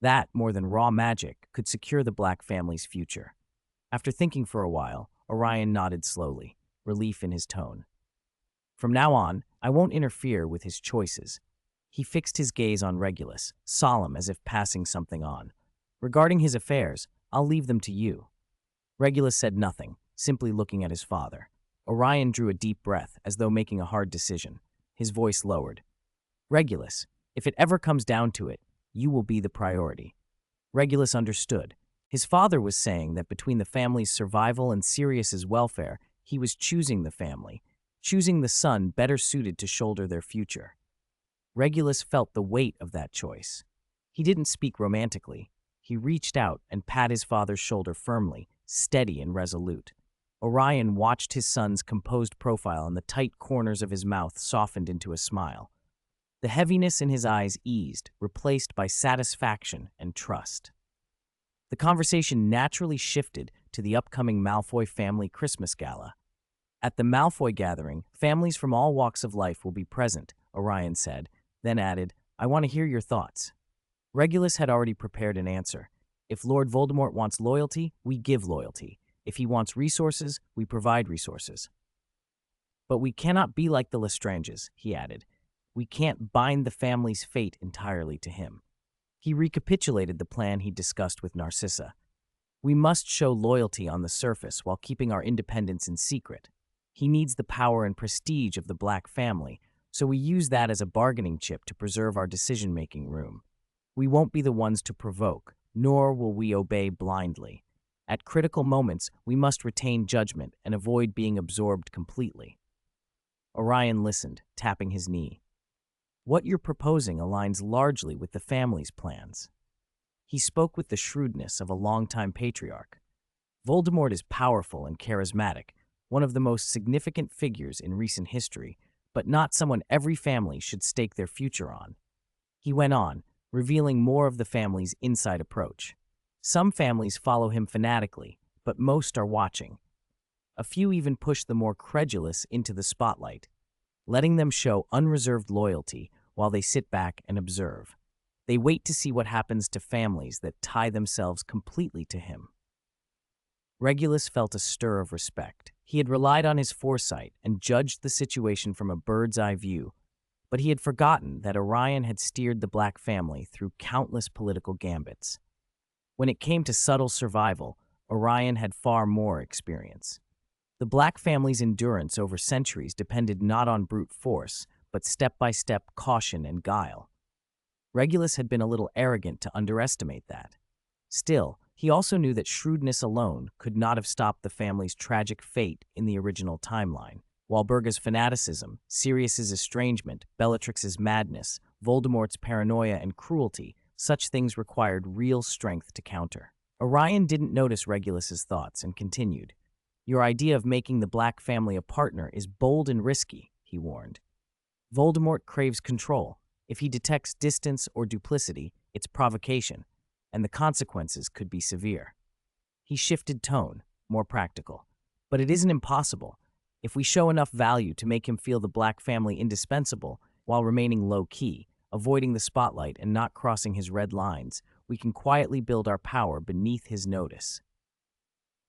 That, more than raw magic, could secure the Black family's future. After thinking for a while, Orion nodded slowly, relief in his tone. From now on, I won't interfere with his choices. He fixed his gaze on Regulus, solemn as if passing something on. Regarding his affairs, I'll leave them to you. Regulus said nothing, simply looking at his father. Orion drew a deep breath, as though making a hard decision. His voice lowered. Regulus, if it ever comes down to it, you will be the priority. Regulus understood. His father was saying that between the family's survival and Sirius's welfare, he was choosing the family. choosing the son better suited to shoulder their future. Regulus felt the weight of that choice. He didn't speak romantically. He reached out and pat his father's shoulder firmly, steady and resolute. Orion watched his son's composed profile, and the tight corners of his mouth softened into a smile. The heaviness in his eyes eased, replaced by satisfaction and trust. The conversation naturally shifted to the upcoming Malfoy family Christmas gala. At the Malfoy gathering, families from all walks of life will be present, Orion said, then added, I want to hear your thoughts. Regulus had already prepared an answer. If Lord Voldemort wants loyalty, we give loyalty. If he wants resources, we provide resources. But we cannot be like the Lestranges, he added. We can't bind the family's fate entirely to him. He recapitulated the plan he discussed with Narcissa. We must show loyalty on the surface while keeping our independence in secret. He needs the power and prestige of the Black family, so we use that as a bargaining chip to preserve our decision-making room. We won't be the ones to provoke, nor will we obey blindly. At critical moments, we must retain judgment and avoid being absorbed completely. Orion listened, tapping his knee. What you're proposing aligns largely with the family's plans. He spoke with the shrewdness of a longtime patriarch. Voldemort is powerful and charismatic, one of the most significant figures in recent history, but not someone every family should stake their future on. He went on, revealing more of the family's inside approach. Some families follow him fanatically, but most are watching. A few even push the more credulous into the spotlight, letting them show unreserved loyalty while they sit back and observe. They wait to see what happens to families that tie themselves completely to him. Regulus felt a stir of respect. He had relied on his foresight and judged the situation from a bird's-eye view, but he had forgotten that Orion had steered the Black family through countless political gambits. When it came to subtle survival, Orion had far more experience. The Black family's endurance over centuries depended not on brute force, but step-by-step caution and guile. Regulus had been a little arrogant to underestimate that. Still, he also knew that shrewdness alone could not have stopped the family's tragic fate in the original timeline. Walburga's fanaticism, Sirius's estrangement, Bellatrix's madness, Voldemort's paranoia and cruelty, such things required real strength to counter. Orion didn't notice Regulus's thoughts and continued. Your idea of making the Black family a partner is bold and risky, he warned. Voldemort craves control. If he detects distance or duplicity, it's provocation, and the consequences could be severe. He shifted tone, more practical. But it isn't impossible. If we show enough value to make him feel the Black family indispensable while remaining low-key, avoiding the spotlight and not crossing his red lines, we can quietly build our power beneath his notice.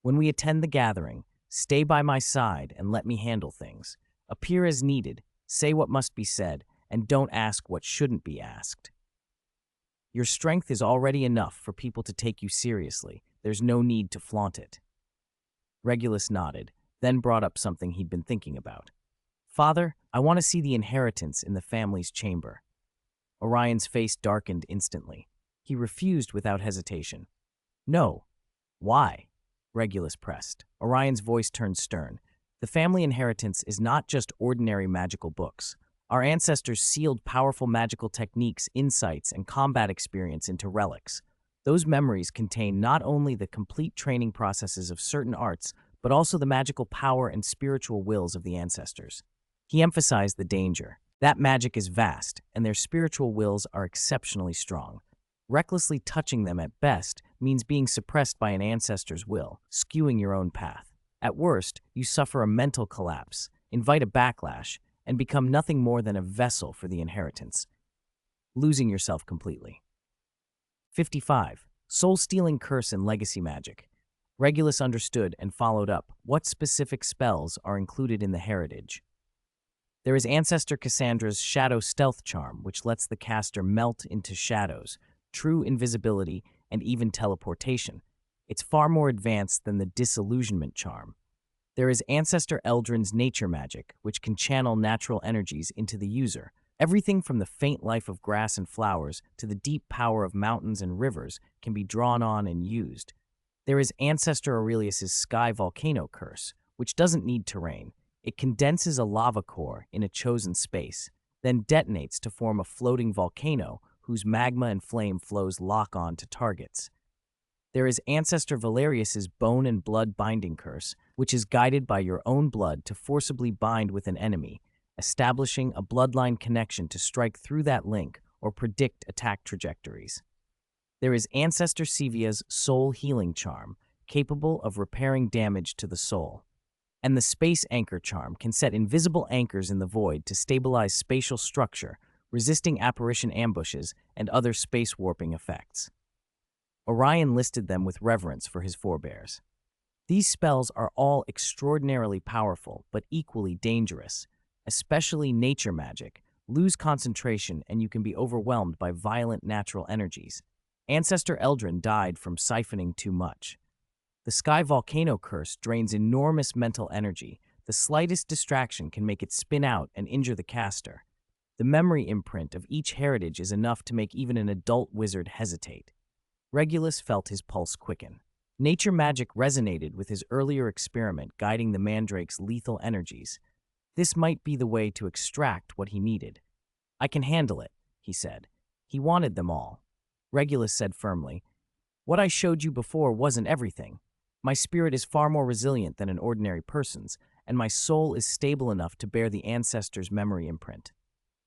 When we attend the gathering, stay by my side and let me handle things. Appear as needed, say what must be said, and don't ask what shouldn't be asked. Your strength is already enough for people to take you seriously. There's no need to flaunt it. Regulus nodded, then brought up something he'd been thinking about. Father, I want to see the inheritance in the family's chamber. Orion's face darkened instantly. He refused without hesitation. No. Why? Regulus pressed. Orion's voice turned stern. The family inheritance is not just ordinary magical books. Our ancestors sealed powerful magical techniques, insights, and combat experience into relics. Those memories contain not only the complete training processes of certain arts, but also the magical power and spiritual wills of the ancestors. He emphasized the danger. That magic is vast, and their spiritual wills are exceptionally strong. Recklessly touching them at best means being suppressed by an ancestor's will, skewing your own path. At worst, you suffer a mental collapse, invite a backlash, and become nothing more than a vessel for the inheritance, losing yourself completely. 55. Soul-stealing curse and legacy magic. Regulus understood and followed up. What specific spells are included in the heritage? There is Ancestor Cassandra's Shadow Stealth Charm, which lets the caster melt into shadows, true invisibility, and even teleportation. It's far more advanced than the Disillusionment Charm. There is Ancestor Eldrin's Nature Magic, which can channel natural energies into the user. Everything from the faint life of grass and flowers to the deep power of mountains and rivers can be drawn on and used. There is Ancestor Aurelius's Sky Volcano Curse, which doesn't need terrain. It condenses a lava core in a chosen space, then detonates to form a floating volcano whose magma and flame flows lock on to targets. There is Ancestor Valerius's bone and blood binding curse, which is guided by your own blood to forcibly bind with an enemy, establishing a bloodline connection to strike through that link or predict attack trajectories. There is Ancestor Sevia's soul healing charm, capable of repairing damage to the soul. And the Space Anchor charm can set invisible anchors in the void to stabilize spatial structure, resisting apparition ambushes and other space warping effects. Orion listed them with reverence for his forebears. These spells are all extraordinarily powerful, but equally dangerous. Especially nature magic, lose concentration and you can be overwhelmed by violent natural energies. Ancestor Eldrin died from siphoning too much. The Sky Volcano Curse drains enormous mental energy. The slightest distraction can make it spin out and injure the caster. The memory imprint of each heritage is enough to make even an adult wizard hesitate. Regulus felt his pulse quicken. Nature magic resonated with his earlier experiment guiding the mandrake's lethal energies. This might be the way to extract what he needed. "I can handle it," he said. He wanted them all. Regulus said firmly, "What I showed you before wasn't everything. My spirit is far more resilient than an ordinary person's, and my soul is stable enough to bear the ancestor's memory imprint."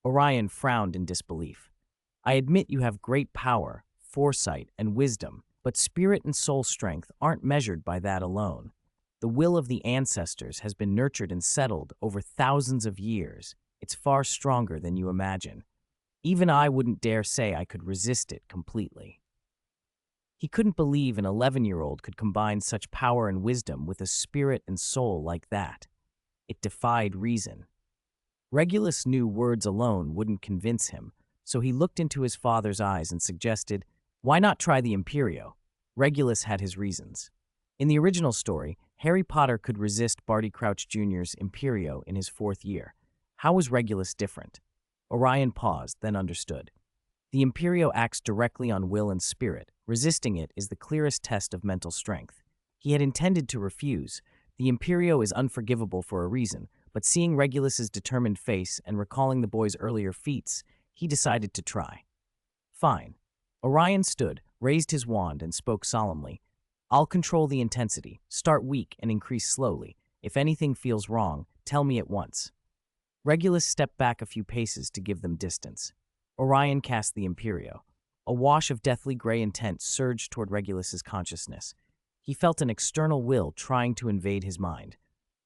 Orion frowned in disbelief. "I admit you have great power, foresight, and wisdom, but spirit and soul strength aren't measured by that alone. The will of the ancestors has been nurtured and settled over thousands of years. It's far stronger than you imagine. Even I wouldn't dare say I could resist it completely." He couldn't believe an 11-year-old could combine such power and wisdom with a spirit and soul like that. It defied reason. Regulus knew words alone wouldn't convince him, so he looked into his father's eyes and suggested, "Why not try the Imperio?" Regulus had his reasons. In the original story, Harry Potter could resist Barty Crouch Jr.'s Imperio in his 4th year. How was Regulus different? Orion paused, then understood. The Imperio acts directly on will and spirit. Resisting it is the clearest test of mental strength. He had intended to refuse. The Imperio is unforgivable for a reason, but seeing Regulus's determined face and recalling the boy's earlier feats, he decided to try. "Fine." Orion stood, raised his wand, and spoke solemnly. "I'll control the intensity, start weak and increase slowly. If anything feels wrong, tell me at once." Regulus stepped back a few paces to give them distance. Orion cast the Imperio. A wash of deathly gray intent surged toward Regulus's consciousness. He felt an external will trying to invade his mind.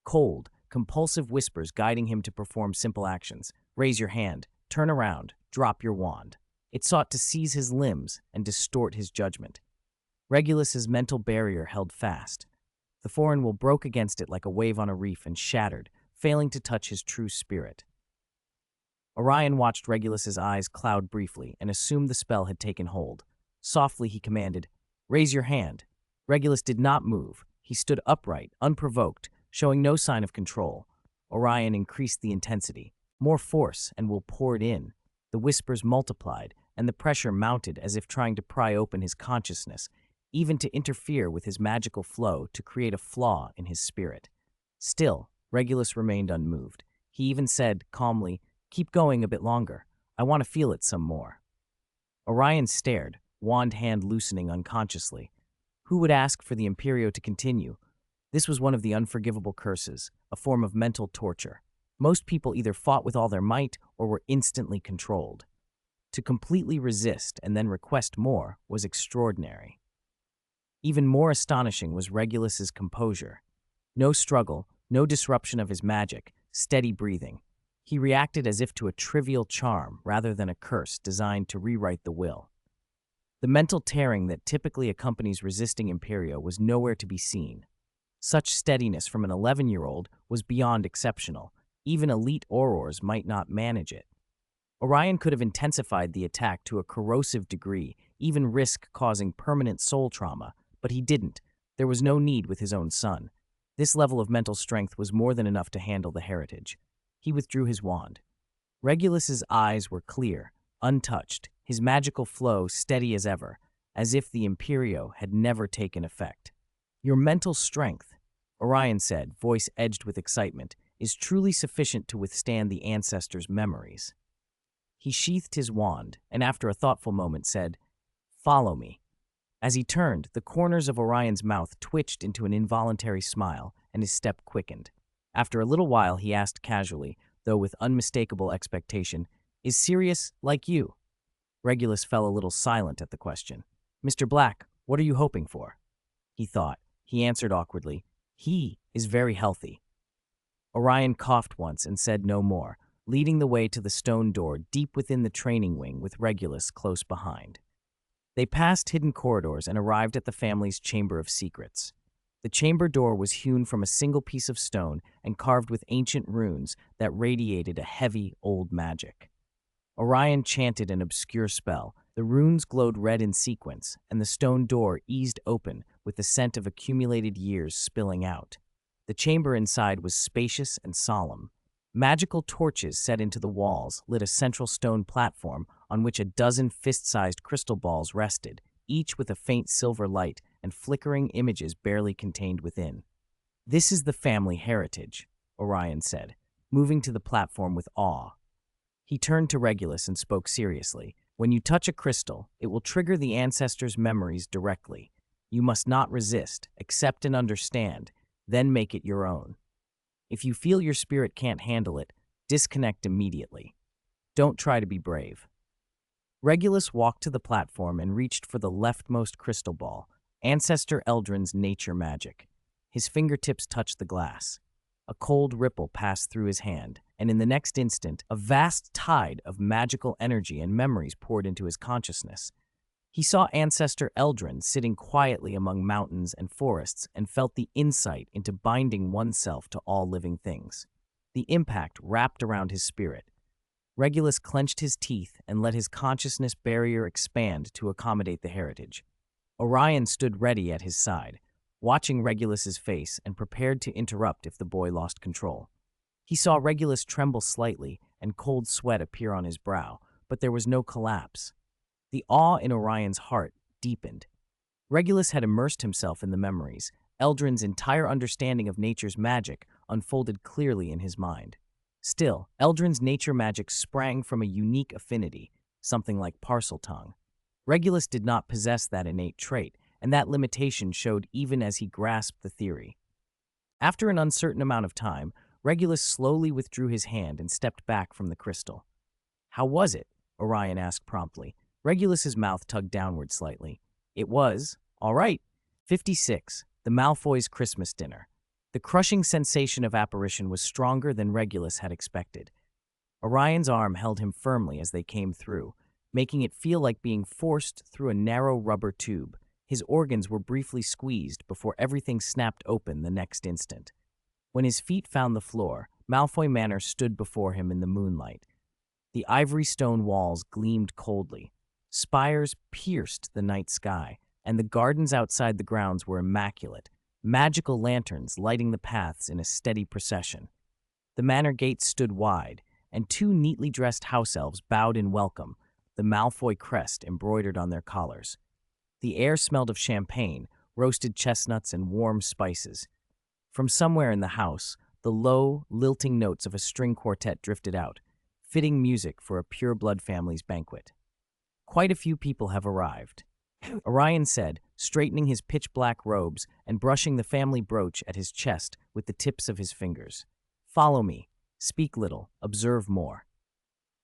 Cold, compulsive whispers guiding him to perform simple actions. Raise your hand, turn around, drop your wand. It sought to seize his limbs and distort his judgment. Regulus's mental barrier held fast. The foreign will broke against it like a wave on a reef and shattered, failing to touch his true spirit. Orion watched Regulus's eyes cloud briefly and assumed the spell had taken hold. Softly he commanded, "Raise your hand." Regulus did not move. He stood upright, unprovoked, showing no sign of control. Orion increased the intensity. More force, and will poured in. The whispers multiplied, and the pressure mounted as if trying to pry open his consciousness, even to interfere with his magical flow to create a flaw in his spirit. Still, Regulus remained unmoved. He even said, calmly, "Keep going a bit longer. I want to feel it some more." Orion stared, wand hand loosening unconsciously. Who would ask for the Imperio to continue? This was one of the unforgivable curses, a form of mental torture. Most people either fought with all their might or were instantly controlled. To completely resist and then request more was extraordinary. Even more astonishing was Regulus's composure. No struggle, no disruption of his magic, steady breathing. He reacted as if to a trivial charm rather than a curse designed to rewrite the will. The mental tearing that typically accompanies resisting Imperio was nowhere to be seen. Such steadiness from an 11-year-old was beyond exceptional. Even elite aurors might not manage it. Orion could have intensified the attack to a corrosive degree, even risk causing permanent soul trauma, but he didn't. There was no need with his own son. This level of mental strength was more than enough to handle the heritage. He withdrew his wand. Regulus's eyes were clear, untouched, his magical flow steady as ever, as if the Imperio had never taken effect. "Your mental strength," Orion said, voice edged with excitement, is truly sufficient to withstand the ancestors' memories. He sheathed his wand and after a thoughtful moment said, "Follow me." As he turned, the corners of Orion's mouth twitched into an involuntary smile and his step quickened. After a little while, he asked casually, though with unmistakable expectation, "Is Sirius like you?" Regulus fell a little silent at the question. "Mr. Black, what are you hoping for?" He thought. He answered awkwardly, "He is very healthy." Orion coughed once and said no more, leading the way to the stone door deep within the training wing with Regulus close behind. They passed hidden corridors and arrived at the family's chamber of secrets. The chamber door was hewn from a single piece of stone and carved with ancient runes that radiated a heavy, old magic. Orion chanted an obscure spell. The runes glowed red in sequence, and the stone door eased open with the scent of accumulated years spilling out. The chamber inside was spacious and solemn. Magical torches set into the walls lit a central stone platform on which a dozen fist-sized crystal balls rested, each with a faint silver light and flickering images barely contained within. "This is the family heritage," Orion said, moving to the platform with awe. He turned to Regulus and spoke seriously. "When you touch a crystal, it will trigger the ancestors' memories directly. You must not resist, accept and understand, then make it your own. If you feel your spirit can't handle it, disconnect immediately. Don't try to be brave." Regulus walked to the platform and reached for the leftmost crystal ball, Ancestor Eldrin's nature magic. His fingertips touched the glass. A cold ripple passed through his hand, and in the next instant, a vast tide of magical energy and memories poured into his consciousness. He saw Ancestor Eldrin sitting quietly among mountains and forests and felt the insight into binding oneself to all living things. The impact wrapped around his spirit. Regulus clenched his teeth and let his consciousness barrier expand to accommodate the heritage. Orion stood ready at his side, watching Regulus's face and prepared to interrupt if the boy lost control. He saw Regulus tremble slightly and cold sweat appear on his brow, but there was no collapse. The awe in Orion's heart deepened. Regulus had immersed himself in the memories. Eldrin's entire understanding of nature's magic unfolded clearly in his mind. Still, Eldrin's nature magic sprang from a unique affinity, something like parcel tongue. Regulus did not possess that innate trait, and that limitation showed even as he grasped the theory. After an uncertain amount of time, Regulus slowly withdrew his hand and stepped back from the crystal. "How was it?" Orion asked promptly. Regulus's mouth tugged downward slightly. "It was, all right." 56. The Malfoy's Christmas Dinner. The crushing sensation of apparition was stronger than Regulus had expected. Orion's arm held him firmly as they came through, making it feel like being forced through a narrow rubber tube. His organs were briefly squeezed before everything snapped open the next instant. When his feet found the floor, Malfoy Manor stood before him in the moonlight. The ivory stone walls gleamed coldly. Spires pierced the night sky, and the gardens outside the grounds were immaculate, magical lanterns lighting the paths in a steady procession. The manor gates stood wide, and two neatly dressed house elves bowed in welcome, the Malfoy crest embroidered on their collars. The air smelled of champagne, roasted chestnuts, and warm spices. From somewhere in the house, the low, lilting notes of a string quartet drifted out, fitting music for a pure-blood family's banquet. "Quite a few people have arrived," Orion said, straightening his pitch-black robes and brushing the family brooch at his chest with the tips of his fingers. "Follow me. Speak little, observe more."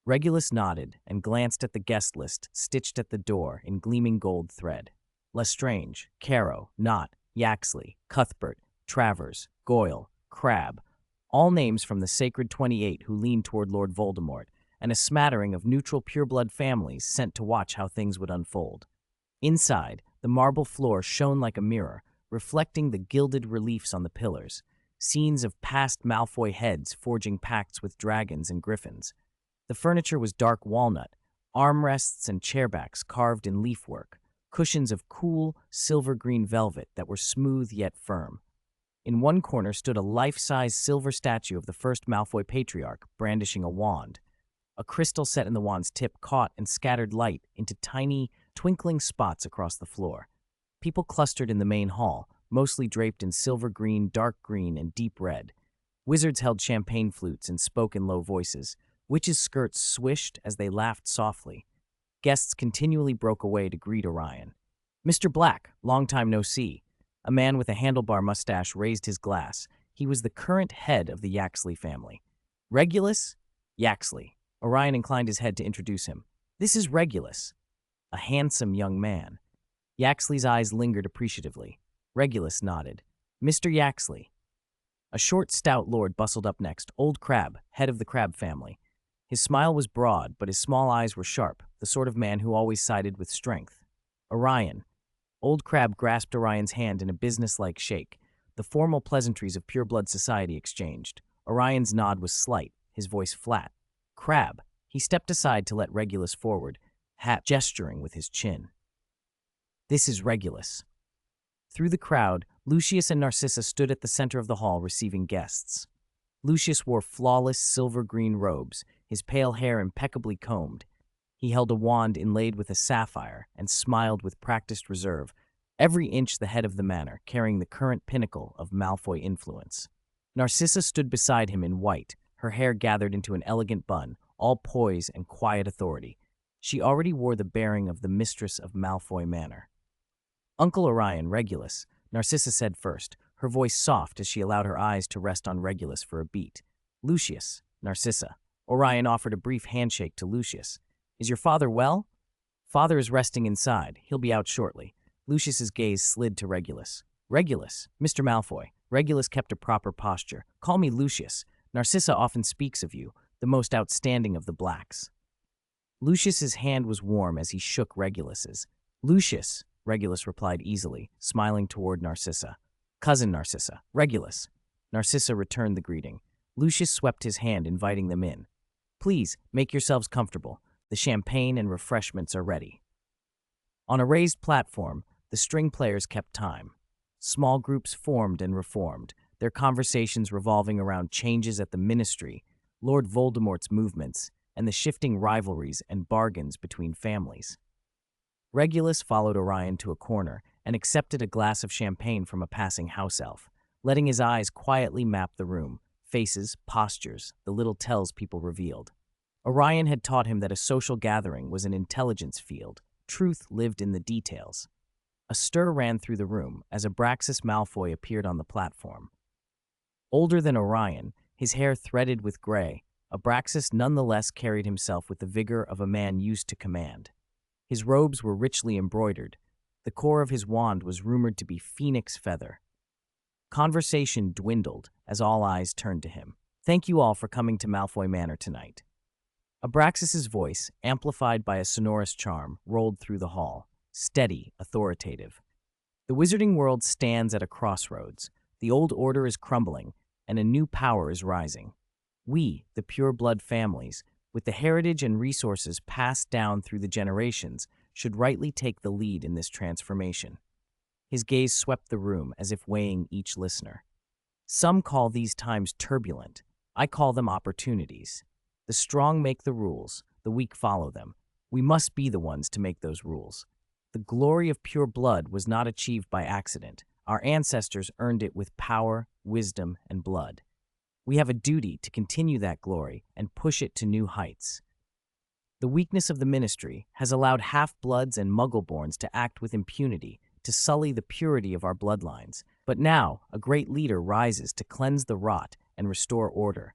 Regulus nodded and glanced at the guest list stitched at the door in gleaming gold thread. Lestrange, Caro, Knott, Yaxley, Cuthbert, Travers, Goyle, Crabbe, all names from the Sacred 28 who leaned toward Lord Voldemort, and a smattering of neutral pureblood families sent to watch how things would unfold. Inside, the marble floor shone like a mirror, reflecting the gilded reliefs on the pillars, scenes of past Malfoy heads forging pacts with dragons and griffins. The furniture was dark walnut, armrests and chairbacks carved in leafwork, cushions of cool, silver-green velvet that were smooth yet firm. In one corner stood a life-size silver statue of the first Malfoy patriarch, brandishing a wand. A crystal set in the wand's tip caught and scattered light into tiny, twinkling spots across the floor. People clustered in the main hall, mostly draped in silver green, dark green, and deep red. Wizards held champagne flutes and spoke in low voices. Witches' skirts swished as they laughed softly. Guests continually broke away to greet Orion. "Mr. Black, long time no see." A man with a handlebar mustache raised his glass. He was the current head of the Yaxley family. "Regulus?" "Yaxley." Orion inclined his head to introduce him. "This is Regulus." A handsome young man. Yaxley's eyes lingered appreciatively. Regulus nodded. "Mr. Yaxley." A short, stout lord bustled up next, Old Crab, head of the Crab family. His smile was broad, but his small eyes were sharp, the sort of man who always sided with strength. "Orion." Old Crab grasped Orion's hand in a businesslike shake. The formal pleasantries of pure-blood society exchanged. Orion's nod was slight, his voice flat. "Crab." He stepped aside to let Regulus forward, hat gesturing with his chin. "This is Regulus." Through the crowd, Lucius and Narcissa stood at the center of the hall receiving guests. Lucius wore flawless silver-green robes, his pale hair impeccably combed. He held a wand inlaid with a sapphire and smiled with practiced reserve, every inch the head of the manor, carrying the current pinnacle of Malfoy influence. Narcissa stood beside him in white, her hair gathered into an elegant bun, all poise and quiet authority. She already wore the bearing of the mistress of Malfoy Manor. "Uncle Orion, Regulus," Narcissa said first, her voice soft as she allowed her eyes to rest on Regulus for a beat. "Lucius," Narcissa. Orion offered a brief handshake to Lucius. "Is your father well?" "Father is resting inside. He'll be out shortly." Lucius's gaze slid to Regulus. "Regulus, Mr. Malfoy." Regulus kept a proper posture. "Call me Lucius. Narcissa often speaks of you, the most outstanding of the Blacks." Lucius's hand was warm as he shook Regulus's. "Lucius," Regulus replied easily, smiling toward Narcissa. "Cousin Narcissa." "Regulus." Narcissa returned the greeting. Lucius swept his hand, inviting them in. "Please, make yourselves comfortable. The champagne and refreshments are ready." On a raised platform, the string players kept time. Small groups formed and reformed, their conversations revolving around changes at the Ministry, Lord Voldemort's movements, and the shifting rivalries and bargains between families. Regulus followed Orion to a corner and accepted a glass of champagne from a passing house elf, letting his eyes quietly map the room, faces, postures, the little tells people revealed. Orion had taught him that a social gathering was an intelligence field. Truth lived in the details. A stir ran through the room as Abraxas Malfoy appeared on the platform. Older than Orion, his hair threaded with gray, Abraxas nonetheless carried himself with the vigor of a man used to command. His robes were richly embroidered. The core of his wand was rumored to be phoenix feather. Conversation dwindled as all eyes turned to him. "Thank you all for coming to Malfoy Manor tonight." Abraxas's voice, amplified by a sonorous charm, rolled through the hall, steady, authoritative. "The wizarding world stands at a crossroads. The old order is crumbling, and a new power is rising. We, the pure-blood families, with the heritage and resources passed down through the generations, should rightly take the lead in this transformation." His gaze swept the room as if weighing each listener. "Some call these times turbulent. I call them opportunities. The strong make the rules, the weak follow them. We must be the ones to make those rules. The glory of pure blood was not achieved by accident. Our ancestors earned it with power, wisdom, and blood. We have a duty to continue that glory and push it to new heights. The weakness of the Ministry has allowed half-bloods and muggle-borns to act with impunity, to sully the purity of our bloodlines. But now, a great leader rises to cleanse the rot and restore order.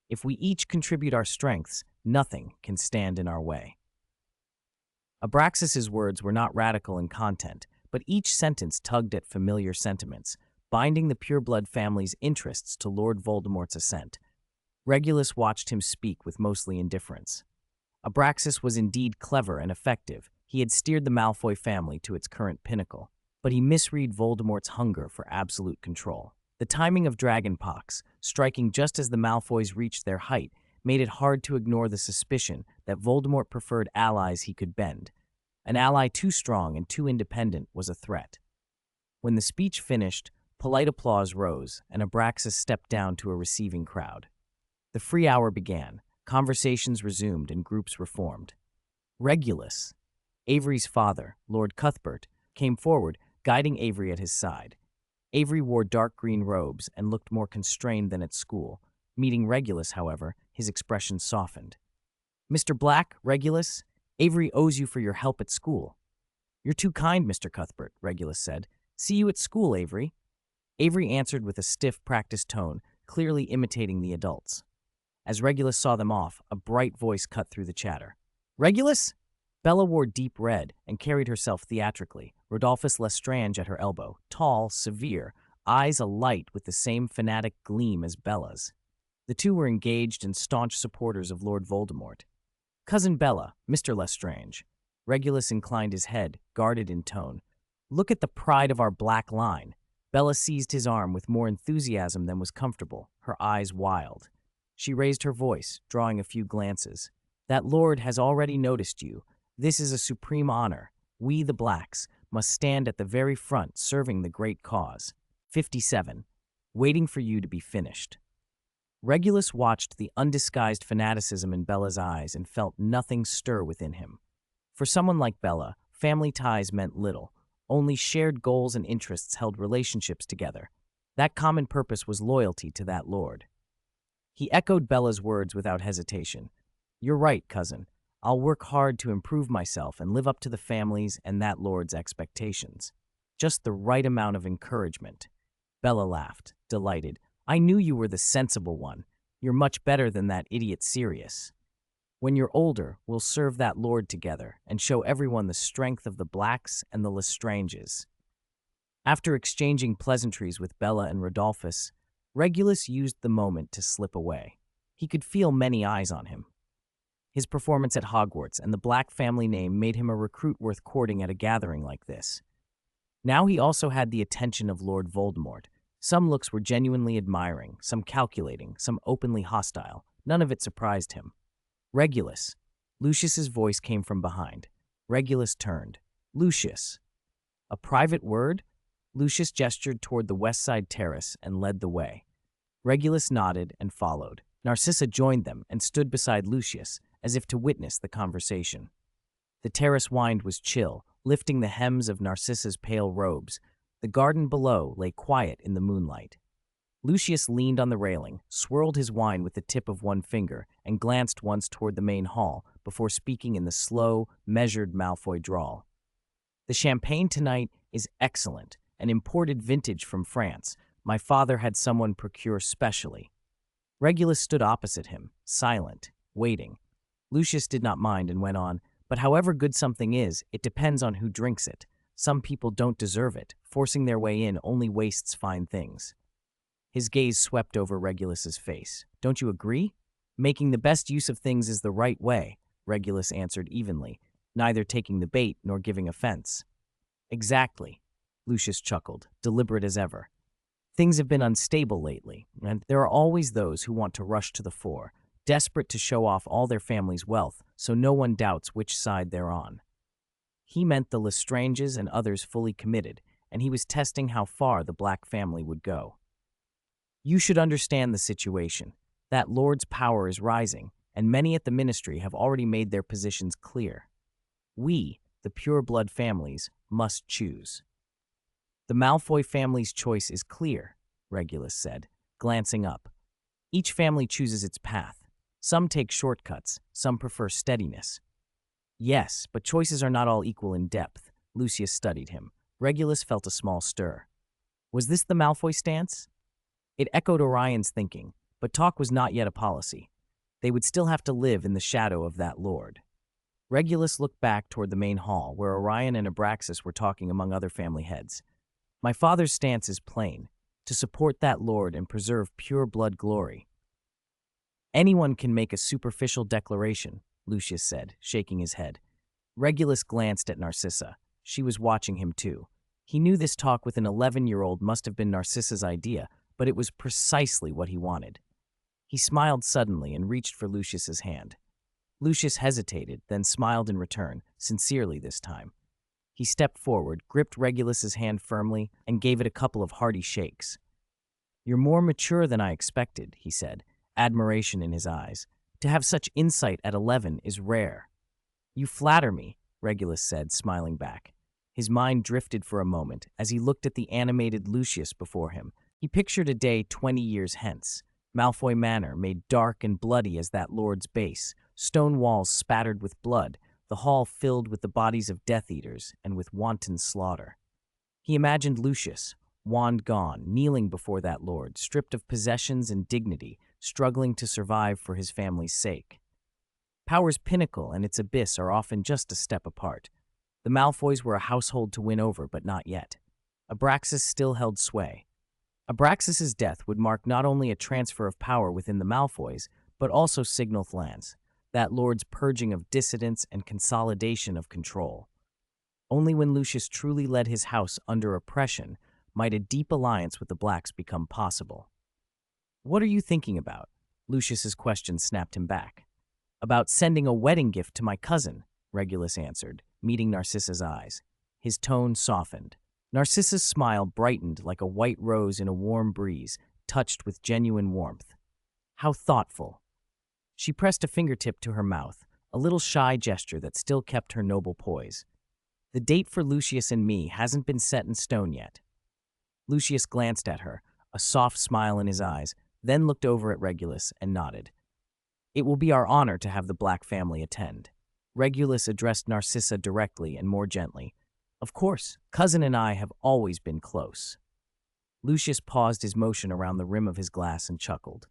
If we each contribute our strengths, nothing can stand in our way." Abraxas's words were not radical in content, but each sentence tugged at familiar sentiments, binding the pure-blood family's interests to Lord Voldemort's ascent. Regulus watched him speak with mostly indifference. Abraxas was indeed clever and effective. He had steered the Malfoy family to its current pinnacle, but he misread Voldemort's hunger for absolute control. The timing of Dragonpox, striking just as the Malfoys reached their height, made it hard to ignore the suspicion that Voldemort preferred allies he could bend. An ally too strong and too independent was a threat. When the speech finished, polite applause rose, and Abraxas stepped down to a receiving crowd. The free hour began, conversations resumed, and groups reformed. Regulus, Avery's father, Lord Cuthbert, came forward, guiding Avery at his side. Avery wore dark green robes and looked more constrained than at school. Meeting Regulus, however, his expression softened. "Mr. Black, Regulus, Avery owes you for your help at school." "You're too kind, Mr. Cuthbert," Regulus said. "See you at school, Avery." Avery answered with a stiff, practiced tone, clearly imitating the adults. As Regulus saw them off, a bright voice cut through the chatter. "Regulus?" Bella wore deep red and carried herself theatrically, Rodolphus Lestrange at her elbow, tall, severe, eyes alight with the same fanatic gleam as Bella's. The two were engaged and staunch supporters of Lord Voldemort. "Cousin Bella, Mr. Lestrange." Regulus inclined his head, guarded in tone. "Look at the pride of our black line." Bella seized his arm with more enthusiasm than was comfortable, her eyes wild. She raised her voice, drawing a few glances. "That lord has already noticed you. This is a supreme honor. We, the Blacks, must stand at the very front serving the great cause. 57. Waiting for you to be finished." Regulus watched the undisguised fanaticism in Bella's eyes and felt nothing stir within him. For someone like Bella, family ties meant little. Only shared goals and interests held relationships together. That common purpose was loyalty to that lord. He echoed Bella's words without hesitation. "You're right, cousin. I'll work hard to improve myself and live up to the family's and that lord's expectations." Just the right amount of encouragement. Bella laughed, delighted. "I knew you were the sensible one. You're much better than that idiot Sirius. When you're older, we'll serve that lord together and show everyone the strength of the Blacks and the Lestranges." After exchanging pleasantries with Bella and Rodolphus, Regulus used the moment to slip away. He could feel many eyes on him. His performance at Hogwarts and the Black family name made him a recruit worth courting at a gathering like this. Now he also had the attention of Lord Voldemort. Some looks were genuinely admiring, some calculating, some openly hostile. None of it surprised him. "Regulus." Lucius's voice came from behind. Regulus turned. "Lucius." "A private word?" Lucius gestured toward the west side terrace and led the way. Regulus nodded and followed. Narcissa joined them and stood beside Lucius, as if to witness the conversation. The terrace wind was chill, lifting the hems of Narcissa's pale robes. The garden below lay quiet in the moonlight. Lucius leaned on the railing, swirled his wine with the tip of one finger, and glanced once toward the main hall before speaking in the slow, measured Malfoy drawl. "The champagne tonight is excellent, an imported vintage from France. My father had someone procure specially." Regulus stood opposite him, silent, waiting. Lucius did not mind and went on, "But however good something is, it depends on who drinks it. Some people don't deserve it. Forcing their way in only wastes fine things." His gaze swept over Regulus's face. "Don't you agree?" "Making the best use of things is the right way," Regulus answered evenly, neither taking the bait nor giving offense. "Exactly," Lucius chuckled, deliberate as ever. "Things have been unstable lately, and there are always those who want to rush to the fore, desperate to show off all their family's wealth so no one doubts which side they're on." He meant the Lestranges and others fully committed, and he was testing how far the Black family would go. "You should understand the situation. That lord's power is rising, and many at the ministry have already made their positions clear. We, the pure-blood families, must choose." "The Malfoy family's choice is clear," Regulus said, glancing up. "Each family chooses its path. Some take shortcuts, some prefer steadiness." "Yes, but choices are not all equal in depth." Lucius studied him. Regulus felt a small stir. Was this the Malfoy stance? It echoed Orion's thinking, but talk was not yet a policy. They would still have to live in the shadow of that lord. Regulus looked back toward the main hall, where Orion and Abraxas were talking among other family heads. "My father's stance is plain, to support that lord and preserve pure blood glory." "Anyone can make a superficial declaration," Lucius said, shaking his head. Regulus glanced at Narcissa. She was watching him too. He knew this talk with an 11-year-old must have been Narcissa's idea, but it was precisely what he wanted. He smiled suddenly and reached for Lucius's hand. Lucius hesitated, then smiled in return, sincerely this time. He stepped forward, gripped Regulus's hand firmly, and gave it a couple of hearty shakes. "You're more mature than I expected," he said, admiration in his eyes. "To have such insight at 11 is rare." "You flatter me," Regulus said, smiling back. His mind drifted for a moment as he looked at the animated Lucius before him. He pictured a day 20 years hence. Malfoy Manor, made dark and bloody as that lord's base, stone walls spattered with blood, the hall filled with the bodies of Death Eaters and with wanton slaughter. He imagined Lucius, wand gone, kneeling before that lord, stripped of possessions and dignity, struggling to survive for his family's sake. Power's pinnacle and its abyss are often just a step apart. The Malfoys were a household to win over, but not yet. Abraxas still held sway. Abraxas's death would mark not only a transfer of power within the Malfoys, but also signal Lance, that lord's purging of dissidents and consolidation of control. Only when Lucius truly led his house under oppression might a deep alliance with the Blacks become possible. "What are you thinking about?" Lucius's question snapped him back. "About sending a wedding gift to my cousin," Regulus answered, meeting Narcissa's eyes. His tone softened. Narcissa's smile brightened like a white rose in a warm breeze, touched with genuine warmth. How thoughtful. She pressed a fingertip to her mouth, a little shy gesture that still kept her noble poise. "The date for Lucius and me hasn't been set in stone yet." Lucius glanced at her, a soft smile in his eyes, then looked over at Regulus and nodded. "It will be our honor to have the Black family attend." Regulus addressed Narcissa directly and more gently. "Of course, cousin and I have always been close." Lucius paused his motion around the rim of his glass and chuckled.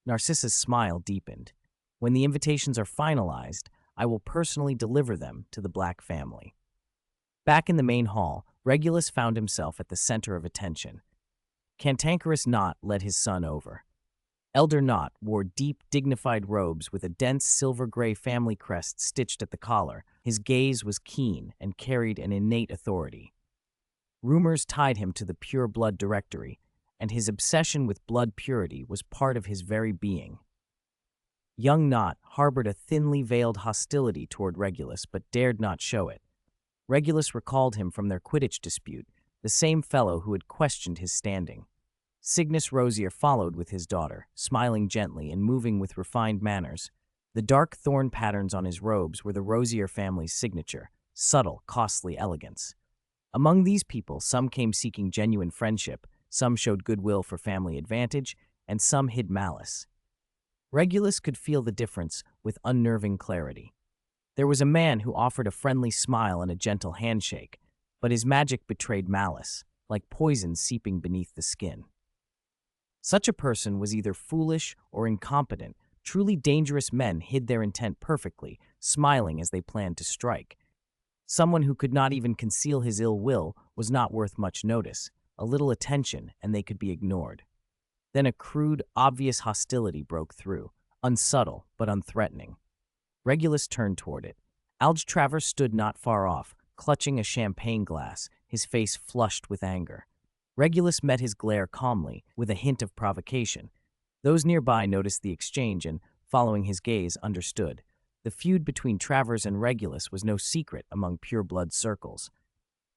Narcissa's smile deepened. "When the invitations are finalized, I will personally deliver them to the Black family." Back in the main hall, Regulus found himself at the center of attention. Cantankerous Knot led his son over. Elder Knot wore deep, dignified robes with a dense silver-gray family crest stitched at the collar. His gaze was keen and carried an innate authority. Rumors tied him to the Pure Blood Directory, and his obsession with blood purity was part of his very being. Young Knot harbored a thinly veiled hostility toward Regulus, but dared not show it. Regulus recalled him from their Quidditch dispute, the same fellow who had questioned his standing. Cygnus Rosier followed with his daughter, smiling gently and moving with refined manners. The dark thorn patterns on his robes were the Rosier family's signature, subtle, costly elegance. Among these people, some came seeking genuine friendship, some showed goodwill for family advantage, and some hid malice. Regulus could feel the difference with unnerving clarity. There was a man who offered a friendly smile and a gentle handshake, but his magic betrayed malice, like poison seeping beneath the skin. Such a person was either foolish or incompetent. Truly dangerous men hid their intent perfectly, smiling as they planned to strike. Someone who could not even conceal his ill will was not worth much notice. A little attention, and they could be ignored. Then a crude, obvious hostility broke through, unsubtle but unthreatening. Regulus turned toward it. Alge Travers stood not far off, clutching a champagne glass, his face flushed with anger. Regulus met his glare calmly, with a hint of provocation. Those nearby noticed the exchange and, following his gaze, understood. The feud between Travers and Regulus was no secret among pure-blood circles.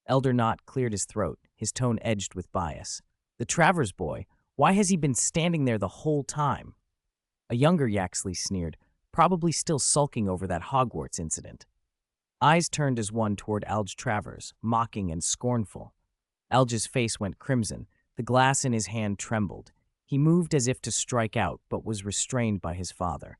Elder Knot cleared his throat, his tone edged with bias. "The Travers boy, why has he been standing there the whole time?" A younger Yaxley sneered, probably still sulking over that Hogwarts incident. Eyes turned as one toward Alge Travers, mocking and scornful. Alge's face went crimson. The glass in his hand trembled. He moved as if to strike out, but was restrained by his father.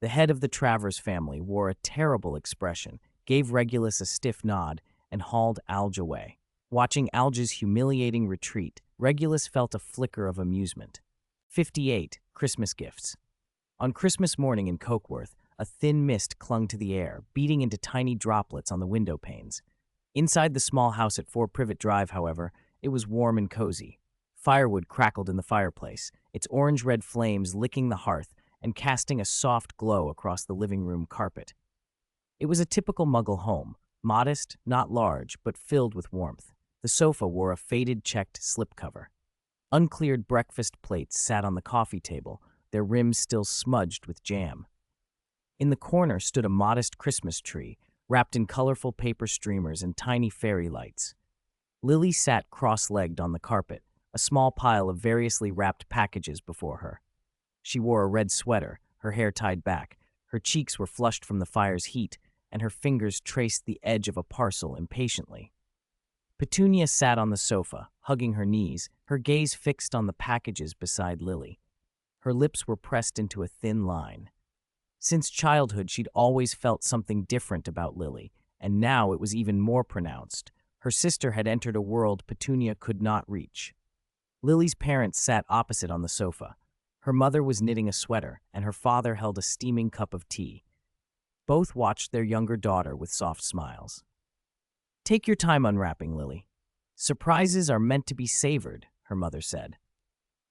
The head of the Travers family wore a terrible expression, gave Regulus a stiff nod, and hauled Alge away. Watching Alge's humiliating retreat, Regulus felt a flicker of amusement. 58. Christmas Gifts. On Christmas morning in Cokeworth, a thin mist clung to the air, beating into tiny droplets on the window panes. Inside the small house at 4 Privet Drive, however, it was warm and cozy. Firewood crackled in the fireplace, its orange-red flames licking the hearth and casting a soft glow across the living room carpet. It was a typical Muggle home, modest, not large, but filled with warmth. The sofa wore a faded checked slipcover. Uncleared breakfast plates sat on the coffee table, their rims still smudged with jam. In the corner stood a modest Christmas tree, wrapped in colorful paper streamers and tiny fairy lights. Lily sat cross-legged on the carpet, a small pile of variously wrapped packages before her. She wore a red sweater, her hair tied back, her cheeks were flushed from the fire's heat, and her fingers traced the edge of a parcel impatiently. Petunia sat on the sofa, hugging her knees, her gaze fixed on the packages beside Lily. Her lips were pressed into a thin line. Since childhood, she'd always felt something different about Lily, and now it was even more pronounced. Her sister had entered a world Petunia could not reach. Lily's parents sat opposite on the sofa. Her mother was knitting a sweater, and her father held a steaming cup of tea. Both watched their younger daughter with soft smiles. "Take your time unwrapping, Lily. Surprises are meant to be savored," her mother said.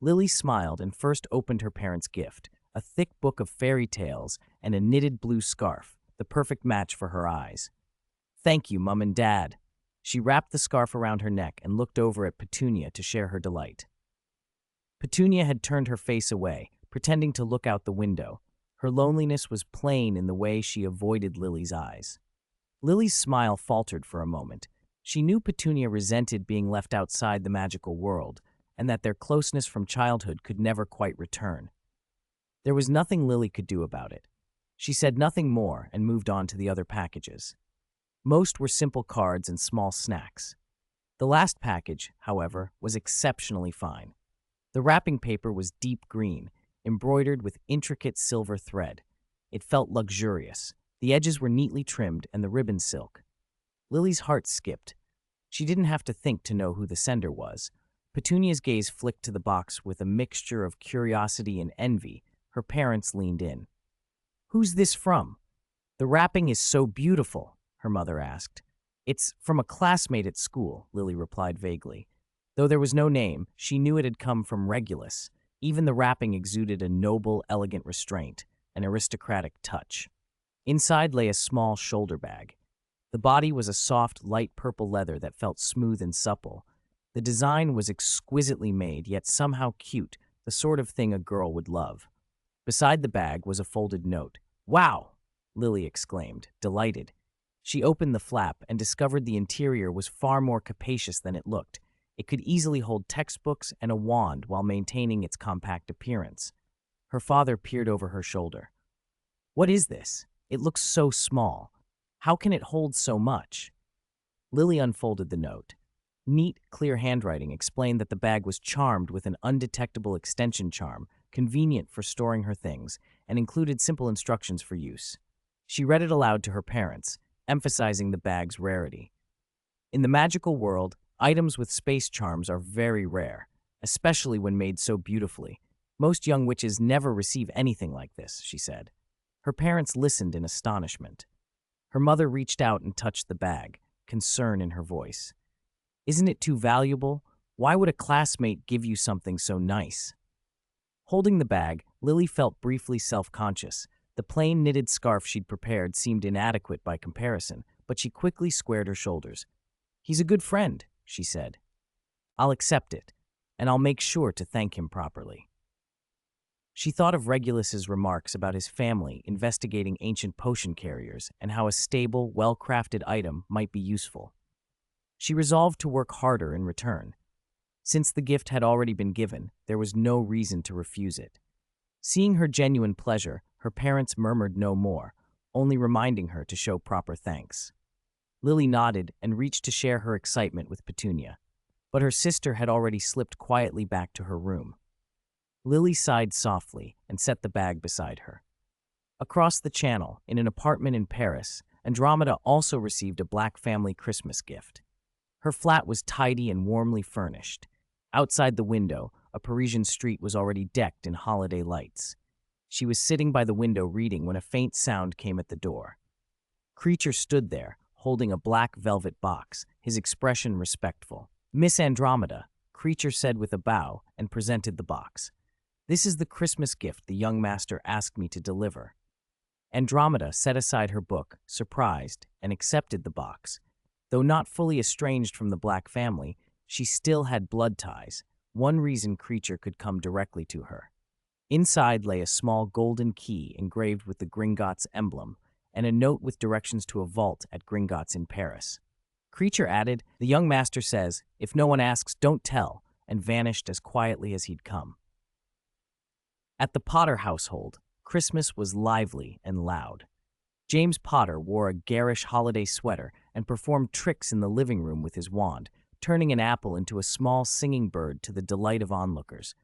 Lily smiled and first opened her parents' gift, a thick book of fairy tales and a knitted blue scarf, the perfect match for her eyes. "Thank you, Mum and Dad." She wrapped the scarf around her neck and looked over at Petunia to share her delight. Petunia had turned her face away, pretending to look out the window. Her loneliness was plain in the way she avoided Lily's eyes. Lily's smile faltered for a moment. She knew Petunia resented being left outside the magical world, and that their closeness from childhood could never quite return. There was nothing Lily could do about it. She said nothing more and moved on to the other packages. Most were simple cards and small snacks. The last package, however, was exceptionally fine. The wrapping paper was deep green, embroidered with intricate silver thread. It felt luxurious. The edges were neatly trimmed and the ribbon silk. Lily's heart skipped. She didn't have to think to know who the sender was. Petunia's gaze flicked to the box with a mixture of curiosity and envy. Her parents leaned in. "Who's this from? The wrapping is so beautiful," her mother asked. "It's from a classmate at school," Lily replied vaguely. Though there was no name, she knew it had come from Regulus. Even the wrapping exuded a noble, elegant restraint, an aristocratic touch. Inside lay a small shoulder bag. The body was a soft, light purple leather that felt smooth and supple. The design was exquisitely made, yet somehow cute, the sort of thing a girl would love. Beside the bag was a folded note. "Wow!" Lily exclaimed, delighted. She opened the flap and discovered the interior was far more capacious than it looked. It could easily hold textbooks and a wand while maintaining its compact appearance. Her father peered over her shoulder. "What is this? It looks so small. How can it hold so much?" Lily unfolded the note. Neat, clear handwriting explained that the bag was charmed with an undetectable extension charm, convenient for storing her things, and included simple instructions for use. She read it aloud to her parents, emphasizing the bag's rarity. In the magical world, items with space charms are very rare, especially when made so beautifully. Most young witches never receive anything like this, she said. Her parents listened in astonishment. Her mother reached out and touched the bag, concern in her voice. "Isn't it too valuable? Why would a classmate give you something so nice?" Holding the bag, Lily felt briefly self-conscious. The plain knitted scarf she'd prepared seemed inadequate by comparison, but she quickly squared her shoulders. "He's a good friend," she said. "I'll accept it, and I'll make sure to thank him properly." She thought of Regulus's remarks about his family investigating ancient potion carriers and how a stable, well-crafted item might be useful. She resolved to work harder in return. Since the gift had already been given, there was no reason to refuse it. Seeing her genuine pleasure, her parents murmured no more, only reminding her to show proper thanks. Lily nodded and reached to share her excitement with Petunia, but her sister had already slipped quietly back to her room. Lily sighed softly and set the bag beside her. Across the channel, in an apartment in Paris, Andromeda also received a Black family Christmas gift. Her flat was tidy and warmly furnished. Outside the window, a Parisian street was already decked in holiday lights. She was sitting by the window reading when a faint sound came at the door. Creature stood there, holding a black velvet box, his expression respectful. "Miss Andromeda," Creature said with a bow and presented the box. "This is the Christmas gift the young master asked me to deliver." Andromeda set aside her book, surprised, and accepted the box. Though not fully estranged from the Black family, she still had blood ties, one reason Creature could come directly to her. Inside lay a small golden key engraved with the Gringotts emblem, and a note with directions to a vault at Gringotts in Paris. Creature added, "The young master says, if no one asks, don't tell," and vanished as quietly as he'd come. At the Potter household, Christmas was lively and loud. James Potter wore a garish holiday sweater and performed tricks in the living room with his wand, turning an apple into a small singing bird to the delight of onlookers.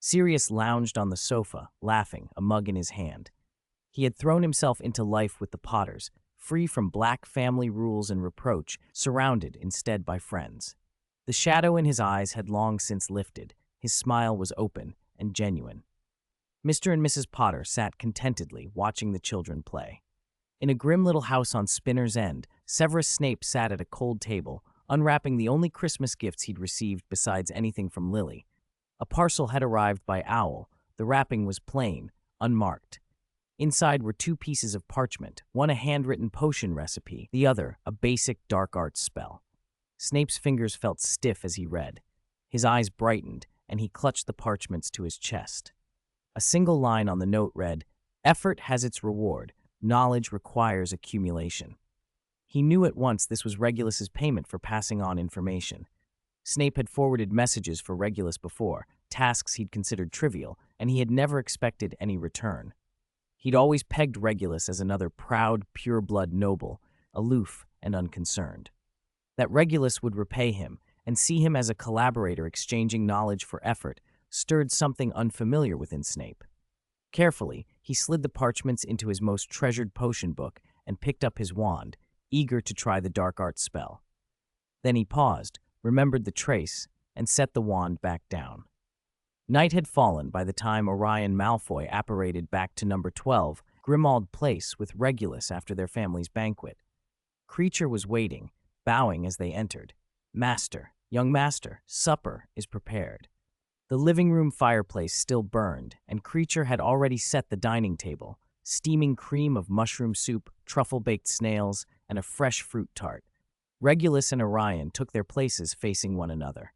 Sirius lounged on the sofa, laughing, a mug in his hand. He had thrown himself into life with the Potters, free from Black family rules and reproach, surrounded instead by friends. The shadow in his eyes had long since lifted. His smile was open and genuine. Mr. and Mrs. Potter sat contentedly, watching the children play. In a grim little house on Spinner's End, Severus Snape sat at a cold table, unwrapping the only Christmas gifts he'd received besides anything from Lily. A parcel had arrived by Owl. The wrapping was plain, unmarked. Inside were two pieces of parchment, one a handwritten potion recipe, the other a basic dark arts spell. Snape's fingers felt stiff as he read. His eyes brightened, and he clutched the parchments to his chest. A single line on the note read, "Effort has its reward. Knowledge requires accumulation." He knew at once this was Regulus's payment for passing on information. Snape had forwarded messages for Regulus before, tasks he'd considered trivial, and he had never expected any return. He'd always pegged Regulus as another proud, pure-blood noble, aloof and unconcerned. That Regulus would repay him and see him as a collaborator exchanging knowledge for effort stirred something unfamiliar within Snape. Carefully, he slid the parchments into his most treasured potion book and picked up his wand, eager to try the dark arts spell. Then he paused, remembered the trace, and set the wand back down. Night had fallen by the time Orion Malfoy apparated back to number 12, Grimmauld Place, with Regulus after their family's banquet. Kreacher was waiting, bowing as they entered. "Master, young master, supper is prepared." The living room fireplace still burned, and Kreacher had already set the dining table, steaming cream of mushroom soup, truffle-baked snails, and a fresh fruit tart. Regulus and Orion took their places facing one another.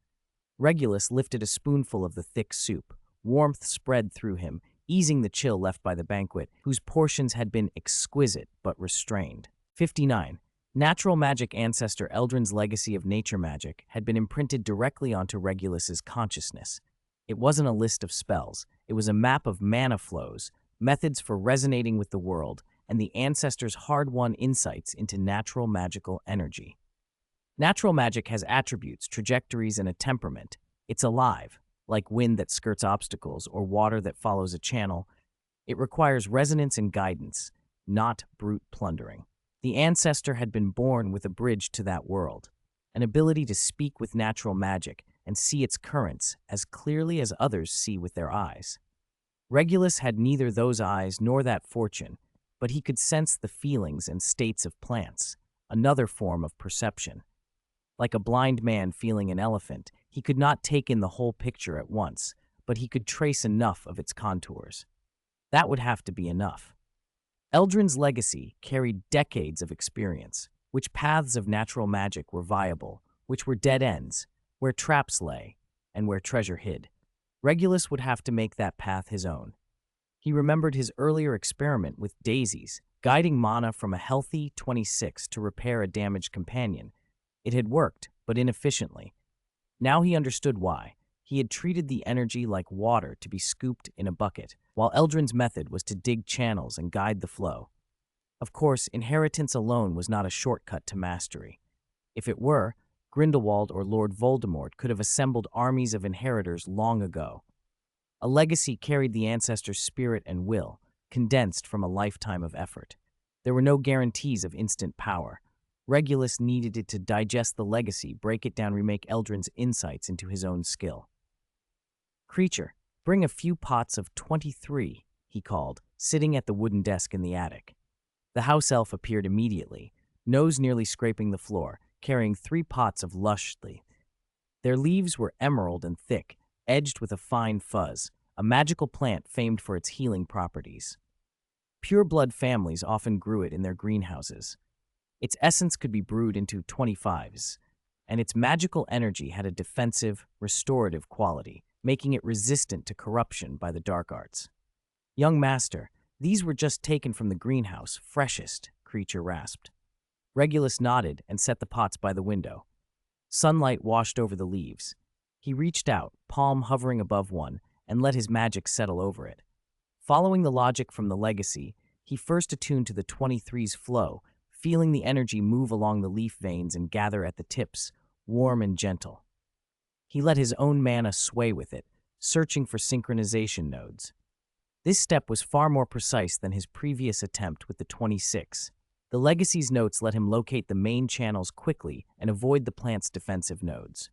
Regulus lifted a spoonful of the thick soup. Warmth spread through him, easing the chill left by the banquet, whose portions had been exquisite but restrained. 59. Natural magic ancestor Eldrin's legacy of nature magic had been imprinted directly onto Regulus's consciousness. It wasn't a list of spells. It was a map of mana flows, methods for resonating with the world, and the ancestors' hard-won insights into natural magical energy. Natural magic has attributes, trajectories, and a temperament. It's alive, like wind that skirts obstacles or water that follows a channel. It requires resonance and guidance, not brute plundering. The ancestor had been born with a bridge to that world, an ability to speak with natural magic and see its currents as clearly as others see with their eyes. Regulus had neither those eyes nor that fortune, but he could sense the feelings and states of plants, another form of perception. Like a blind man feeling an elephant, he could not take in the whole picture at once, but he could trace enough of its contours. That would have to be enough. Eldrin's legacy carried decades of experience, which paths of natural magic were viable, which were dead ends, where traps lay, and where treasure hid. Regulus would have to make that path his own. He remembered his earlier experiment with daisies, guiding mana from a healthy 26 to repair a damaged companion. It had worked, but inefficiently. Now he understood why. He had treated the energy like water to be scooped in a bucket, while Eldrin's method was to dig channels and guide the flow. Of course, inheritance alone was not a shortcut to mastery. If it were, Grindelwald or Lord Voldemort could have assembled armies of inheritors long ago. A legacy carried the ancestor's spirit and will, condensed from a lifetime of effort. There were no guarantees of instant power. Regulus needed it to digest the legacy, break it down, remake Eldrin's insights into his own skill. "Kreacher, bring a few pots of 23, he called, sitting at the wooden desk in the attic. The house elf appeared immediately, nose nearly scraping the floor, carrying 3 pots of lushly. Their leaves were emerald and thick, edged with a fine fuzz, a magical plant famed for its healing properties. Pure-blood families often grew it in their greenhouses. Its essence could be brewed into 25s, and its magical energy had a defensive, restorative quality, making it resistant to corruption by the dark arts. "Young master, these were just taken from the greenhouse, freshest," Kreacher rasped. Regulus nodded and set the pots by the window. Sunlight washed over the leaves. He reached out, palm hovering above one, and let his magic settle over it. Following the logic from the legacy, He first attuned to the 23's flow, feeling the energy move along the leaf veins and gather at the tips, warm and gentle. He let his own mana sway with it, searching for synchronization nodes. This step was far more precise than his previous attempt with the 26. The Legacy's notes let him locate the main channels quickly and avoid the plant's defensive nodes.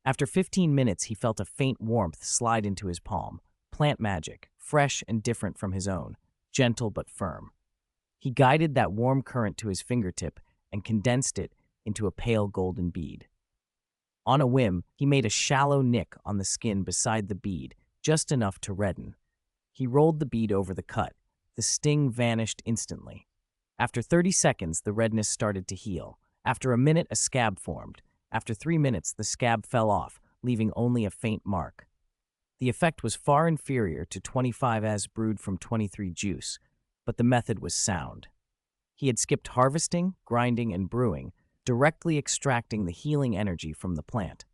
After 15 minutes, he felt a faint warmth slide into his palm, plant magic, fresh and different from his own, gentle but firm. He guided that warm current to his fingertip and condensed it into a pale golden bead. On a whim, he made a shallow nick on the skin beside the bead, just enough to redden. He rolled the bead over the cut. The sting vanished instantly. After 30 seconds, the redness started to heal. After a minute, a scab formed. After 3 minutes, the scab fell off, leaving only a faint mark. The effect was far inferior to 25 as brewed from 23 juice, but the method was sound. He had skipped harvesting, grinding, and brewing, directly extracting the healing energy from the plant.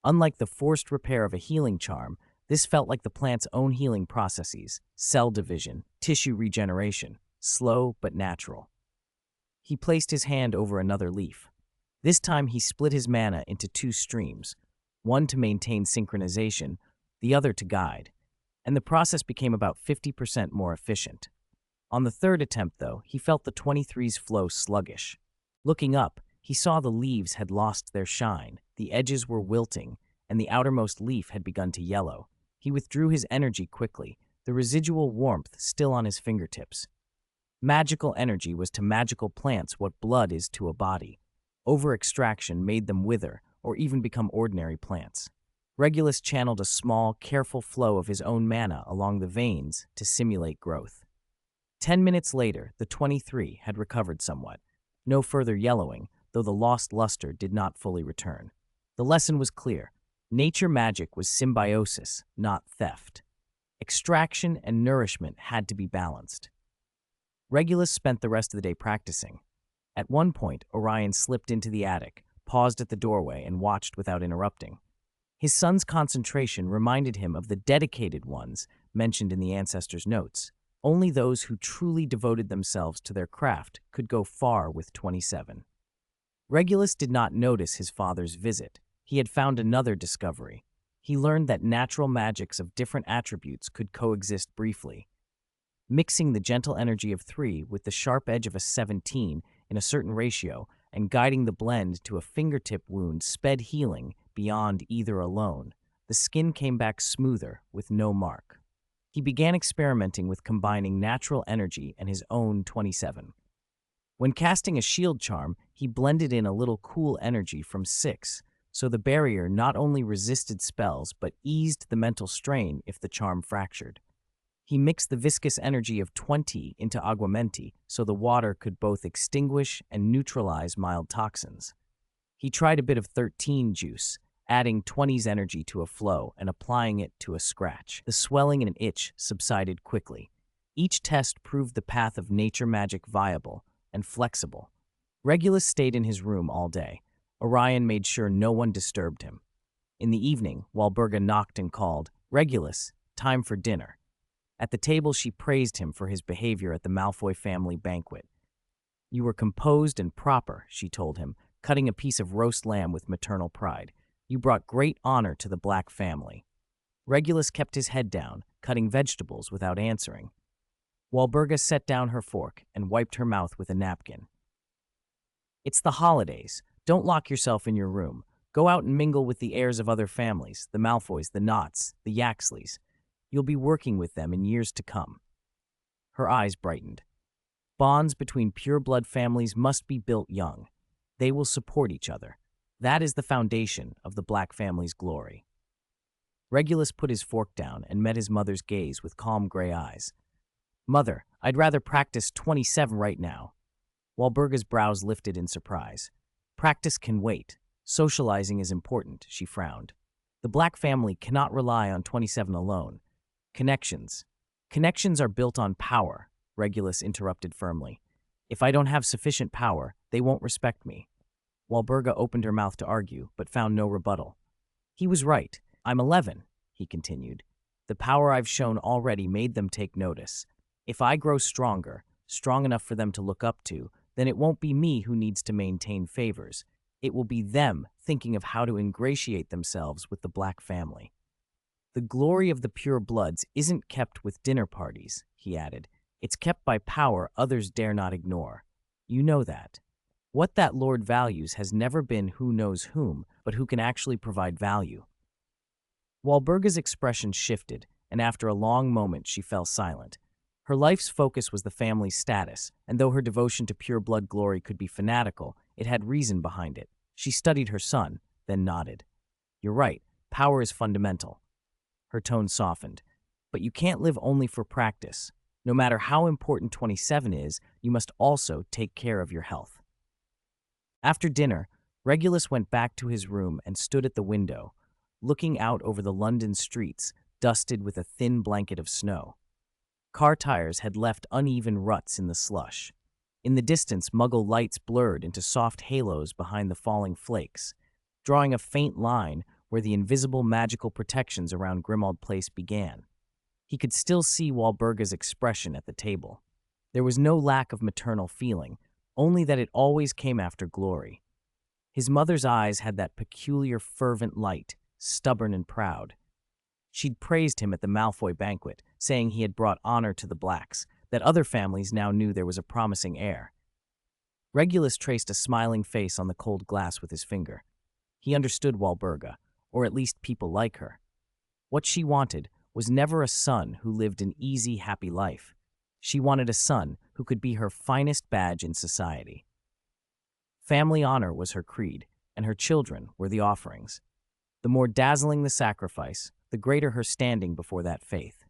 Unlike the forced repair of a healing charm, this felt like the plant's own healing processes, cell division, tissue regeneration, slow but natural. He placed his hand over another leaf. This time he split his mana into 2 streams, one to maintain synchronization, the other to guide, and the process became about 50% more efficient. On the third attempt, though, he felt the 23's flow sluggish. Looking up, he saw the leaves had lost their shine, the edges were wilting, and the outermost leaf had begun to yellow. He withdrew his energy quickly, the residual warmth still on his fingertips. Magical energy was to magical plants what blood is to a body. Over-extraction made them wither or even become ordinary plants. Regulus channeled a small, careful flow of his own mana along the veins to simulate growth. 10 minutes later, the 23 had recovered somewhat. No further yellowing, though the lost luster did not fully return. The lesson was clear. Nature magic was symbiosis, not theft. Extraction and nourishment had to be balanced. Regulus spent the rest of the day practicing. At one point, Orion slipped into the attic, paused at the doorway, and watched without interrupting. His son's concentration reminded him of the dedicated ones mentioned in the ancestors' notes. Only those who truly devoted themselves to their craft could go far with 27. Regulus did not notice his father's visit. He had found another discovery. He learned that natural magics of different attributes could coexist briefly. Mixing the gentle energy of 3 with the sharp edge of a 17 in a certain ratio and guiding the blend to a fingertip wound sped healing beyond either alone. The skin came back smoother with no mark. He began experimenting with combining natural energy and his own 27. When casting a shield charm, he blended in a little cool energy from 6, so the barrier not only resisted spells but eased the mental strain if the charm fractured. He mixed the viscous energy of 20 into aguamenti so the water could both extinguish and neutralize mild toxins. He tried a bit of 13 juice, adding 20's energy to a flow and applying it to a scratch. The swelling and itch subsided quickly. Each test proved the path of nature magic viable and flexible. Regulus stayed in his room all day. Orion made sure no one disturbed him. In the evening, Walburga knocked and called, "Regulus, time for dinner." At the table, she praised him for his behavior at the Malfoy family banquet. "You were composed and proper," she told him, cutting a piece of roast lamb with maternal pride. "You brought great honor to the Black family." Regulus kept his head down, cutting vegetables without answering. Walburga set down her fork and wiped her mouth with a napkin. "It's the holidays. Don't lock yourself in your room. Go out and mingle with the heirs of other families, the Malfoys, the Knotts, the Yaxleys. You'll be working with them in years to come." Her eyes brightened. Bonds between pure-blood families must be built young. They will support each other. That is the foundation of the Black family's glory. Regulus put his fork down and met his mother's gaze with calm gray eyes. "Mother, I'd rather practice 27 right now." Walburga's brows lifted in surprise. "Practice can wait. Socializing is important," she frowned. "The Black family cannot rely on 27 alone. Connections. Connections are built on power," Regulus interrupted firmly. "If I don't have sufficient power, they won't respect me." Walburga opened her mouth to argue, but found no rebuttal. "He was right. I'm 11, he continued. "The power I've shown already made them take notice. If I grow stronger, strong enough for them to look up to, then it won't be me who needs to maintain favors. It will be them thinking of how to ingratiate themselves with the Black family. The glory of the pure bloods isn't kept with dinner parties, he added. It's kept by power others dare not ignore. You know that. What that lord values has never been who knows whom, but who can actually provide value. Walburga's expression shifted, and after a long moment she fell silent. Her life's focus was the family's status, and though her devotion to pure blood glory could be fanatical, it had reason behind it. She studied her son, then nodded. You're right, power is fundamental. Her tone softened. But you can't live only for practice. No matter how important 27 is, you must also take care of your health. After dinner, Regulus went back to his room and stood at the window, looking out over the London streets, dusted with a thin blanket of snow. Car tires had left uneven ruts in the slush. In the distance, Muggle lights blurred into soft halos behind the falling flakes, drawing a faint line where the invisible magical protections around Grimmauld Place began. He could still see Walburga's expression at the table. There was no lack of maternal feeling, only that it always came after glory. His mother's eyes had that peculiar fervent light, stubborn and proud. She'd praised him at the Malfoy banquet, saying he had brought honor to the Blacks, that other families now knew there was a promising heir. Regulus traced a smiling face on the cold glass with his finger. He understood Walburga, or at least people like her. What she wanted was never a son who lived an easy, happy life. She wanted a son who could be her finest badge in society. Family honor was her creed, and her children were the offerings. The more dazzling the sacrifice, the greater her standing before that faith.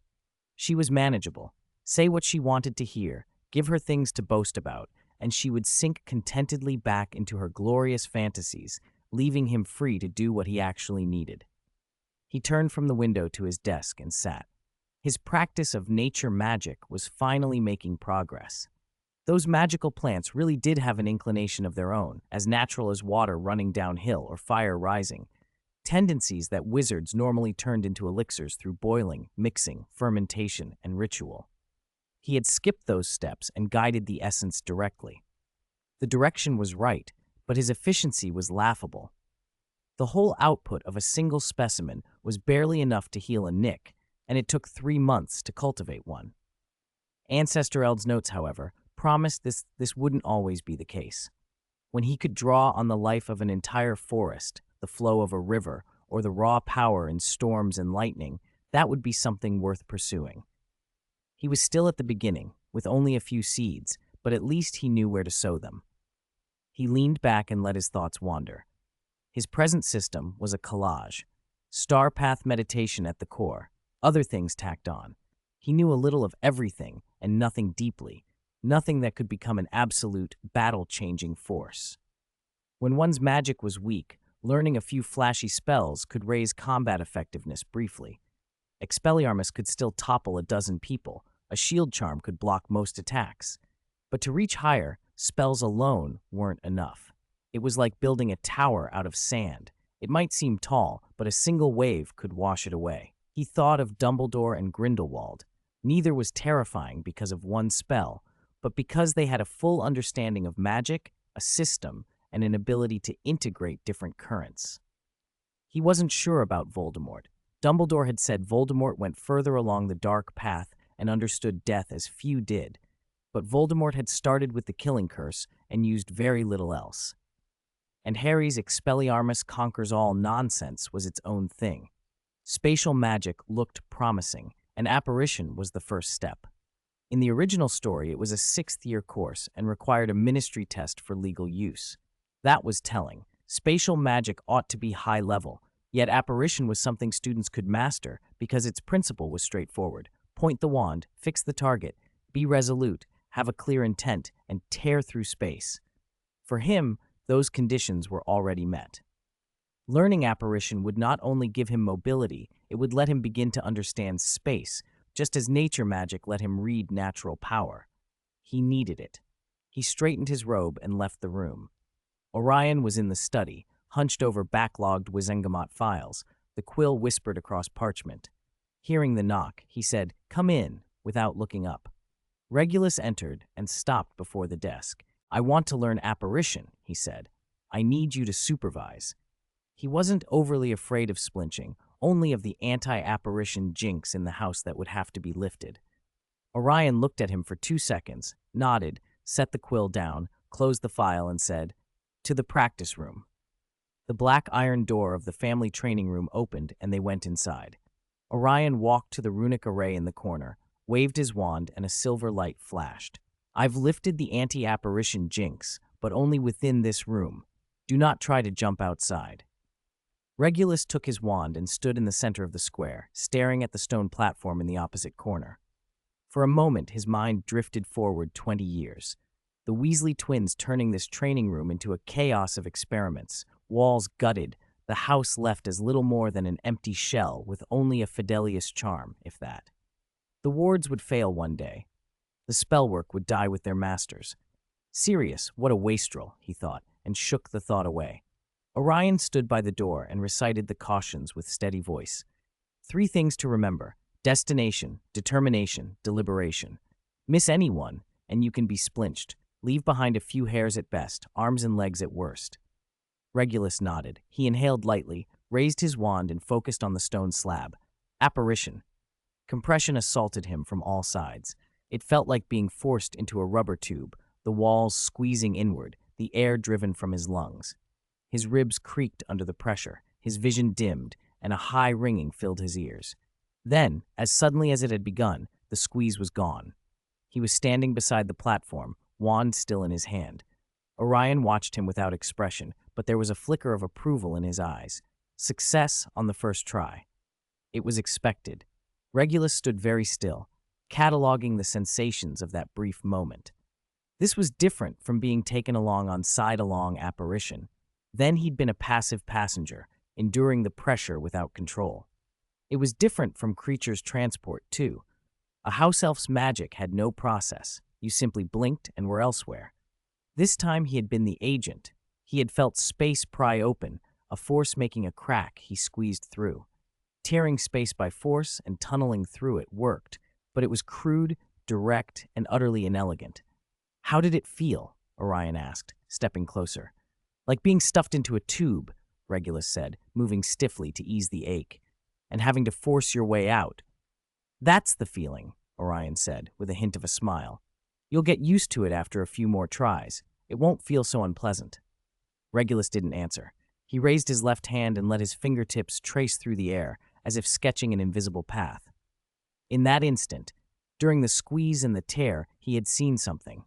She was manageable. Say what she wanted to hear, give her things to boast about, and she would sink contentedly back into her glorious fantasies, leaving him free to do what he actually needed. He turned from the window to his desk and sat. His practice of nature magic was finally making progress. Those magical plants really did have an inclination of their own, as natural as water running downhill or fire rising, tendencies that wizards normally turned into elixirs through boiling, mixing, fermentation, and ritual. He had skipped those steps and guided the essence directly. The direction was right, but his efficiency was laughable. The whole output of a single specimen was barely enough to heal a nick, and it took 3 months to cultivate one. Ancestor Eld's notes, however, promised this wouldn't always be the case. When he could draw on the life of an entire forest, the flow of a river, or the raw power in storms and lightning, that would be something worth pursuing. He was still at the beginning, with only a few seeds, but at least he knew where to sow them. He leaned back and let his thoughts wander. His present system was a collage, star path meditation at the core, other things tacked on. He knew a little of everything and nothing deeply, nothing that could become an absolute, battle-changing force. When one's magic was weak, learning a few flashy spells could raise combat effectiveness briefly. Expelliarmus could still topple a dozen people, a shield charm could block most attacks. But to reach higher, spells alone weren't enough. It was like building a tower out of sand. It might seem tall, but a single wave could wash it away. He thought of Dumbledore and Grindelwald. Neither was terrifying because of one spell, but because they had a full understanding of magic, a system, and an ability to integrate different currents. He wasn't sure about Voldemort. Dumbledore had said Voldemort went further along the dark path and understood death as few did, but Voldemort had started with the killing curse and used very little else. And Harry's Expelliarmus conquers all nonsense was its own thing. Spatial magic looked promising, and apparition was the first step. In the original story, it was a 6th-year course and required a ministry test for legal use. That was telling. Spatial magic ought to be high level, yet apparition was something students could master because its principle was straightforward. Point the wand, fix the target, be resolute, have a clear intent, and tear through space. For him, those conditions were already met. Learning apparition would not only give him mobility, it would let him begin to understand space, just as nature magic let him read natural power. He needed it. He straightened his robe and left the room. Orion was in the study, hunched over backlogged Wizengamot files. The quill whispered across parchment. Hearing the knock, he said, "Come in," without looking up. Regulus entered and stopped before the desk. "I want to learn apparition," he said. "I need you to supervise." He wasn't overly afraid of splinching, only of the anti-apparition jinx in the house that would have to be lifted. Orion looked at him for 2 seconds, nodded, set the quill down, closed the file, and said, "To the practice room." The black iron door of the family training room opened, and they went inside. Orion walked to the runic array in the corner, waved his wand, and a silver light flashed. "I've lifted the anti-apparition jinx, but only within this room. Do not try to jump outside." Regulus took his wand and stood in the center of the square, staring at the stone platform in the opposite corner. For a moment, his mind drifted forward 20 years. The Weasley twins turning this training room into a chaos of experiments, walls gutted, the house left as little more than an empty shell with only a Fidelius charm, if that. The wards would fail one day. The spellwork would die with their masters. Sirius, what a wastrel, he thought, and shook the thought away. Orion stood by the door and recited the cautions with steady voice. 3 things to remember: destination, determination, deliberation. Miss anyone, and you can be splinched. Leave behind a few hairs at best, arms and legs at worst. Regulus nodded. He inhaled lightly, raised his wand, and focused on the stone slab. Apparition. Compression assaulted him from all sides. It felt like being forced into a rubber tube, the walls squeezing inward, the air driven from his lungs. His ribs creaked under the pressure, his vision dimmed, and a high ringing filled his ears. Then, as suddenly as it had begun, the squeeze was gone. He was standing beside the platform, wand still in his hand. Orion watched him without expression, but there was a flicker of approval in his eyes. Success on the first try. It was expected. Regulus stood very still, cataloging the sensations of that brief moment. This was different from being taken along on side-along apparition. Then he'd been a passive passenger, enduring the pressure without control. It was different from creatures' transport, too. A house elf's magic had no process. You simply blinked and were elsewhere. This time he had been the agent. He had felt space pry open, a force making a crack he squeezed through. Tearing space by force and tunneling through it worked, but it was crude, direct, and utterly inelegant. "How did it feel?" Orion asked, stepping closer. "Like being stuffed into a tube," Regulus said, moving stiffly to ease the ache, "and having to force your way out." "That's the feeling," Orion said, with a hint of a smile. "You'll get used to it after a few more tries. It won't feel so unpleasant." Regulus didn't answer. He raised his left hand and let his fingertips trace through the air, as if sketching an invisible path. In that instant, during the squeeze and the tear, he had seen something.